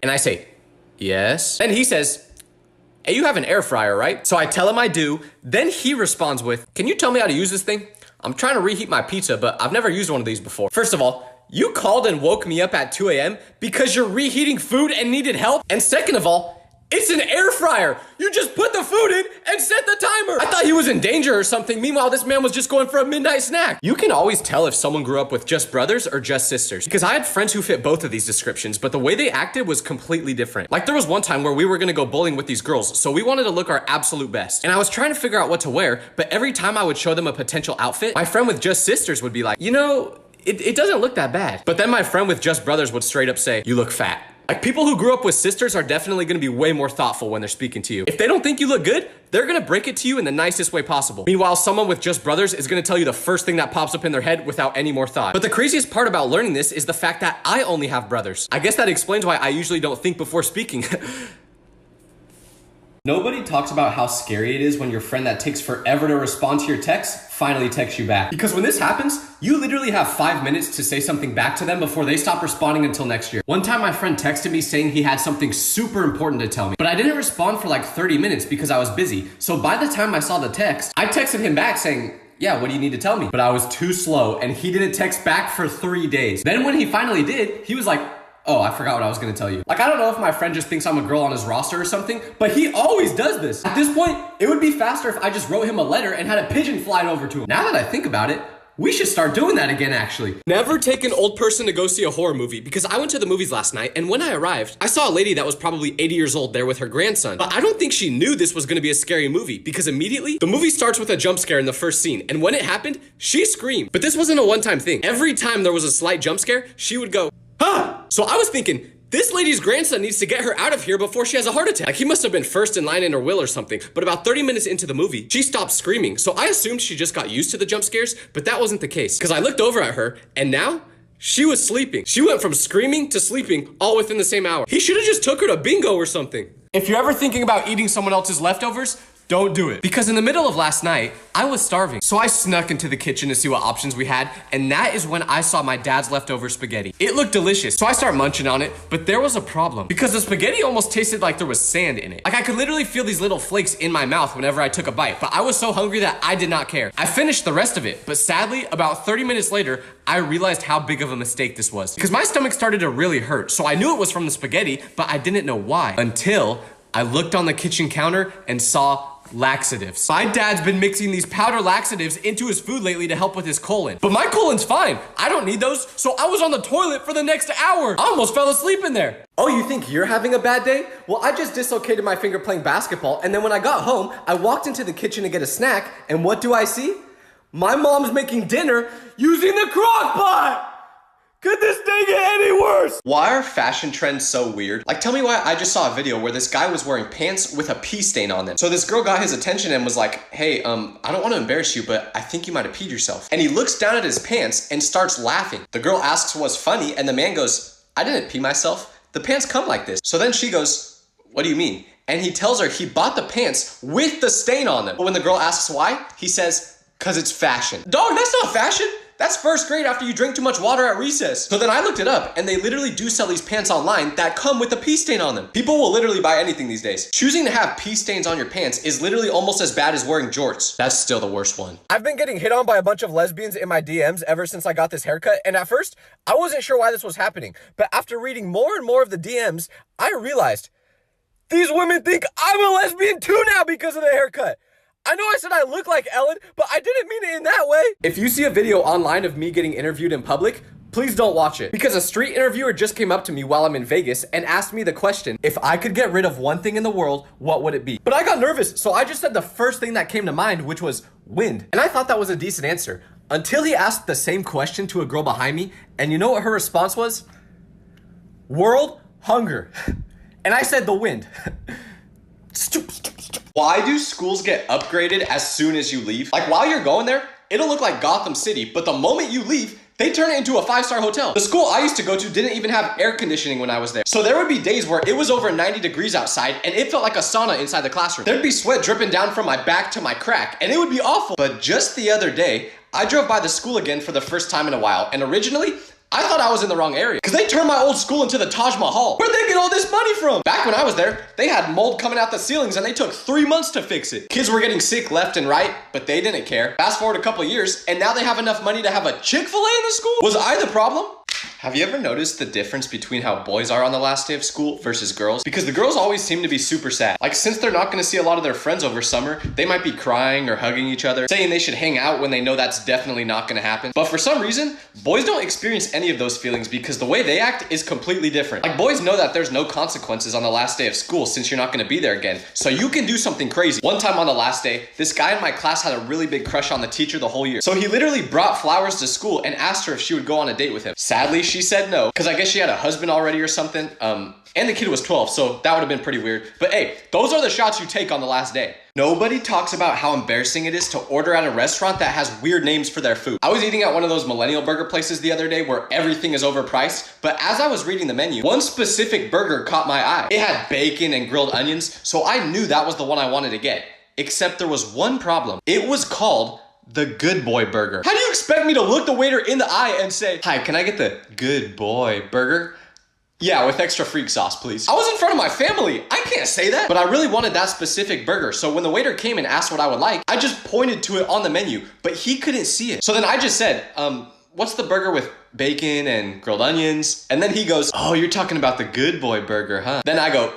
And I say, yes. Then he says, hey, you have an air fryer, right? So I tell him I do. Then he responds with, can you tell me how to use this thing? I'm trying to reheat my pizza, but I've never used one of these before. First of all, you called and woke me up at 2 a.m. because you're reheating food and needed help. And second of all, It's an air fryer. You just put the food in and set the timer. I thought he was in danger or something. Meanwhile, this man was just going for a midnight snack. You can always tell if someone grew up with just brothers or just sisters, because I had friends who fit both of these descriptions, but the way they acted was completely different. Like there was one time where we were gonna go bowling with these girls, so we wanted to look our absolute best. And I was trying to figure out what to wear, but every time I would show them a potential outfit, my friend with just sisters would be like, you know, it doesn't look that bad. But then my friend with just brothers would straight up say, you look fat. Like people who grew up with sisters are definitely gonna be way more thoughtful when they're speaking to you. If they don't think you look good, they're gonna break it to you in the nicest way possible. Meanwhile, someone with just brothers is gonna tell you the first thing that pops up in their head without any more thought. But the craziest part about learning this is the fact that I only have brothers. I guess that explains why I usually don't think before speaking. Nobody talks about how scary it is when your friend that takes forever to respond to your text finally texts you back. Because when this happens, you literally have 5 minutes to say something back to them before they stop responding until next year. One time my friend texted me saying he had something super important to tell me, but I didn't respond for like 30 minutes because I was busy. So by the time I saw the text, I texted him back saying, yeah, what do you need to tell me? But I was too slow and he didn't text back for 3 days. Then when he finally did, he was like, oh, I forgot what I was gonna tell you. Like, I don't know if my friend just thinks I'm a girl on his roster or something, but he always does this. At this point, it would be faster if I just wrote him a letter and had a pigeon fly over to him. Now that I think about it, we should start doing that again, actually. Never take an old person to go see a horror movie, because I went to the movies last night, and when I arrived, I saw a lady that was probably 80 years old there with her grandson. But I don't think she knew this was gonna be a scary movie, because immediately, the movie starts with a jump scare in the first scene, and when it happened, she screamed. But this wasn't a one-time thing. Every time there was a slight jump scare, she would go, ah! So I was thinking, this lady's grandson needs to get her out of here before she has a heart attack. Like he must have been first in line in her will or something. But about 30 minutes into the movie, she stopped screaming. So I assumed she just got used to the jump scares, but that wasn't the case. Because I looked over at her and now she was sleeping. She went from screaming to sleeping all within the same hour. He should have just took her to bingo or something. If you're ever thinking about eating someone else's leftovers, don't do it. Because in the middle of last night, I was starving. So I snuck into the kitchen to see what options we had, and that is when I saw my dad's leftover spaghetti. It looked delicious, so I start munching on it, but there was a problem. Because the spaghetti almost tasted like there was sand in it. Like I could literally feel these little flakes in my mouth whenever I took a bite, but I was so hungry that I did not care. I finished the rest of it, but sadly, about 30 minutes later, I realized how big of a mistake this was. Because my stomach started to really hurt, so I knew it was from the spaghetti, but I didn't know why. Until I looked on the kitchen counter and saw laxatives. My dad's been mixing these powder laxatives into his food lately to help with his colon. But my colon's fine. I don't need those, so I was on the toilet for the next hour. I almost fell asleep in there. Oh, you think you're having a bad day? Well, I just dislocated my finger playing basketball, and then when I got home, I walked into the kitchen to get a snack, and what do I see? My mom's making dinner using the crock pot! Could this day get any worse? Why are fashion trends so weird? Like, tell me why I just saw a video where this guy was wearing pants with a pee stain on them. So this girl got his attention and was like, hey, I don't want to embarrass you, but I think you might have peed yourself. And he looks down at his pants and starts laughing. The girl asks what's funny, and the man goes, I didn't pee myself. The pants come like this. So then she goes, what do you mean? And he tells her he bought the pants with the stain on them. But when the girl asks why, he says, cause it's fashion. Dog, that's not fashion. That's first grade after you drink too much water at recess. So then I looked it up, and they literally do sell these pants online that come with a pee stain on them. People will literally buy anything these days. Choosing to have pee stains on your pants is literally almost as bad as wearing jorts. That's still the worst one. I've been getting hit on by a bunch of lesbians in my DMs ever since I got this haircut, and at first, I wasn't sure why this was happening. But after reading more and more of the DMs, I realized these women think I'm a lesbian too now because of the haircut. I know I said I look like Ellen, but I didn't mean it in that way. If you see a video online of me getting interviewed in public, please don't watch it. Because a street interviewer just came up to me while I'm in Vegas and asked me the question, if I could get rid of one thing in the world, what would it be? But I got nervous, so I just said the first thing that came to mind, which was wind. And I thought that was a decent answer, until he asked the same question to a girl behind me, and you know what her response was? World hunger. And I said the wind. Why do schools get upgraded as soon as you leave? Like while you're going there, it'll look like Gotham City, but the moment you leave, they turn it into a 5-star hotel. The school I used to go to didn't even have air conditioning when I was there. So there would be days where it was over 90 degrees outside and it felt like a sauna inside the classroom. There'd be sweat dripping down from my back to my crack and it would be awful. But just the other day, I drove by the school again for the first time in a while, and originally, I thought I was in the wrong area because they turned my old school into the Taj Mahal. Where'd they get all this money from? Back when I was there, they had mold coming out the ceilings and they took 3 months to fix it. Kids were getting sick left and right, but they didn't care. Fast forward a couple years, and now they have enough money to have a Chick-fil-A in the school? Was I the problem? Have you ever noticed the difference between how boys are on the last day of school versus girls? Because the girls always seem to be super sad. Like, since they're not gonna see a lot of their friends over summer, they might be crying or hugging each other, saying they should hang out when they know that's definitely not gonna happen. But for some reason, boys don't experience any of those feelings because the way they act is completely different. Like, boys know that there's no consequences on the last day of school since you're not gonna be there again. So you can do something crazy. One time on the last day, this guy in my class had a really big crush on the teacher the whole year. So he literally brought flowers to school and asked her if she would go on a date with him. Sadly, she said no, because I guess she had a husband already or something. And the kid was 12, so that would have been pretty weird. But hey, those are the shots you take on the last day. Nobody talks about how embarrassing it is to order at a restaurant that has weird names for their food. I was eating at one of those millennial burger places the other day where everything is overpriced, but as I was reading the menu, one specific burger caught my eye. It had bacon and grilled onions, so I knew that was the one I wanted to get. Except there was one problem. It was called the Good Boy Burger. How do you expect me to look the waiter in the eye and say, "Hi, can I get the Good Boy Burger?" "Yeah, with extra freak sauce, please." I was in front of my family. I can't say that. But I really wanted that specific burger. So when the waiter came and asked what I would like, I just pointed to it on the menu, but he couldn't see it. So then I just said, what's the burger with bacon and grilled onions? And then he goes, "Oh, you're talking about the Good Boy Burger, huh?" Then I go,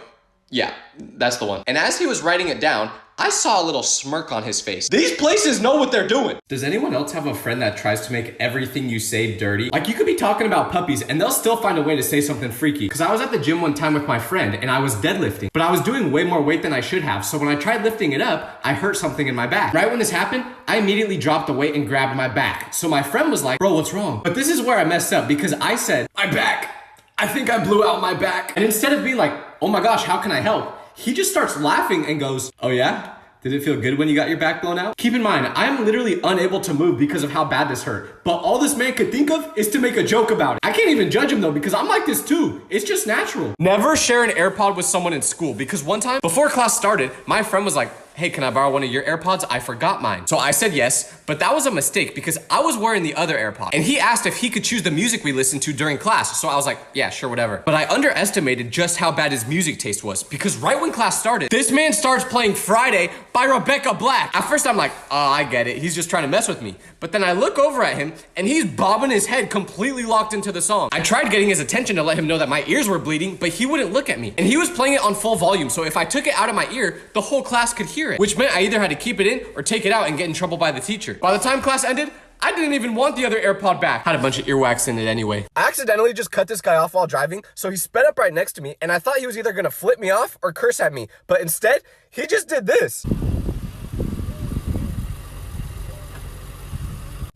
"Yeah, that's the one." And as he was writing it down, I saw a little smirk on his face. These places know what they're doing. Does anyone else have a friend that tries to make everything you say dirty? Like, you could be talking about puppies and they'll still find a way to say something freaky. Because I was at the gym one time with my friend and I was deadlifting, but I was doing way more weight than I should have. So when I tried lifting it up, I hurt something in my back. Right when this happened, I immediately dropped the weight and grabbed my back. So my friend was like, "Bro, what's wrong?" But this is where I messed up because I said, "My back. I think I blew out my back." And instead of being like, "Oh my gosh, how can I help?" he just starts laughing and goes, "Oh yeah? Did it feel good when you got your back blown out?" Keep in mind, I'm literally unable to move because of how bad this hurt. But all this man could think of is to make a joke about it. I can't even judge him though because I'm like this too. It's just natural. Never share an AirPod with someone in school because one time before class started, my friend was like, "Hey, can I borrow one of your AirPods? I forgot mine." So I said yes, but that was a mistake because I was wearing the other AirPod. And he asked if he could choose the music we listened to during class. So I was like, "Yeah, sure, whatever." But I underestimated just how bad his music taste was because right when class started, this man starts playing Friday by Rebecca Black. At first I'm like, "Oh, I get it. He's just trying to mess with me." But then I look over at him and he's bobbing his head completely locked into the song. I tried getting his attention to let him know that my ears were bleeding, but he wouldn't look at me. And he was playing it on full volume. So if I took it out of my ear, the whole class could hear it, which meant I either had to keep it in or take it out and get in trouble by the teacher. By the time class ended, I didn't even want the other AirPod back. Had a bunch of earwax in it anyway. I accidentally just cut this guy off while driving, so he sped up right next to me, and I thought he was either gonna flip me off or curse at me, but instead, he just did this.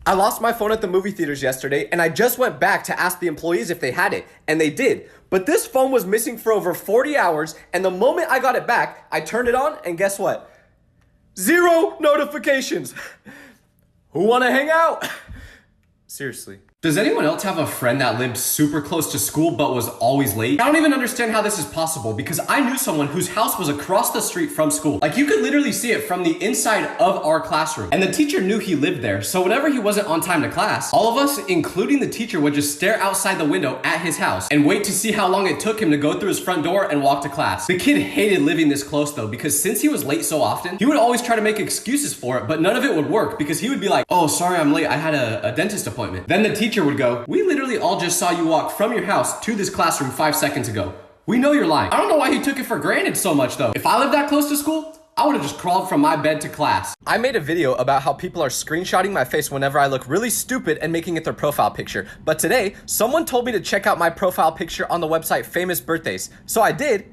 I lost my phone at the movie theaters yesterday, and I just went back to ask the employees if they had it, and they did. But this phone was missing for over 40 hours, and the moment I got it back, I turned it on, and guess what? 0 notifications. Who wanna hang out? Seriously. Does anyone else have a friend that lived super close to school but was always late? I don't even understand how this is possible because I knew someone whose house was across the street from school. Like, you could literally see it from the inside of our classroom. And the teacher knew he lived there, so whenever he wasn't on time to class, all of us, including the teacher, would just stare outside the window at his house and wait to see how long it took him to go through his front door and walk to class. The kid hated living this close though because since he was late so often, he would always try to make excuses for it, but none of it would work because he would be like, "Oh, sorry, I'm late. I had a dentist appointment." Then the teacher would go, "We literally all just saw you walk from your house to this classroom 5 seconds ago. We know you're lying." I don't know why he took it for granted so much though. If I lived that close to school, I would have just crawled from my bed to class. I made a video about how people are screenshotting my face whenever I look really stupid and making it their profile picture. But today, someone told me to check out my profile picture on the website Famous Birthdays. So I did.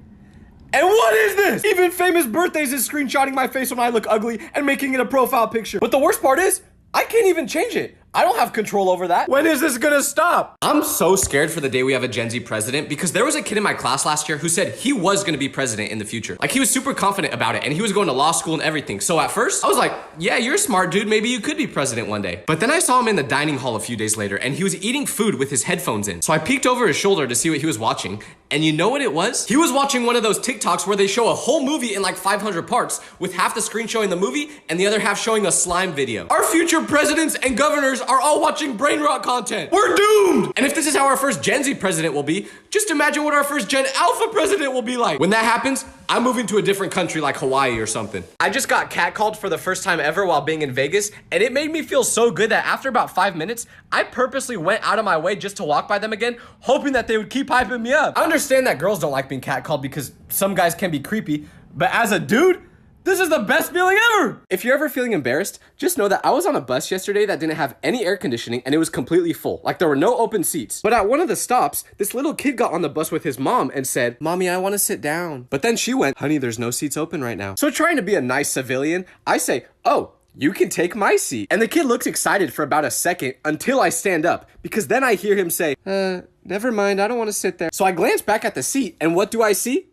And what is this? Even Famous Birthdays is screenshotting my face when I look ugly and making it a profile picture. But the worst part is, I can't even change it. I don't have control over that. When is this gonna stop? I'm so scared for the day we have a Gen Z president because there was a kid in my class last year who said he was gonna be president in the future. Like, he was super confident about it and he was going to law school and everything. So at first I was like, "Yeah, you're a smart dude. Maybe you could be president one day." But then I saw him in the dining hall a few days later and he was eating food with his headphones in. So I peeked over his shoulder to see what he was watching. And you know what it was? He was watching one of those TikToks where they show a whole movie in like 500 parts with half the screen showing the movie and the other half showing a slime video. Our future presidents and governors are all watching brain rot content. We're doomed! And if this is how our first Gen Z president will be, just imagine what our first Gen Alpha president will be like. When that happens, I'm moving to a different country like Hawaii or something. I just got catcalled for the first time ever while being in Vegas, and it made me feel so good that after about 5 minutes, I purposely went out of my way just to walk by them again, hoping that they would keep hyping me up. I understand that girls don't like being catcalled because some guys can be creepy, but as a dude, this is the best feeling ever! If you're ever feeling embarrassed, just know that I was on a bus yesterday that didn't have any air conditioning and it was completely full. Like there were no open seats. But at one of the stops, this little kid got on the bus with his mom and said, "Mommy, I want to sit down." But then she went, "Honey, there's no seats open right now." So trying to be a nice civilian, I say, "Oh, you can take my seat." And the kid looks excited for about a second until I stand up, because then I hear him say, "Never mind, I don't want to sit there." So I glance back at the seat and what do I see?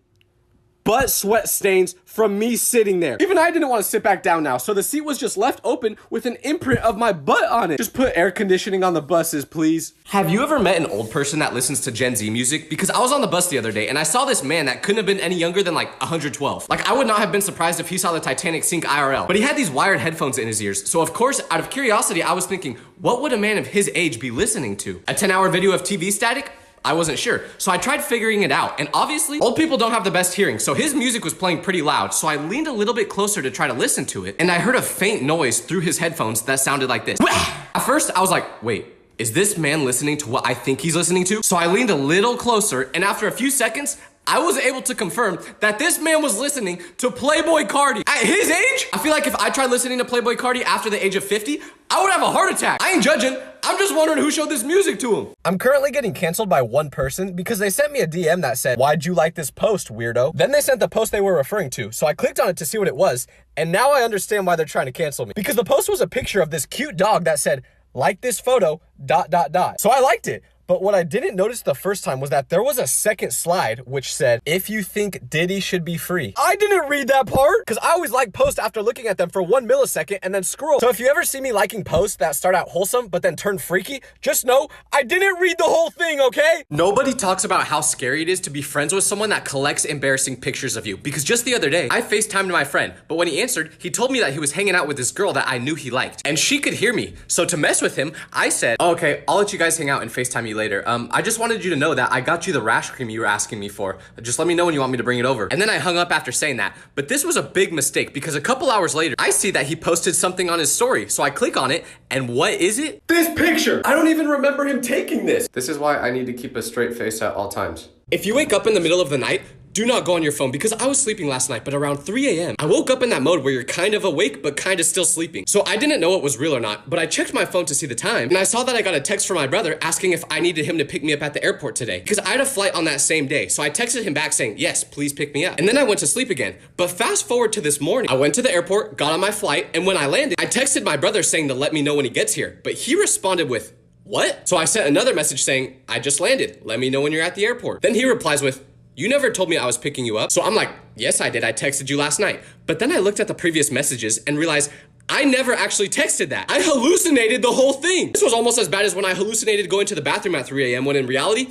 Butt sweat stains from me sitting there. Even I didn't want to sit back down now, so the seat was just left open with an imprint of my butt on it. Just put air conditioning on the buses, please. Have you ever met an old person that listens to Gen Z music? Because I was on the bus the other day and I saw this man that couldn't have been any younger than like 112. Like I would not have been surprised if he saw the Titanic sink IRL. But he had these wired headphones in his ears. So of course, out of curiosity, I was thinking, what would a man of his age be listening to? A 10-hour video of TV static? I wasn't sure. So I tried figuring it out, and obviously, old people don't have the best hearing, so his music was playing pretty loud, so I leaned a little bit closer to try to listen to it, and I heard a faint noise through his headphones that sounded like this. At first, I was like, wait, is this man listening to what I think he's listening to? So I leaned a little closer, and after a few seconds, I was able to confirm that this man was listening to Playboi Carti. At his age, I feel like if I tried listening to Playboi Carti after the age of 50, I would have a heart attack. I ain't judging. I'm just wondering who showed this music to him. I'm currently getting canceled by one person because they sent me a DM that said, "Why'd you like this post, weirdo?" Then they sent the post they were referring to, so I clicked on it to see what it was, and now I understand why they're trying to cancel me. Because the post was a picture of this cute dog that said, "Like this photo, ... So I liked it. But what I didn't notice the first time was that there was a second slide which said, "If you think Diddy should be free." I didn't read that part because I always like posts after looking at them for 1 millisecond and then scroll. So if you ever see me liking posts that start out wholesome but then turn freaky, just know I didn't read the whole thing, okay? Nobody talks about how scary it is to be friends with someone that collects embarrassing pictures of you. Because just the other day, I FaceTimed my friend, but when he answered, he told me that he was hanging out with this girl that I knew he liked. And she could hear me. So to mess with him, I said, "Oh, okay, I'll let you guys hang out and FaceTime you later. I just wanted you to know that I got you the rash cream you were asking me for. Just let me know when you want me to bring it over." And then I hung up after saying that. But this was a big mistake because a couple hours later, I see that he posted something on his story. So I click on it, and what is it? This picture! I don't even remember him taking this. This is why I need to keep a straight face at all times. If you wake up in the middle of the night, do not go on your phone because I was sleeping last night, but around 3 a.m. I woke up in that mode where you're kind of awake, but kind of still sleeping. So I didn't know it was real or not, but I checked my phone to see the time, and I saw that I got a text from my brother asking if I needed him to pick me up at the airport today because I had a flight on that same day. So I texted him back saying, "Yes, please pick me up." And then I went to sleep again. But fast forward to this morning, I went to the airport, got on my flight, and when I landed, I texted my brother saying to let me know when he gets here, but he responded with, "What?" So I sent another message saying, "I just landed. Let me know when you're at the airport." Then he replies with, "You never told me I was picking you up." So I'm like, "Yes, I did. I texted you last night." But then I looked at the previous messages and realized I never actually texted that. I hallucinated the whole thing. This was almost as bad as when I hallucinated going to the bathroom at 3 a.m. when in reality,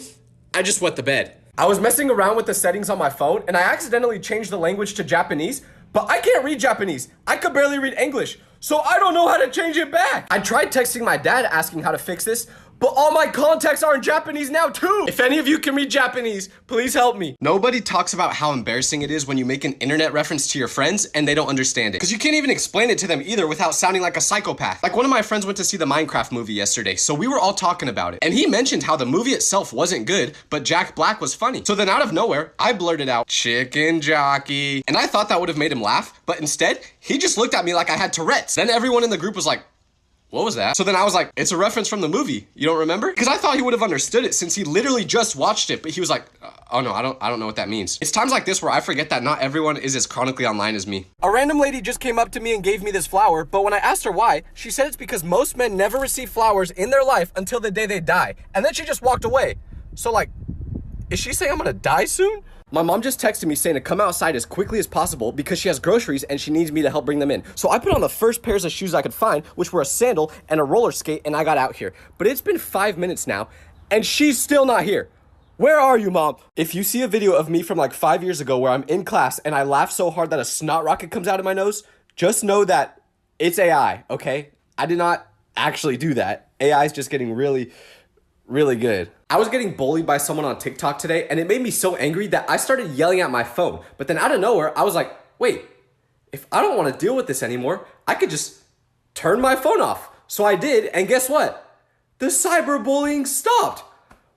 I just wet the bed. I was messing around with the settings on my phone and I accidentally changed the language to Japanese, but I can't read Japanese. I could barely read English, so I don't know how to change it back. I tried texting my dad asking how to fix this, but all my contacts are in Japanese now too. If any of you can read Japanese, please help me. Nobody talks about how embarrassing it is when you make an internet reference to your friends and they don't understand it. Because you can't even explain it to them either without sounding like a psychopath. Like one of my friends went to see the Minecraft movie yesterday, so we were all talking about it. And he mentioned how the movie itself wasn't good, but Jack Black was funny. So then out of nowhere, I blurted out, "Chicken jockey." And I thought that would have made him laugh, but instead, he just looked at me like I had Tourette's. Then everyone in the group was like, "What was that?" So then I was like, "It's a reference from the movie. You don't remember?" Because I thought he would have understood it since he literally just watched it, but he was like, "Oh no, I don't know what that means." It's times like this where I forget that not everyone is as chronically online as me. A random lady just came up to me and gave me this flower, but when I asked her why, she said it's because most men never receive flowers in their life until the day they die. And then she just walked away. So like, is she saying I'm gonna die soon? My mom just texted me saying to come outside as quickly as possible because she has groceries and she needs me to help bring them in. So I put on the first pairs of shoes I could find, which were a sandal and a roller skate, and I got out here. But it's been 5 minutes now, and she's still not here. Where are you, Mom? If you see a video of me from like 5 years ago where I'm in class and I laugh so hard that a snot rocket comes out of my nose, just know that it's AI, okay? I did not actually do that. AI is just getting really, really good. I was getting bullied by someone on TikTok today, and it made me so angry that I started yelling at my phone. But then out of nowhere, I was like, wait, if I don't want to deal with this anymore, I could just turn my phone off. So I did, and guess what? The cyberbullying stopped.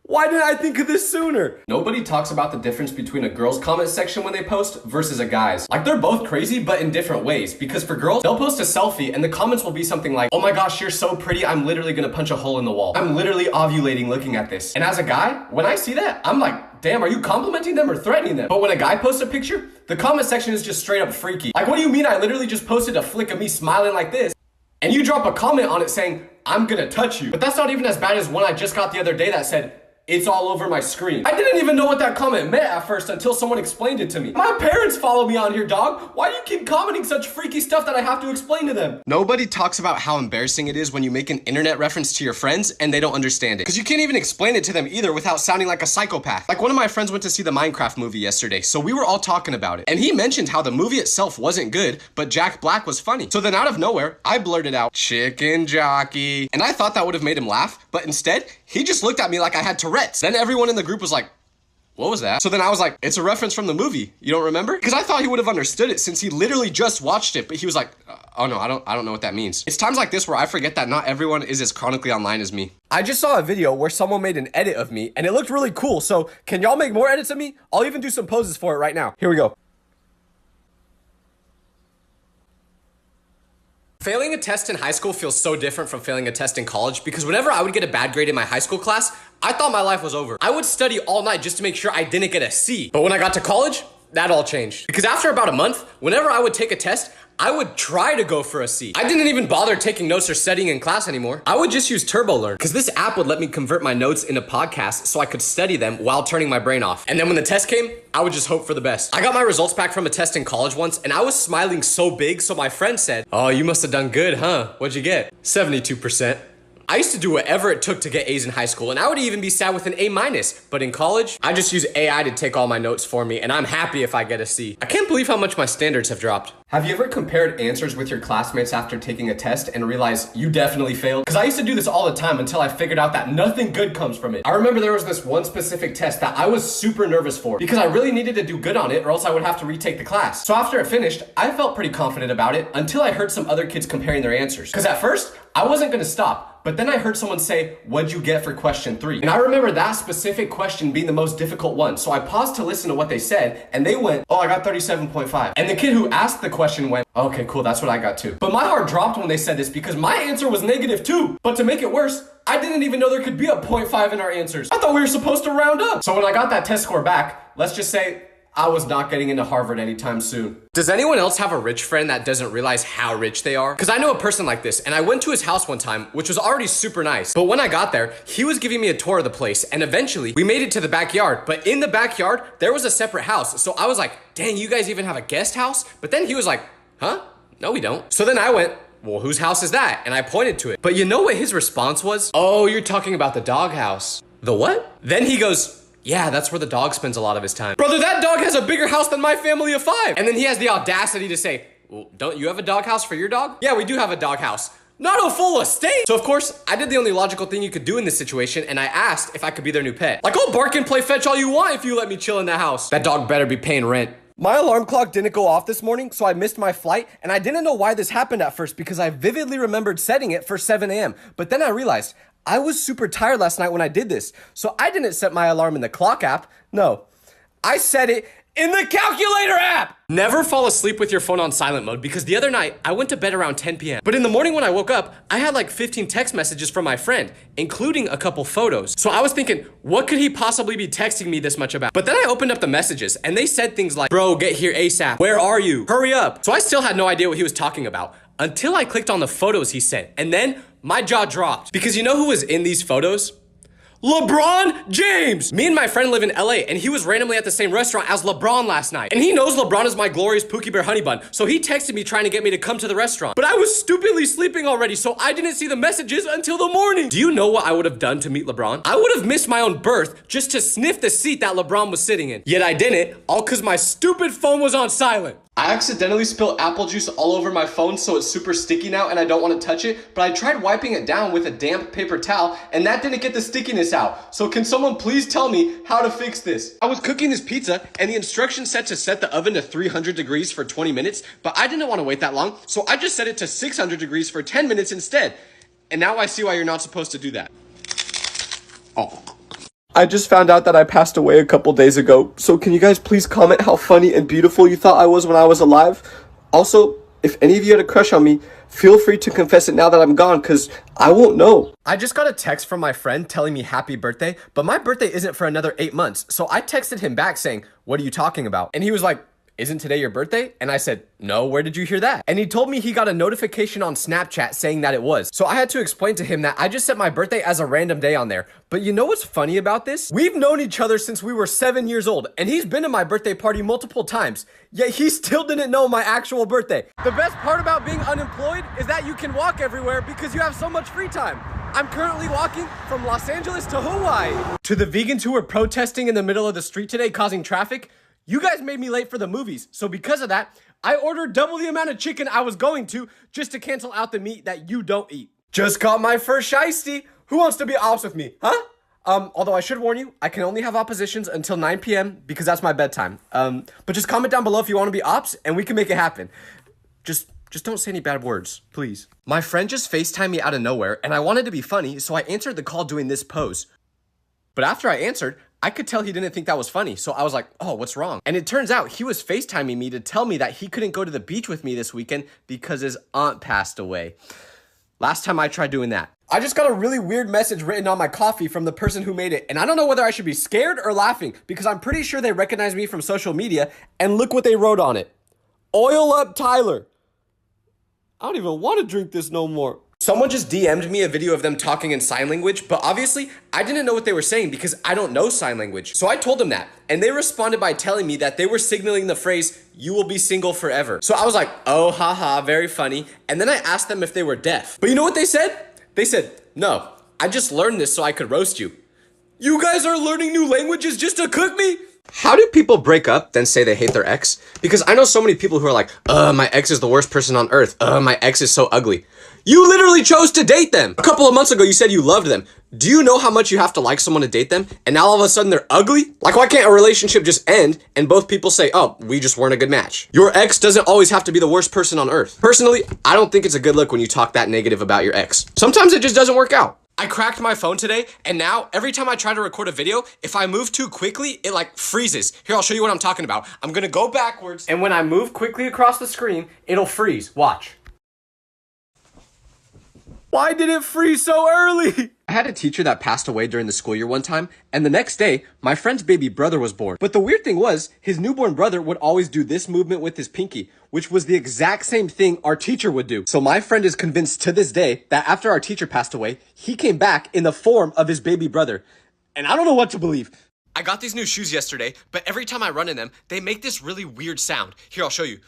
Why didn't I think of this sooner? Nobody talks about the difference between a girl's comment section when they post versus a guy's. Like, they're both crazy, but in different ways. Because for girls, they'll post a selfie and the comments will be something like, oh my gosh, you're so pretty, I'm literally gonna punch a hole in the wall. I'm literally ovulating looking at this. And as a guy, when I see that, I'm like, damn, are you complimenting them or threatening them? But when a guy posts a picture, the comment section is just straight up freaky. Like, what do you mean I literally just posted a flick of me smiling like this, and you drop a comment on it saying, I'm gonna touch you? But that's not even as bad as one I just got the other day that said, it's all over my screen. I didn't even know what that comment meant at first until someone explained it to me. My parents follow me on here, dog. Why do you keep commenting such freaky stuff that I have to explain to them? Nobody talks about how embarrassing it is when you make an internet reference to your friends and they don't understand it. Because you can't even explain it to them either without sounding like a psychopath. Like, one of my friends went to see the Minecraft movie yesterday, so we were all talking about it. And he mentioned how the movie itself wasn't good, but Jack Black was funny. So then out of nowhere, I blurted out, chicken jockey. And I thought that would have made him laugh, but instead, he just looked at me like I had Tourette's. Then everyone in the group was like, what was that? So then I was like, it's a reference from the movie. You don't remember? Because I thought he would have understood it since he literally just watched it, but he was like, oh no, I don't know what that means. It's times like this where I forget that not everyone is as chronically online as me. I just saw a video where someone made an edit of me and it looked really cool. So can y'all make more edits of me? I'll even do some poses for it right now. Here we go. Failing a test in high school feels so different from failing a test in college because whenever I would get a bad grade in my high school class, I thought my life was over. I would study all night just to make sure I didn't get a C. But when I got to college, that all changed. Because after about a month, whenever I would take a test, I would try to go for a C. I didn't even bother taking notes or studying in class anymore. I would just use TurboLearn because this app would let me convert my notes into podcasts so I could study them while turning my brain off. And then when the test came, I would just hope for the best. I got my results back from a test in college once and I was smiling so big, so my friend said, oh, you must have done good, huh? What'd you get? 72%. I used to do whatever it took to get A's in high school, and I would even be sad with an A-, but in college, I just use AI to take all my notes for me, and I'm happy if I get a C. I can't believe how much my standards have dropped. Have you ever compared answers with your classmates after taking a test and realized you definitely failed? Because I used to do this all the time until I figured out that nothing good comes from it. I remember there was this one specific test that I was super nervous for because I really needed to do good on it or else I would have to retake the class. So after it finished, I felt pretty confident about it until I heard some other kids comparing their answers. Because at first, I wasn't gonna stop. But then I heard someone say, what'd you get for question 3? And I remember that specific question being the most difficult one. So I paused to listen to what they said and they went, oh, I got 37.5. And the kid who asked the question went, okay, cool, that's what I got too. But my heart dropped when they said this because my answer was -2. But to make it worse, I didn't even know there could be a 0.5 in our answers. I thought we were supposed to round up. So when I got that test score back, let's just say, I was not getting into Harvard anytime soon. Does anyone else have a rich friend that doesn't realize how rich they are? Because I know a person like this, and I went to his house one time, which was already super nice. But when I got there, he was giving me a tour of the place, and eventually, we made it to the backyard. But in the backyard, there was a separate house. So I was like, dang, you guys even have a guest house? But then he was like, huh? No, we don't. So then I went, well, whose house is that? And I pointed to it. But you know what his response was? Oh, you're talking about the doghouse. The what? Then he goes, yeah, that's where the dog spends a lot of his time. Brother, that dog has a bigger house than my family of 5. And then he has the audacity to say, well, don't you have a doghouse for your dog? Yeah, we do have a doghouse. Not a full estate. So of course, I did the only logical thing you could do in this situation and I asked if I could be their new pet. Like, I'll bark and play fetch all you want if you let me chill in the house. That dog better be paying rent. My alarm clock didn't go off this morning, so I missed my flight, and I didn't know why this happened at first because I vividly remembered setting it for 7 a.m. But then I realized I was super tired last night when I did this, so I didn't set my alarm in the clock app. No, I set it in the calculator app! Never fall asleep with your phone on silent mode because the other night I went to bed around 10 p.m. But in the morning when I woke up, I had like 15 text messages from my friend, including a couple photos. So I was thinking, what could he possibly be texting me this much about? But then I opened up the messages and they said things like, bro, get here ASAP. Where are you? Hurry up. So I still had no idea what he was talking about until I clicked on the photos he sent. And then my jaw dropped because you know who was in these photos? LeBron James! Me and my friend live in LA and he was randomly at the same restaurant as LeBron last night. And he knows LeBron is my glorious Pookie Bear honey bun. So he texted me trying to get me to come to the restaurant. But I was stupidly sleeping already, so I didn't see the messages until the morning. Do you know what I would have done to meet LeBron? I would have missed my own birth just to sniff the seat that LeBron was sitting in. Yet I didn't, all cause my stupid phone was on silent. I accidentally spilled apple juice all over my phone, so it's super sticky now and I don't want to touch it, but I tried wiping it down with a damp paper towel and that didn't get the stickiness out. So can someone please tell me how to fix this? I was cooking this pizza and the instructions said to set the oven to 300 degrees for 20 minutes, but I didn't want to wait that long, so I just set it to 600 degrees for 10 minutes instead. And now I see why you're not supposed to do that. Oh. I just found out that I passed away a couple days ago, so can you guys please comment how funny and beautiful you thought I was when I was alive? Also, if any of you had a crush on me, feel free to confess it now that I'm gone, because I won't know. I just got a text from my friend telling me happy birthday, but my birthday isn't for another 8 months, so I texted him back saying, "What are you talking about?" And he was like, "Isn't today your birthday?" And I said, "No, where did you hear that?" And he told me he got a notification on Snapchat saying that it was. So I had to explain to him that I just set my birthday as a random day on there. But you know what's funny about this? We've known each other since we were 7 years old, and he's been to my birthday party multiple times, yet he still didn't know my actual birthday. The best part about being unemployed is that you can walk everywhere because you have so much free time. I'm currently walking from Los Angeles to Hawaii. To the vegans who were protesting in the middle of the street today causing traffic, you guys made me late for the movies, so because of that, I ordered double the amount of chicken I was going to just to cancel out the meat that you don't eat. Just got my first shiesty. Who wants to be ops with me, huh? Although I should warn you, I can only have oppositions until 9 p.m. because that's my bedtime. But just comment down below if you want to be ops and we can make it happen. Just don't say any bad words, please. My friend just FaceTimed me out of nowhere and I wanted to be funny, so I answered the call doing this pose. But after I answered, I could tell he didn't think that was funny, so I was like, oh, what's wrong? And it turns out he was FaceTiming me to tell me that he couldn't go to the beach with me this weekend because his aunt passed away. Last time I tried doing that. I just got a really weird message written on my coffee from the person who made it, and I don't know whether I should be scared or laughing because I'm pretty sure they recognize me from social media, and look what they wrote on it. Oil up Tyler. I don't even want to drink this no more. Someone just DM'd me a video of them talking in sign language, but obviously I didn't know what they were saying because I don't know sign language. So I told them that, and they responded by telling me that they were signaling the phrase, "You will be single forever." So I was like, oh, haha, very funny. And then I asked them if they were deaf. But you know what they said? They said, "No, I just learned this so I could roast you." You guys are learning new languages just to cook me? How do people break up, then say they hate their ex? Because I know so many people who are like, my ex is the worst person on earth. My ex is so ugly. You literally chose to date them. A couple of months ago, you said you loved them. Do you know how much you have to like someone to date them? And now all of a sudden they're ugly? Like, why can't a relationship just end and both people say, oh, we just weren't a good match? Your ex doesn't always have to be the worst person on earth. Personally, I don't think it's a good look when you talk that negative about your ex. Sometimes it just doesn't work out. I cracked my phone today, and now every time I try to record a video, if I move too quickly, it like freezes. Here, I'll show you what I'm talking about. I'm gonna go backwards, and when I move quickly across the screen, it'll freeze. Watch. Why did it freeze so early? I had a teacher that passed away during the school year one time, and the next day, my friend's baby brother was born. But the weird thing was, his newborn brother would always do this movement with his pinky, which was the exact same thing our teacher would do. So my friend is convinced to this day that after our teacher passed away, he came back in the form of his baby brother. And I don't know what to believe. I got these new shoes yesterday, but every time I run in them, they make this really weird sound. Here, I'll show you.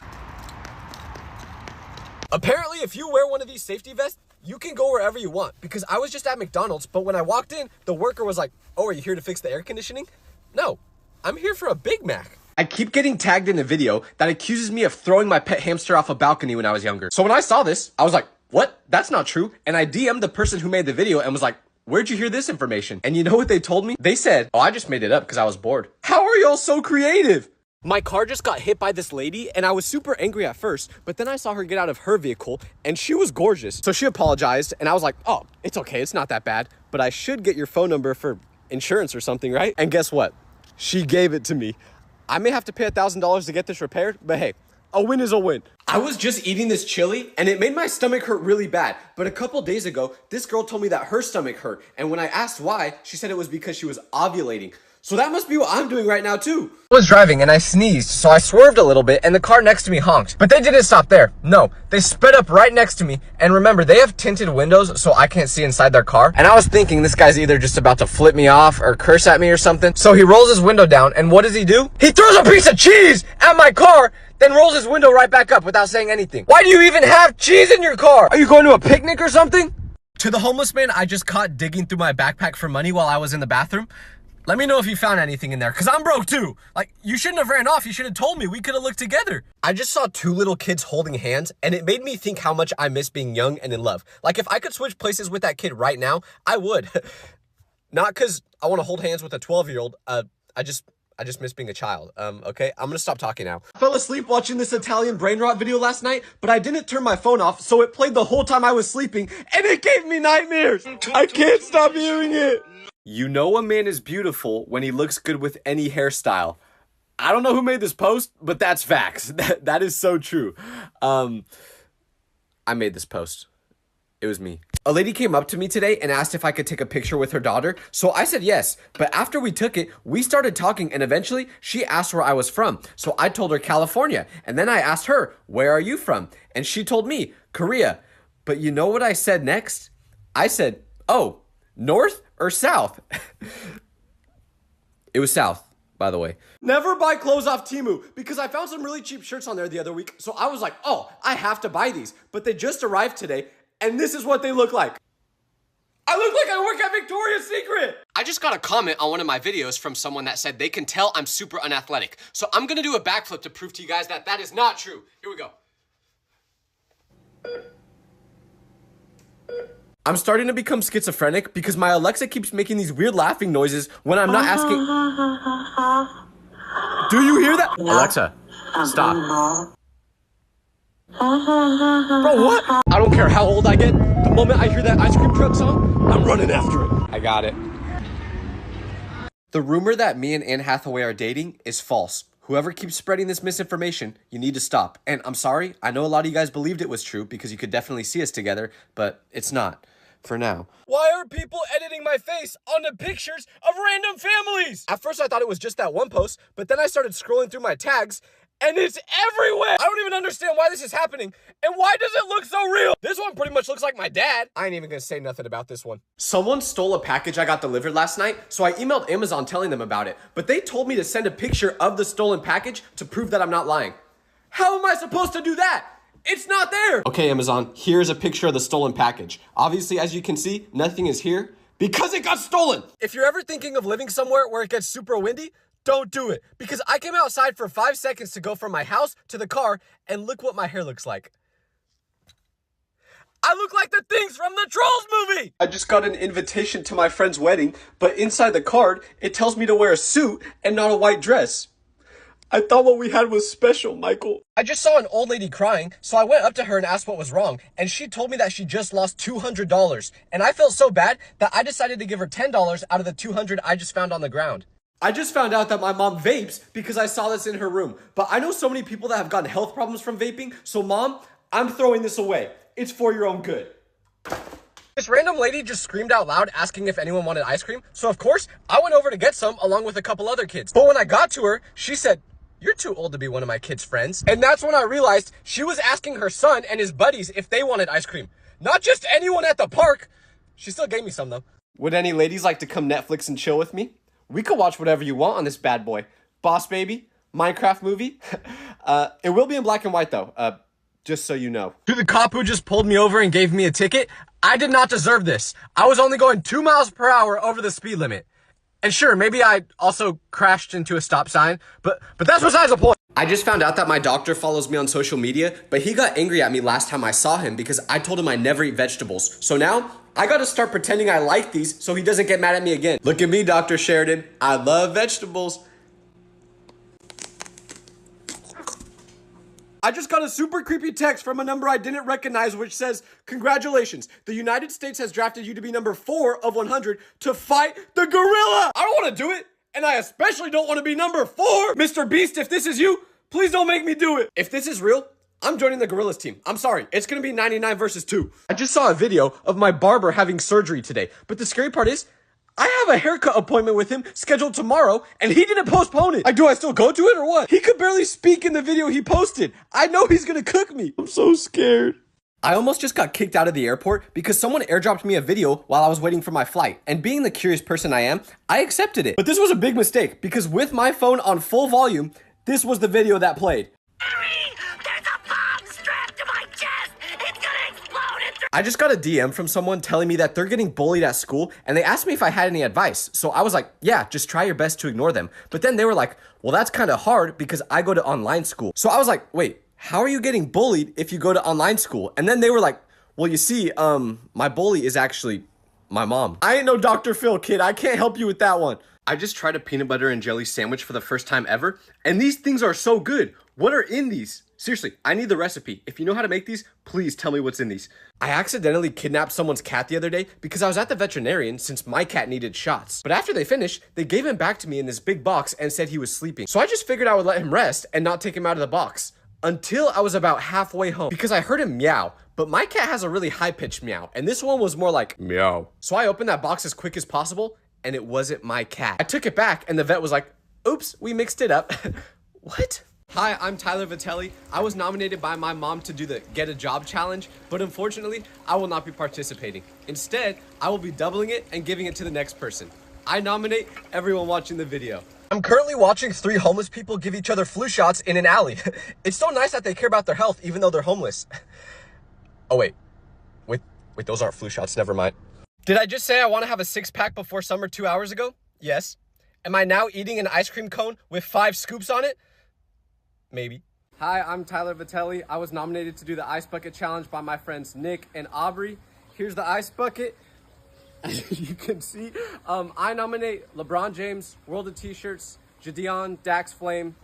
Apparently, if you wear one of these safety vests, you can go wherever you want, because I was just at McDonald's, but when I walked in, the worker was like, oh, are you here to fix the air conditioning? No, I'm here for a Big Mac. I keep getting tagged in a video that accuses me of throwing my pet hamster off a balcony when I was younger. So when I saw this, I was like, what? That's not true. And I DM'd the person who made the video and was like, where'd you hear this information? And you know what they told me? They said, oh, I just made it up because I was bored. How are y'all so creative? My car just got hit by this lady, and I was super angry at first, but then I saw her get out of her vehicle, and she was gorgeous. So she apologized, and I was like, oh, it's okay, it's not that bad, but I should get your phone number for insurance or something, right? And guess what? She gave it to me. I may have to pay $1,000 to get this repaired, but hey, a win is a win. I was just eating this chili, and it made my stomach hurt really bad, but a couple days ago, this girl told me that her stomach hurt, and when I asked why, she said it was because she was ovulating. So that must be what I'm doing right now too. I was driving and I sneezed, so I swerved a little bit and the car next to me honked. But they didn't stop there. No, they sped up right next to me. And remember, they have tinted windows so I can't see inside their car. And I was thinking this guy's either just about to flip me off or curse at me or something. So he rolls his window down, and what does he do? He throws a piece of cheese at my car, then rolls his window right back up without saying anything. Why do you even have cheese in your car? Are you going to a picnic or something? To the homeless man I just caught digging through my backpack for money while I was in the bathroom, Let me know if you found anything in there, because I'm broke too. Like, you shouldn't have ran off. You should have told me. We could have looked together. I just saw two little kids holding hands, and it made me think how much I miss being young and in love. Like, if I could switch places with that kid right now, I would. Not because I want to hold hands with a 12-year-old. I just miss being a child. Okay? I'm gonna stop talking now. I fell asleep watching this Italian brain rot video last night, but I didn't turn my phone off, so it played the whole time I was sleeping, and it gave me nightmares. I can't stop hearing it. You know a man is beautiful when he looks good with any hairstyle. I don't know who made this post, but that's facts. That is so true. I made this post. It was me. A lady came up to me today and asked if I could take a picture with her daughter, so I said yes. But after we took it, we started talking, and eventually she asked where I was from. So I told her California, and then I asked her, where are you from? And she told me, Korea. But you know what I said next? I said, oh, north or south? It was south, by the way. Never buy clothes off Temu, because I found some really cheap shirts on there the other week, so I was like, oh, I have to buy these. But they just arrived today, and this is what they look like. I look like I work at Victoria's Secret. I just got a comment on one of my videos from someone that said they can tell I'm super unathletic. So I'm gonna do a backflip to prove to you guys that that is not true. Here we go. I'm starting to become schizophrenic because my Alexa keeps making these weird laughing noises when I'm not asking. Do you hear that? Alexa, stop. Bro, what? I don't care how old I get. The moment I hear that ice cream truck song, I'm running after it. I got it. The rumor that me and Anne Hathaway are dating is false. Whoever keeps spreading this misinformation, you need to stop. And I'm sorry, I know a lot of you guys believed it was true because you could definitely see us together, but it's not. For now. Why are people editing my face onto pictures of random families? At first I thought it was just that one post, but then I started scrolling through my tags, and it's everywhere! I don't even understand why this is happening, and why does it look so real? This one pretty much looks like my dad. I ain't even gonna say nothing about this one. Someone stole a package I got delivered last night, so I emailed Amazon telling them about it, but they told me to send a picture of the stolen package to prove that I'm not lying. How am I supposed to do that? It's not there! Okay, Amazon, here's a picture of the stolen package. Obviously, as you can see, nothing is here because it got stolen! If you're ever thinking of living somewhere where it gets super windy, don't do it. Because I came outside for 5 seconds to go from my house to the car, and look what my hair looks like. I look like the things from the Trolls movie! I just got an invitation to my friend's wedding, but inside the card, it tells me to wear a suit and not a white dress. I thought what we had was special, Michael. I just saw an old lady crying, so I went up to her and asked what was wrong, and she told me that she just lost $200, and I felt so bad that I decided to give her $10 out of the $200 I just found on the ground. I just found out that my mom vapes because I saw this in her room, but I know so many people that have gotten health problems from vaping, so Mom, I'm throwing this away. It's for your own good. This random lady just screamed out loud asking if anyone wanted ice cream, so of course, I went over to get some along with a couple other kids. But when I got to her, she said, "You're too old to be one of my kids' friends." And that's when I realized she was asking her son and his buddies if they wanted ice cream. Not just anyone at the park. She still gave me some though. Would any ladies like to come Netflix and chill with me? We could watch whatever you want on this bad boy. Boss Baby, Minecraft movie. It will be in black and white though, just so you know. To the cop who just pulled me over and gave me a ticket, I did not deserve this. I was only going 2 miles per hour over the speed limit. And sure, maybe I also crashed into a stop sign, but that's besides the point. I just found out that my doctor follows me on social media, but he got angry at me last time I saw him because I told him I never eat vegetables. So now, I gotta start pretending I like these so he doesn't get mad at me again. Look at me, Dr. Sheridan. I love vegetables. I just got a super creepy text from a number I didn't recognize which says, "Congratulations, the United States has drafted you to be number 4 of 100 to fight the gorilla." I don't want to do it, and I especially don't want to be number 4. Mr. Beast, if this is you, please don't make me do it. If this is real, I'm joining the gorillas team. I'm sorry, it's gonna be 99 versus 2. I just saw a video of my barber having surgery today, but the scary part is, I have a haircut appointment with him scheduled tomorrow, and he didn't postpone it. Do I still go to it or what? He could barely speak in the video he posted. I know he's gonna cook me. I'm so scared. I almost just got kicked out of the airport because someone airdropped me a video while I was waiting for my flight. And being the curious person I am, I accepted it. But this was a big mistake because with my phone on full volume, this was the video that played. There's a bomb strapped to my chest! It's gonna explode in 3 I just got a DM from someone telling me that they're getting bullied at school, and they asked me if I had any advice. So I was like, yeah, just try your best to ignore them. But then they were like, well, that's kind of hard because I go to online school. So I was like, wait, how are you getting bullied if you go to online school? And then they were like, well, you see, my bully is actually my mom. I ain't no Dr. Phil, kid. I can't help you with that one. I just tried a peanut butter and jelly sandwich for the first time ever, and these things are so good. What are in these? Seriously, I need the recipe. If you know how to make these, please tell me what's in these. I accidentally kidnapped someone's cat the other day because I was at the veterinarian since my cat needed shots. But after they finished, they gave him back to me in this big box and said he was sleeping. So I just figured I would let him rest and not take him out of the box. Until I was about halfway home because I heard him meow. But my cat has a really high-pitched meow, and this one was more like meow. So I opened that box as quick as possible, and it wasn't my cat. I took it back, and the vet was like, oops, we mixed it up. What? Hi, I'm Tyler Vitelli. I was nominated by my mom to do the Get a Job challenge, but unfortunately, I will not be participating. Instead, I will be doubling it and giving it to the next person. I nominate everyone watching the video. I'm currently watching 3 homeless people give each other flu shots in an alley. It's so nice that they care about their health even though they're homeless. Oh, wait, those aren't flu shots, never mind. Did I just say I want to have a 6-pack before summer 2 hours ago? Yes. Am I now eating an ice cream cone with 5 scoops on it? Maybe. Hi, I'm Tyler Vitelli. I was nominated to do the ice bucket challenge by my friends Nick and Aubrey. Here's the ice bucket. As you can see, I nominate LeBron James, World of T-Shirts, Jadion, Dax Flame,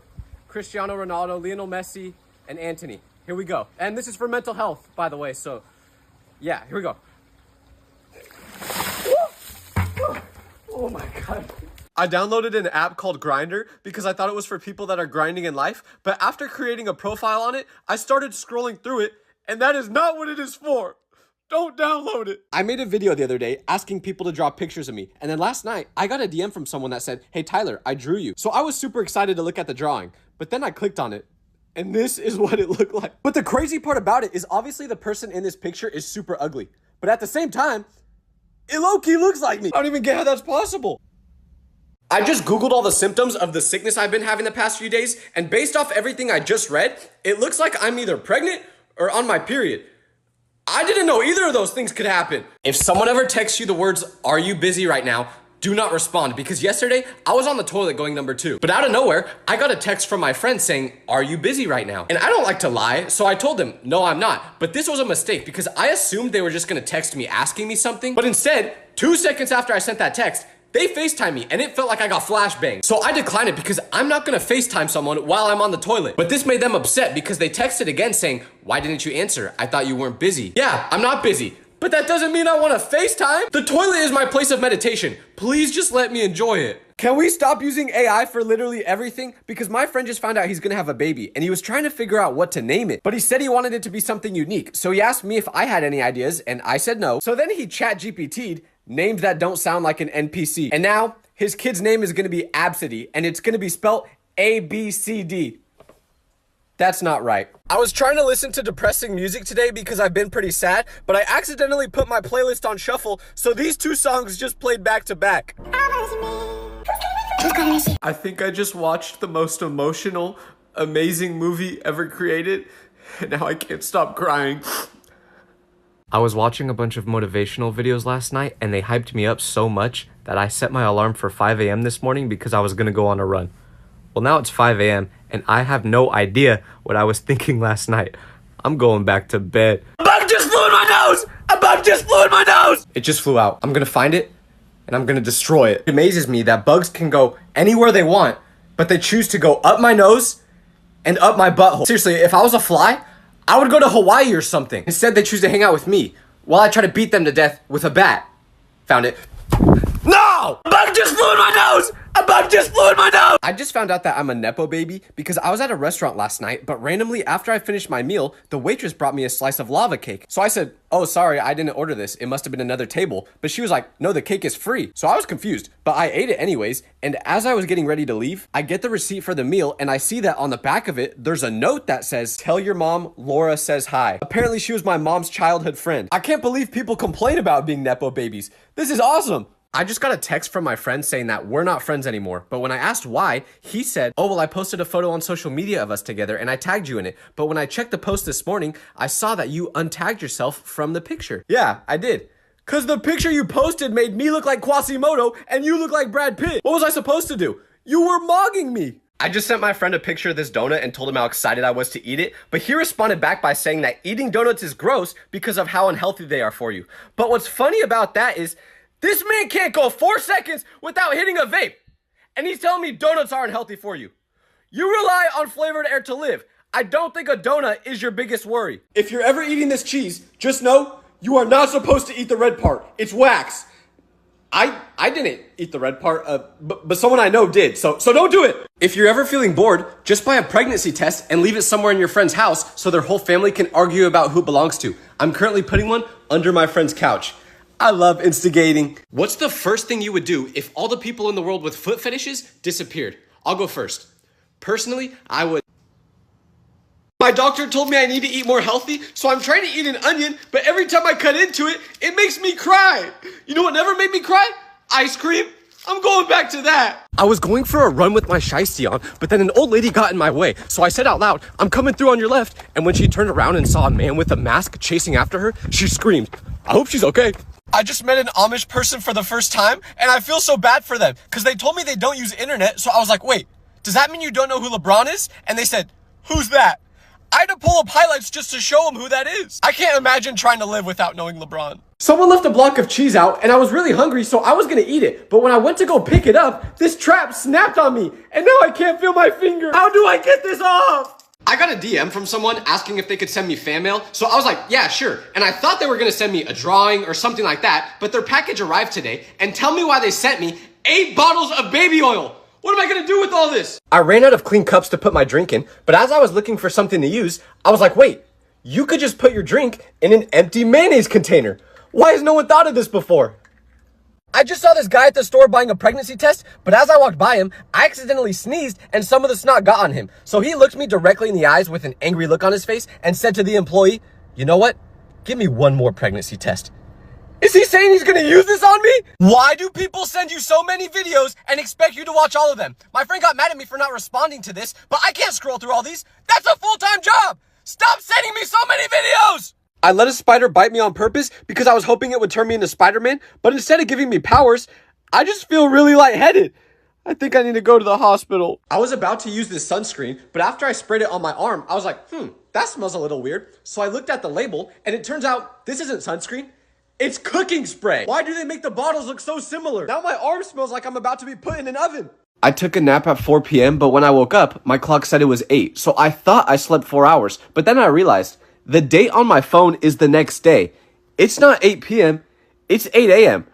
Cristiano Ronaldo, Lionel Messi, and Anthony. Here we go. And this is for mental health, by the way, so yeah, here we go. Oh my God. I downloaded an app called Grindr because I thought it was for people that are grinding in life, but after creating a profile on it, I started scrolling through it, and that is not what it is for. Don't download it. I made a video the other day asking people to draw pictures of me, and then last night, I got a DM from someone that said, hey Tyler, I drew you. So I was super excited to look at the drawing, but then I clicked on it, and this is what it looked like. But the crazy part about it is obviously the person in this picture is super ugly, but at the same time, it low-key looks like me. I don't even get how that's possible. I just Googled all the symptoms of the sickness I've been having the past few days, and based off everything I just read, it looks like I'm either pregnant or on my period. I didn't know either of those things could happen. If someone ever texts you the words, are you busy right now? Do not respond, because yesterday I was on the toilet going number 2. But out of nowhere, I got a text from my friend saying, are you busy right now? And I don't like to lie, so I told them, no, I'm not. But this was a mistake because I assumed they were just gonna text me asking me something. But instead, 2 seconds after I sent that text, they FaceTime me and it felt like I got flashbanged. So I declined it because I'm not gonna FaceTime someone while I'm on the toilet. But this made them upset because they texted again saying, why didn't you answer? I thought you weren't busy. Yeah, I'm not busy. But that doesn't mean I wanna FaceTime. The toilet is my place of meditation. Please just let me enjoy it. Can we stop using AI for literally everything? Because my friend just found out he's gonna have a baby and he was trying to figure out what to name it. But he said he wanted it to be something unique. So he asked me if I had any ideas and I said no. So then he chat GPT'd names that don't sound like an NPC. And now his kid's name is gonna be Absidy and it's gonna be spelled ABCD. That's not right. I was trying to listen to depressing music today because I've been pretty sad, but I accidentally put my playlist on shuffle, so these 2 songs just played back to back. I think I just watched the most emotional, amazing movie ever created, and now I can't stop crying. I was watching a bunch of motivational videos last night, and they hyped me up so much that I set my alarm for 5 a.m. this morning because I was gonna go on a run. Well, now it's 5 a.m. and I have no idea what I was thinking last night. I'm going back to bed. A bug just flew in my nose! A bug just flew in my nose! It just flew out. I'm gonna find it and I'm gonna destroy it. It amazes me that bugs can go anywhere they want, but they choose to go up my nose and up my butthole. Seriously, if I was a fly, I would go to Hawaii or something. Instead, they choose to hang out with me while I try to beat them to death with a bat. Found it. No! A bug just flew in my nose! A bug just flew in my nose! I just found out that I'm a Nepo baby because I was at a restaurant last night, but randomly after I finished my meal, the waitress brought me a slice of lava cake. So I said, oh, sorry, I didn't order this. It must have been another table. But she was like, no, the cake is free. So I was confused, but I ate it anyways. And as I was getting ready to leave, I get the receipt for the meal and I see that on the back of it, there's a note that says, tell your mom, Laura says hi. Apparently she was my mom's childhood friend. I can't believe people complain about being Nepo babies. This is awesome. I just got a text from my friend saying that we're not friends anymore. But when I asked why, he said, oh, well, I posted a photo on social media of us together and I tagged you in it. But when I checked the post this morning, I saw that you untagged yourself from the picture. Yeah, I did. Cause the picture you posted made me look like Quasimodo and you look like Brad Pitt. What was I supposed to do? You were mogging me. I just sent my friend a picture of this donut and told him how excited I was to eat it, but he responded back by saying that eating donuts is gross because of how unhealthy they are for you. But what's funny about that is this man can't go 4 seconds without hitting a vape. And he's telling me donuts aren't healthy for you. You rely on flavored air to live. I don't think a donut is your biggest worry. If you're ever eating this cheese, just know you are not supposed to eat the red part. It's wax. I didn't eat the red part, but someone I know did, so don't do it. If you're ever feeling bored, just buy a pregnancy test and leave it somewhere in your friend's house so their whole family can argue about who it belongs to. I'm currently putting one under my friend's couch. I love instigating. What's the first thing you would do if all the people in the world with foot fetishes disappeared? I'll go first. Personally, I would. My doctor told me I need to eat more healthy, so I'm trying to eat an onion, but every time I cut into it, it makes me cry. You know what never made me cry? Ice cream. I'm going back to that. I was going for a run with my shiesty on, but then an old lady got in my way. So I said out loud, I'm coming through on your left. And when she turned around and saw a man with a mask chasing after her, she screamed, I hope she's okay. I just met an Amish person for the first time, and I feel so bad for them because they told me they don't use internet. So I was like, wait, does that mean you don't know who LeBron is? And they said, who's that? I had to pull up highlights just to show them who that is. I can't imagine trying to live without knowing LeBron. Someone left a block of cheese out and I was really hungry, so I was gonna eat it. But when I went to go pick it up, this trap snapped on me and now I can't feel my finger. How do I get this off? I got a DM from someone asking if they could send me fan mail, so I was like, yeah, sure. And I thought they were gonna send me a drawing or something like that, but their package arrived today, and tell me why they sent me 8 bottles of baby oil. What am I gonna do with all this? I ran out of clean cups to put my drink in, but as I was looking for something to use, I was like, wait, you could just put your drink in an empty mayonnaise container. Why has no one thought of this before? I just saw this guy at the store buying a pregnancy test, but as I walked by him, I accidentally sneezed and some of the snot got on him. So he looked me directly in the eyes with an angry look on his face and said to the employee, you know what? Give me one more pregnancy test. Is he saying he's gonna use this on me? Why do people send you so many videos and expect you to watch all of them? My friend got mad at me for not responding to this, but I can't scroll through all these. That's a full-time job! Stop sending me so many videos! I let a spider bite me on purpose because I was hoping it would turn me into Spider-Man, but instead of giving me powers, I just feel really lightheaded. I think I need to go to the hospital. I was about to use this sunscreen, but after I sprayed it on my arm, I was like, that smells a little weird. So I looked at the label, and it turns out this isn't sunscreen. It's cooking spray. Why do they make the bottles look so similar? Now my arm smells like I'm about to be put in an oven. I took a nap at 4 p.m., but when I woke up, my clock said it was 8. So I thought I slept 4 hours. But then I realized the date on my phone is the next day. It's not 8 p.m., it's 8 a.m.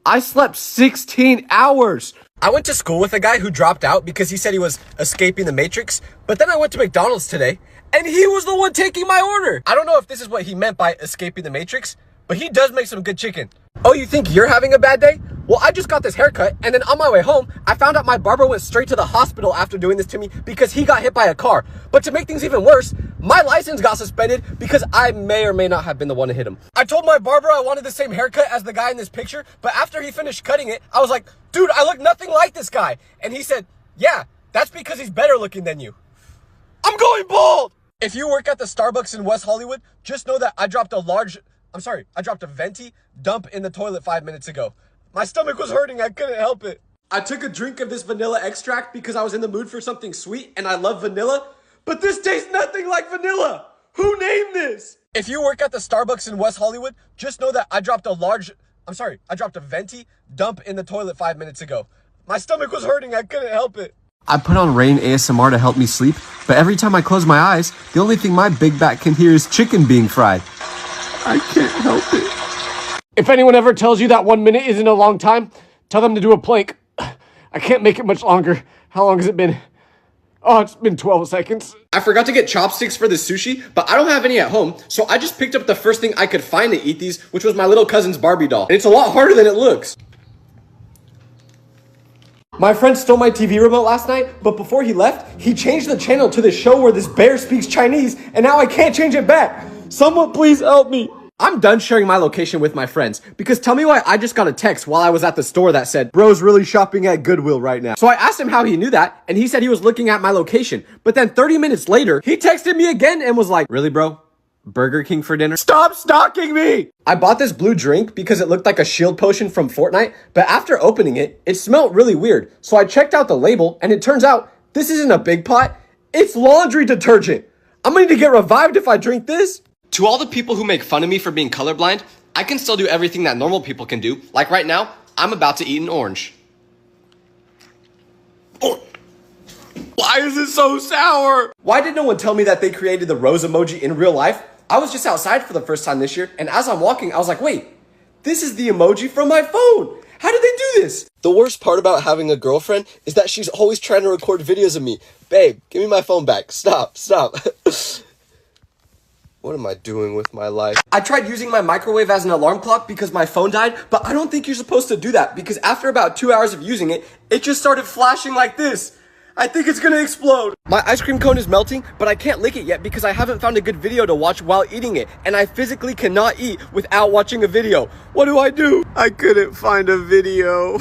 I slept 16 hours. I went to school with a guy who dropped out because he said he was escaping the Matrix. But then I went to McDonald's today, and he was the one taking my order. I don't know if this is what he meant by escaping the Matrix, but he does make some good chicken. Oh, you think you're having a bad day? Well, I just got this haircut, and then on my way home, I found out my barber went straight to the hospital after doing this to me because he got hit by a car. But to make things even worse, my license got suspended because I may or may not have been the one to hit him. I told my barber I wanted the same haircut as the guy in this picture, but after he finished cutting it, I was like, dude, I look nothing like this guy. And he said, yeah, that's because he's better looking than you. I'm going bald! If you work at the Starbucks in West Hollywood, just know that I dropped a venti dump in the toilet 5 minutes ago. My stomach was hurting, I couldn't help it. I took a drink of this vanilla extract because I was in the mood for something sweet and I love vanilla, but this tastes nothing like vanilla. Who named this? If you work at the Starbucks in West Hollywood, just know that I dropped a venti dump in the toilet 5 minutes ago. My stomach was hurting, I couldn't help it. I put on Rain ASMR to help me sleep, but every time I close my eyes, the only thing my big back can hear is chicken being fried. I can't help it. If anyone ever tells you that 1 minute isn't a long time, tell them to do a plank. I can't make it much longer. How long has it been? Oh, it's been 12 seconds. I forgot to get chopsticks for the sushi, but I don't have any at home, so I just picked up the first thing I could find to eat these, which was my little cousin's Barbie doll. And it's a lot harder than it looks. My friend stole my TV remote last night, but before he left, he changed the channel to this show where this bear speaks Chinese, and now I can't change it back. Someone please help me. I'm done sharing my location with my friends, because tell me why I just got a text while I was at the store that said, bro's really shopping at Goodwill right now. So I asked him how he knew that, and he said he was looking at my location. But then 30 minutes later, he texted me again and was like, really, bro? Burger King for dinner? Stop stalking me! I bought this blue drink because it looked like a shield potion from Fortnite, but after opening it, it smelled really weird. So I checked out the label, and it turns out this isn't a big pot, it's laundry detergent. I'm going to get revived if I drink this. To all the people who make fun of me for being colorblind, I can still do everything that normal people can do. Like right now, I'm about to eat an orange. Oh. Why is it so sour? Why did no one tell me that they created the rose emoji in real life? I was just outside for the first time this year, and as I'm walking, I was like, wait, this is the emoji from my phone. How did they do this? The worst part about having a girlfriend is that she's always trying to record videos of me. Babe, give me my phone back. Stop. What am I doing with my life? I tried using my microwave as an alarm clock because my phone died, but I don't think you're supposed to do that because after about 2 hours of using it, it just started flashing like this. I think it's gonna explode. My ice cream cone is melting, but I can't lick it yet because I haven't found a good video to watch while eating it, and I physically cannot eat without watching a video. What do? I couldn't find a video.